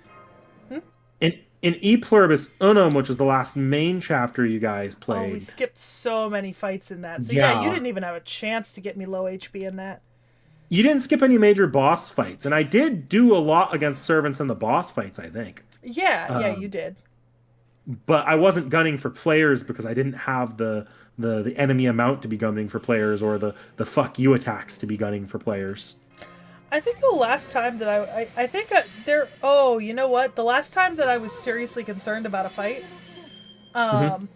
in E Pluribus Unum, which was the last main chapter you guys played. Oh, we skipped so many fights in that. So yeah, you didn't even have a chance to get me low HP in that. You didn't skip any major boss fights, and I did do a lot against servants in the boss fights, I think. Yeah, you did. But I wasn't gunning for players because I didn't have the enemy amount to be gunning for players, or the fuck you attacks to be gunning for players. I think the last time that I think there. Oh, you know what? The last time that I was seriously concerned about a fight, Hmm. um,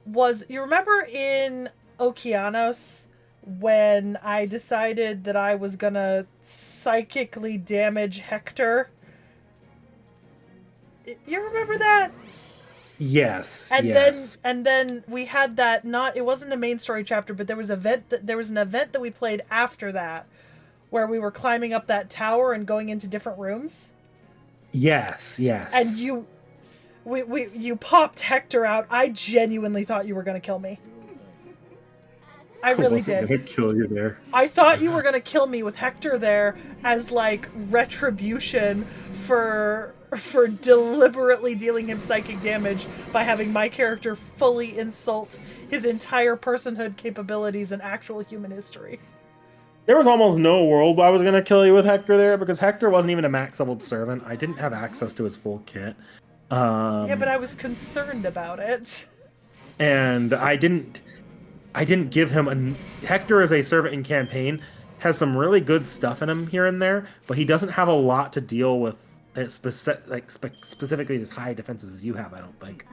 was you remember in Okeanos when I decided that I was gonna psychically damage Hector. You remember that? Yes, And then yes, and then we had that, not, it wasn't a main story chapter, but there was an event that we played after that where we were climbing up that tower and going into different rooms. yes, And yes. you popped Hector out. I genuinely thought you were gonna kill me. I I really wasn't did. gonna kill you there. I thought you were gonna kill me with Hector there as like retribution for deliberately dealing him psychic damage by having my character fully insult his entire personhood capabilities and actual human history. There was almost no world I was gonna kill you with Hector there because Hector wasn't even a max leveled servant. I didn't have access to his full kit. Yeah, but Um, I was concerned about it. and I didn't give him a Hector as a servant in campaign has some really good stuff in him here and there, but he doesn't have a lot to deal with specifically as high defenses as you have, I don't think.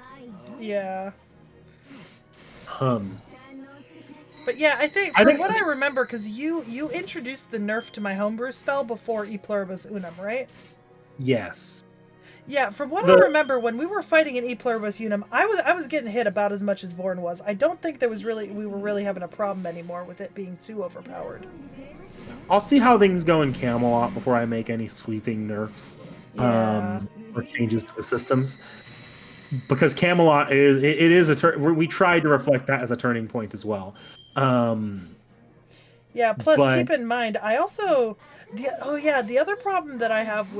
Yeah. Um But yeah, I think I from think what I remember, because you introduced the nerf to my homebrew spell before E Pluribus Unum, right? yes. Yeah, from what I The remember, when we were fighting in E Pluribus Unum, I was getting hit about as much as Vorn was. I don't think we were really having a problem anymore with it being too overpowered. I'll see how things go in Camelot before I make any sweeping nerfs Yeah. or changes to the systems. Because Camelot it is we tried to reflect that as a turning point as well. Um, Yeah, plus but keep in mind, I also the other problem that I have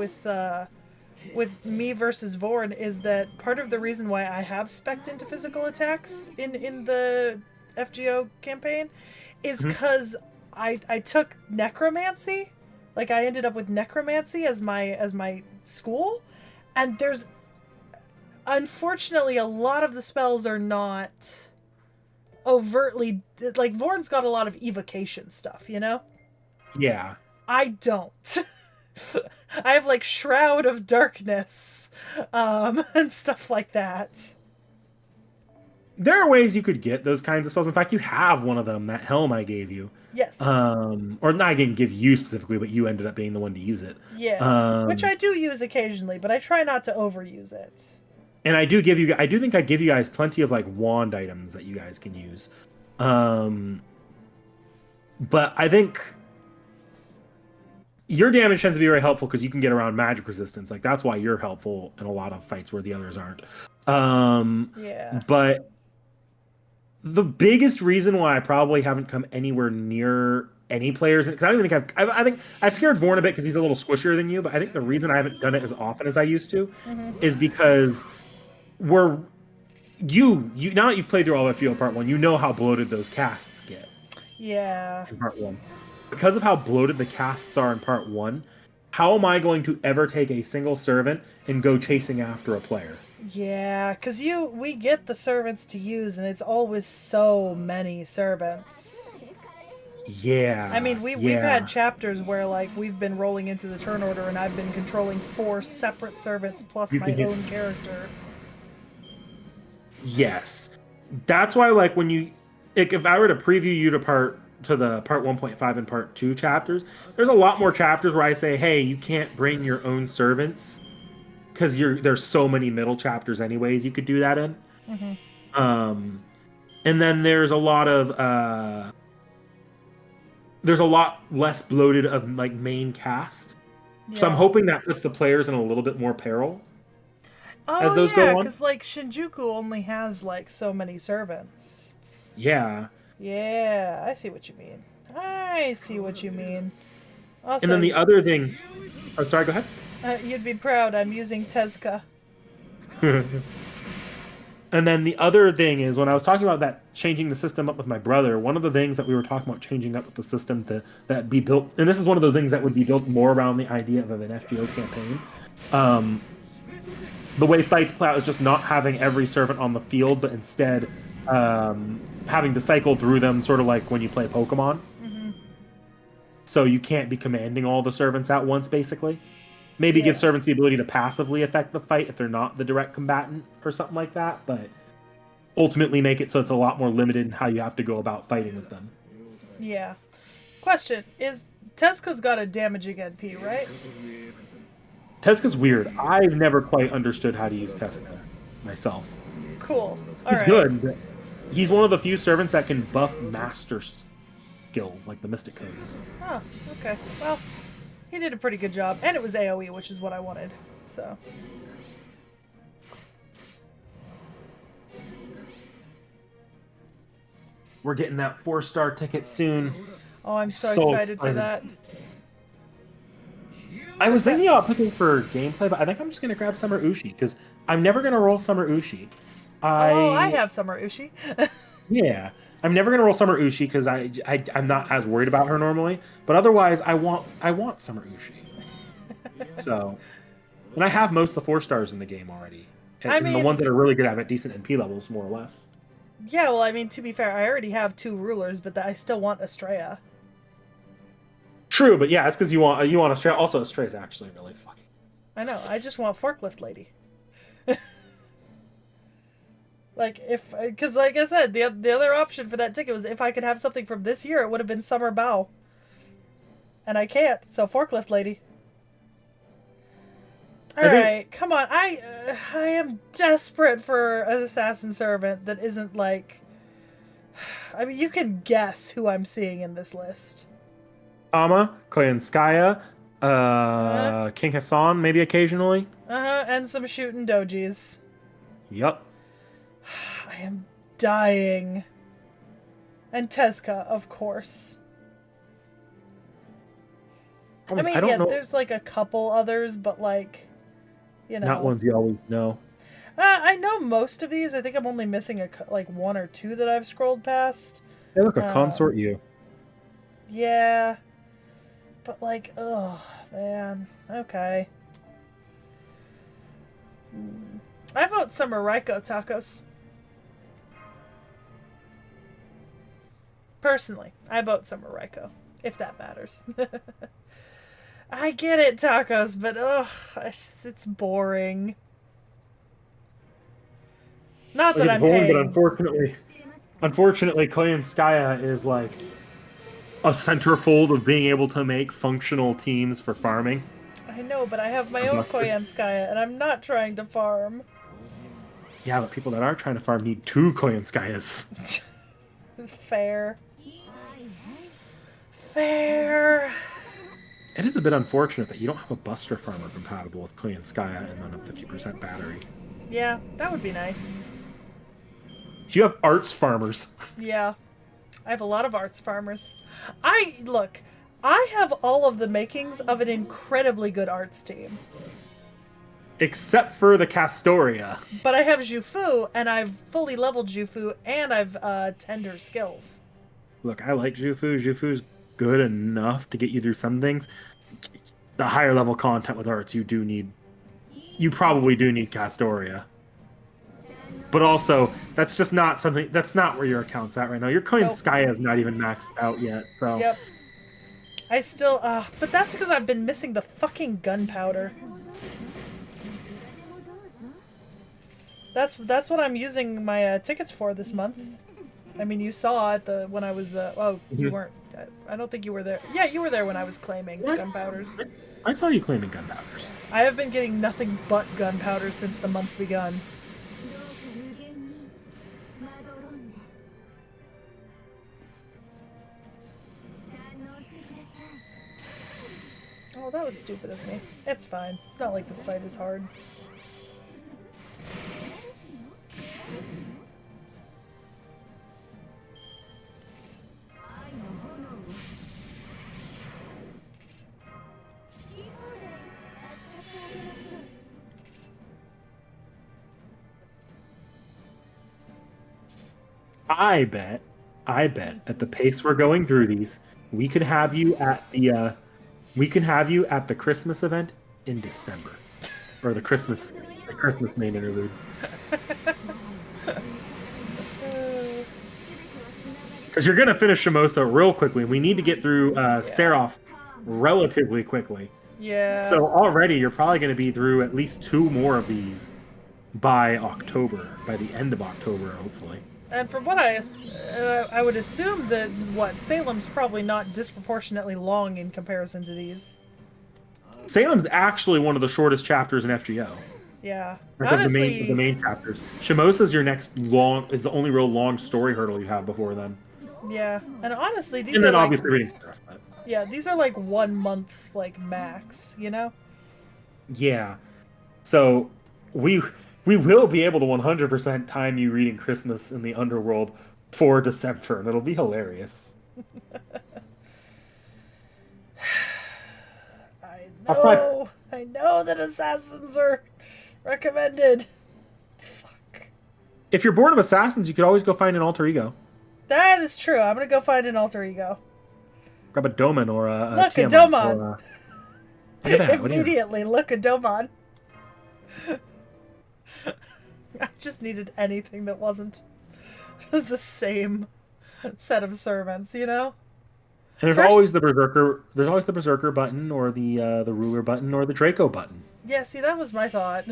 with me versus Vorn is that part of the reason why I have spec'd into physical attacks in the FGO campaign is mhm, because I took necromancy. Like I ended up with necromancy as my school, and there's unfortunately a lot of the spells are not overtly, like Vorn's got a lot of evocation stuff, you know? yeah, I don't. I have like Shroud of Darkness, and stuff like that. there are ways you could get those kinds of spells. In fact, you have one of them, that helm I gave you. Yes. Or not, I didn't give you specifically, but you ended up being the one to use it. Yeah. Which Um, I do use occasionally, but I try not to overuse it. and I do think I give you guys plenty of like wand items that you guys can use. Um, but I think your damage tends to be very helpful because you can get around magic resistance. Like that's why you're helpful in a lot of fights where the others aren't. Um, Yeah. but the biggest reason why I probably haven't come anywhere near any players because I don't even think I think I've scared Vorn a bit because he's a little squishier than you. But I think the reason I haven't done it as often as I used to Hmm. is because we're you now that you've played through all of FGO Part 1, you know how bloated those casts get Yeah. in Part 1. Because of how bloated the casts are in Part 1, how am I going to ever take a single servant and go chasing after a player? Yeah, because we get the servants to use, and it's always so many servants. I Yeah, mean, we've had yeah, chapters where like we've been rolling into the turn order, and I've been controlling 4 separate servants plus you my can hit. own character. Yes, that's why like when you if I were to preview you to the part 1.5 and part 2 chapters, there's a lot more chapters where I say, hey, you can't bring your own servants because there's so many middle chapters anyways you could do that in. Hmm. Um, and then there's a lot less bloated of like main cast. So I'm Yeah. hoping that puts the players in a little bit more peril Oh as those yeah, go on. because like Shinjuku only has like so many servants. Yeah. Yeah, I see what you mean. I see what you mean. And Also, then the other thing, oh sorry, go ahead. you'd be proud I'm using Tezca. And then the other thing is when I was talking about that changing the system up with my brother, one of the things that we were talking about changing up with the system to that be built, and this is one of those things that would be built more around the idea of an FGO campaign. Um, the way fights play out is just not having every servant on the field, but instead having to cycle through them, sort of like when you play Pokemon. Hmm. so you can't be commanding all the servants at once, basically. Maybe give Yeah. servants the ability to passively affect the fight if they're not the direct combatant or something like that, but ultimately make it so it's a lot more limited in how you have to go about fighting with them. Yeah. Question is, Teska's got a damaging NP, right? Teska's weird. I've never quite understood how to use Teska myself. Cool. All He's right. good. But he's one of the few servants that can buff master skills, like the Mystic Codes. Oh, okay. Well, he did a pretty good job, and it was AoE, which is what I wanted. So. We're getting that 4-star ticket soon. Oh, I'm so So excited for that. I was thinking about picking for gameplay, but I think I'm just gonna grab Summer Ushi because I'm never gonna roll Summer Ushi. Oh, I have Summer Ushi. Yeah, I'm never gonna roll Summer Ushi because I'm not as worried about her normally. But otherwise, I want Summer Ushi. So, and I have most of the 4-stars in the game already, and, I and the mean- ones that are really good have at decent NP levels, more or less. Yeah, well, I mean, to be fair, I already have 2 rulers, but I still want Estrella. True, but yeah, it's because you want Astray. Also, Astray is actually really fucking. I know, I just want Forklift Lady. Like, because like I said, the other option for that ticket was if I could have something from this year, it would have been Summer Bow. And I can't, so Forklift Lady. Alright, come on, I am desperate for an Assassin Servant that isn't like... I mean, you can guess who I'm seeing in this list. Ama, Koyanskaya, King Hassan, maybe occasionally. And some shooting dojis. Yep. I am dying. And Teska, of course. I mean, I don't yeah, know. there's like a couple others, but like, you know. Not ones you always know. I know most of these. I think I'm only missing like 1 or 2 that I've scrolled past. Hey, look, a consort you. Yeah. But like, oh man. Okay. I vote Summer Raiko Tacos. Personally, I vote Summer Raiko, if that matters. I get it, Tacos, but ugh, it's boring. Not that Like, I'm it's boring, paying. but unfortunately, Koyanskaya is like a centerfold of being able to make functional teams for farming. I know, but I have my own Koyanskaya, and I'm not trying to farm. Yeah, but people that are trying to farm need 2 Koyanskayas. Fair. Fair. It is a bit unfortunate that you don't have a Buster Farmer compatible with Koyanskaya and then a 50% battery. Yeah, that would be nice. You have Arts Farmers. Yeah. I have a lot of arts farmers. Look, I have all of the makings of an incredibly good arts team. Except for the Castoria. But I have Jufu, and I've fully leveled Jufu, and I've tender skills. Look, I like Jufu. Jufu's good enough to get you through some things. The higher level content with arts, you probably do need Castoria. But also, that's just not something. That's not where your account's at right now. Your Koyanskaya is not even maxed out yet. So. Yep. I still, but that's because I've been missing the fucking gunpowder. That's what I'm using my tickets for this month. I mean, you saw it when I was. You weren't. I don't think you were there. Yeah, you were there when I was claiming gunpowders. I saw you claiming gunpowders. I have been getting nothing but gunpowder since the month begun. Oh, that was stupid of me. It's fine. It's not like this fight is hard. I bet at the pace we're going through these, we could have you at the Christmas event in December, or the Christmas main interlude. Because Because you're gonna finish Shimosa real quickly. We need to get through Yeah. Seraph relatively quickly. Yeah. So already you're probably gonna be through at least 2 more of these by October, by the end of October, hopefully. And from what I would assume that Salem's probably not disproportionately long in comparison to these. Salem's actually one of the shortest chapters in FGO. Yeah, Like honestly, of the main chapters. Shimosa's your next is the only real long story hurdle you have before then. yeah, and honestly, these And are then like, obviously reading stuff. But... yeah, these are like 1 month like max, you know? Yeah. So we will be able to 100% time you reading Christmas in the Underworld for December, and it'll be hilarious. I know that assassins are recommended. Fuck. If you're bored of assassins, you could always go find an alter ego. That is true. I'm gonna go find an alter ego. Grab a Doman or a Look, a Tiamat Doman. or look at that. Immediately, look, a Doman. I just needed anything that wasn't the same set of servants, you know? And there's always the Berserker. There's always the Berserker button, or the Ruler button, or the Draco button. Yeah, see, that was my thought.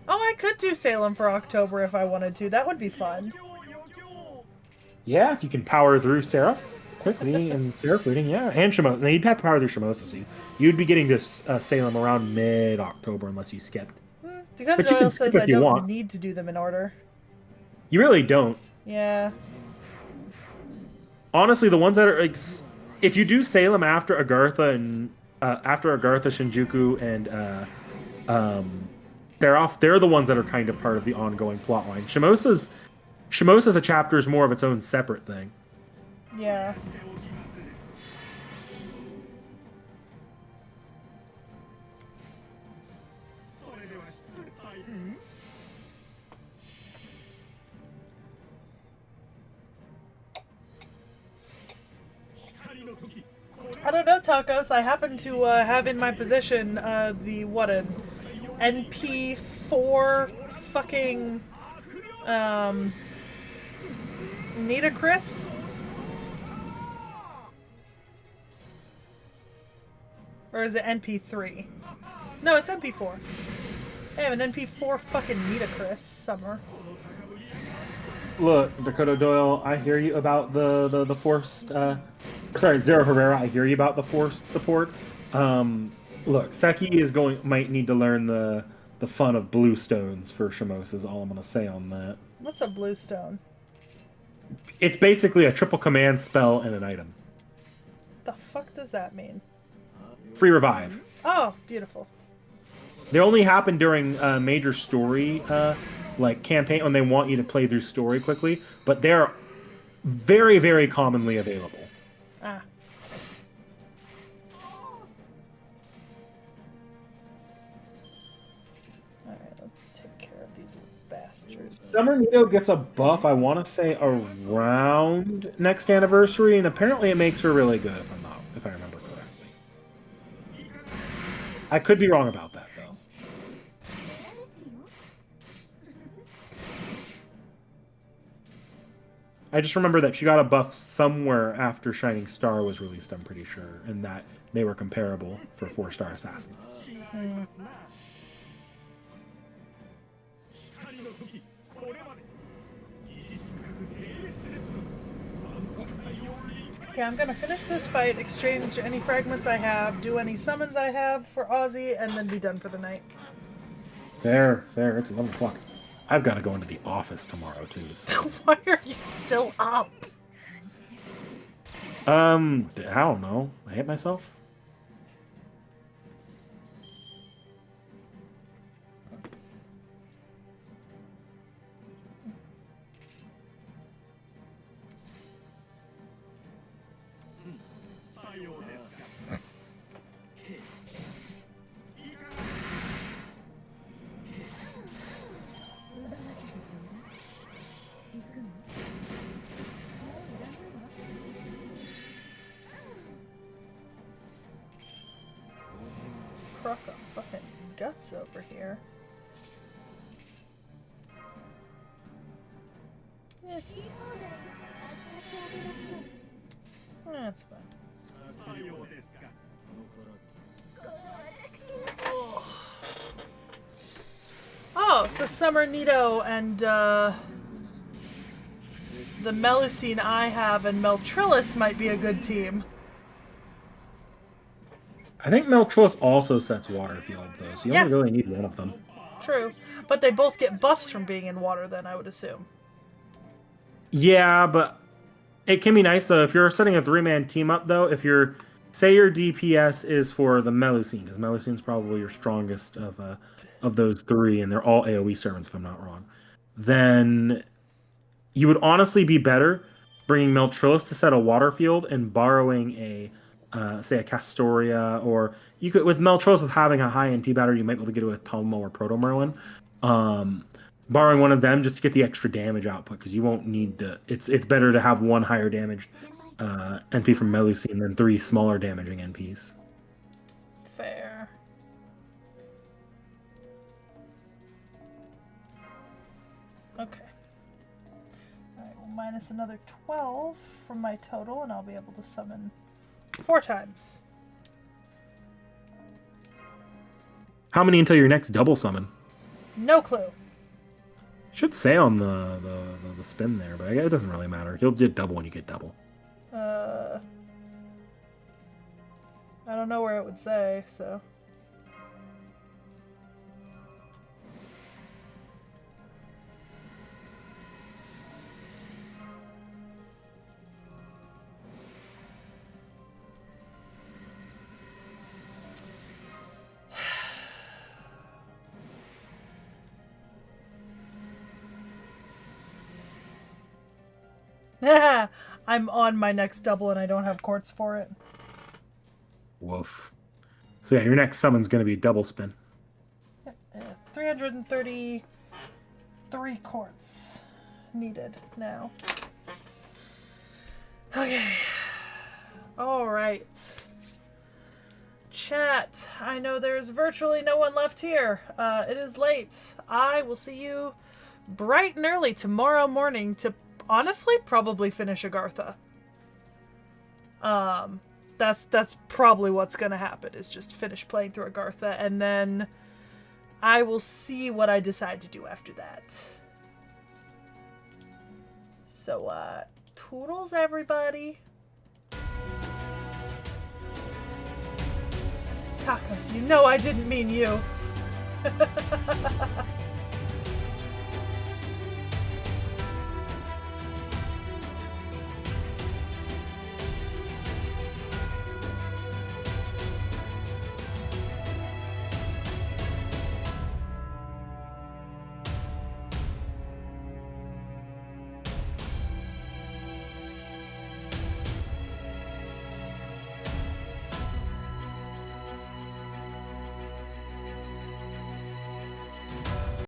Oh, I could do Salem for October if I wanted to. That would be fun. Yeah, if you can power through Seraph quickly and Seraph reading, yeah, and Shimosa. Now you'd have to power through Shimosa, so you'd be getting to Salem around mid-October unless you skipped. Dakota Doyle says I don't need to do them in order. You really don't. Yeah. Honestly, the ones that are like, if you do Salem after Agartha and Shinjuku, and they're the ones that are kind of part of the ongoing plotline. Shimosa's a chapter is more of its own separate thing. Yeah. I don't know, Tacos. I happen to have in my possession an NP4 fucking Nita Chris. Or is it NP3? No, it's NP4. I have an NP4 fucking Nita Chris somewhere. Look, Dakota Doyle, I hear you about the forced. Sorry, Zero Herrera. I hear you about the forced support. Look, Seki might need to learn the fun of blue stones for Shimosa. Is all I'm gonna say on that. What's a blue stone? It's basically a triple command spell and an item. The fuck does that mean? Free revive. Oh, beautiful. They only happen during major story like campaign when they want you to play through story quickly, but they're very, very commonly available. Ah. Alright, let's take care of these little bastards. Summer Nito gets a buff, I want to say, around next anniversary, and apparently it makes her really good, if I remember correctly. I could be wrong about that, though. I just remember that she got a buff somewhere after Shining Star was released, I'm pretty sure, and that they were comparable for 4-star assassins. Okay, I'm gonna finish this fight, exchange any fragments I have, do any summons I have for Ozzy, and then be done for the night. There, it's 11 o'clock. I've got to go into the office tomorrow, too. So. Why are you still up? I don't know. I hate myself. Crock of fucking guts over here. Yeah. That's fine. Oh, so Summer Nito and the Melusine I have and Meltrillis might be a good team. I think Meltros also sets water field though, so you Yeah. only really need one of them. True. But they both get buffs from being in water then, I would assume. Yeah, but it can be nice though if you're setting a 3-man team up though. If you're say your DPS is for the Melusine, because Melusine's probably your strongest of those 3, and they're all AOE servants if I'm not wrong. Then you would honestly be better bringing Meltrillis to set a water field and borrowing a say a Castoria, or you could with Meltrillis with having a high NP battery, you might be able to get it with Tomo or Proto Merlin. Borrowing one of them just to get the extra damage output, because you won't need to. It's better to have one higher damage NP from Melusine than 3 smaller damaging NPs. Fair. Okay. Alright, we'll minus another 12 from my total, and I'll be able to summon 4 times. How many until your next double summon? No clue. Should say on the spin there, but it doesn't really matter. You'll get double when you get double. I don't know where it would say, so. I'm on my next double and I don't have quartz for it. Woof. So yeah, your next summon's going to be double spin. 333 quartz needed now. Okay. Alright. Chat, I know there's virtually no one left here. It is late. I will see you bright and early tomorrow morning to honestly probably finish Agartha. That's probably what's gonna happen, is just finish playing through Agartha, and then I will see what I decide to do after that. So, toodles, everybody. Tacos, you know I didn't mean you.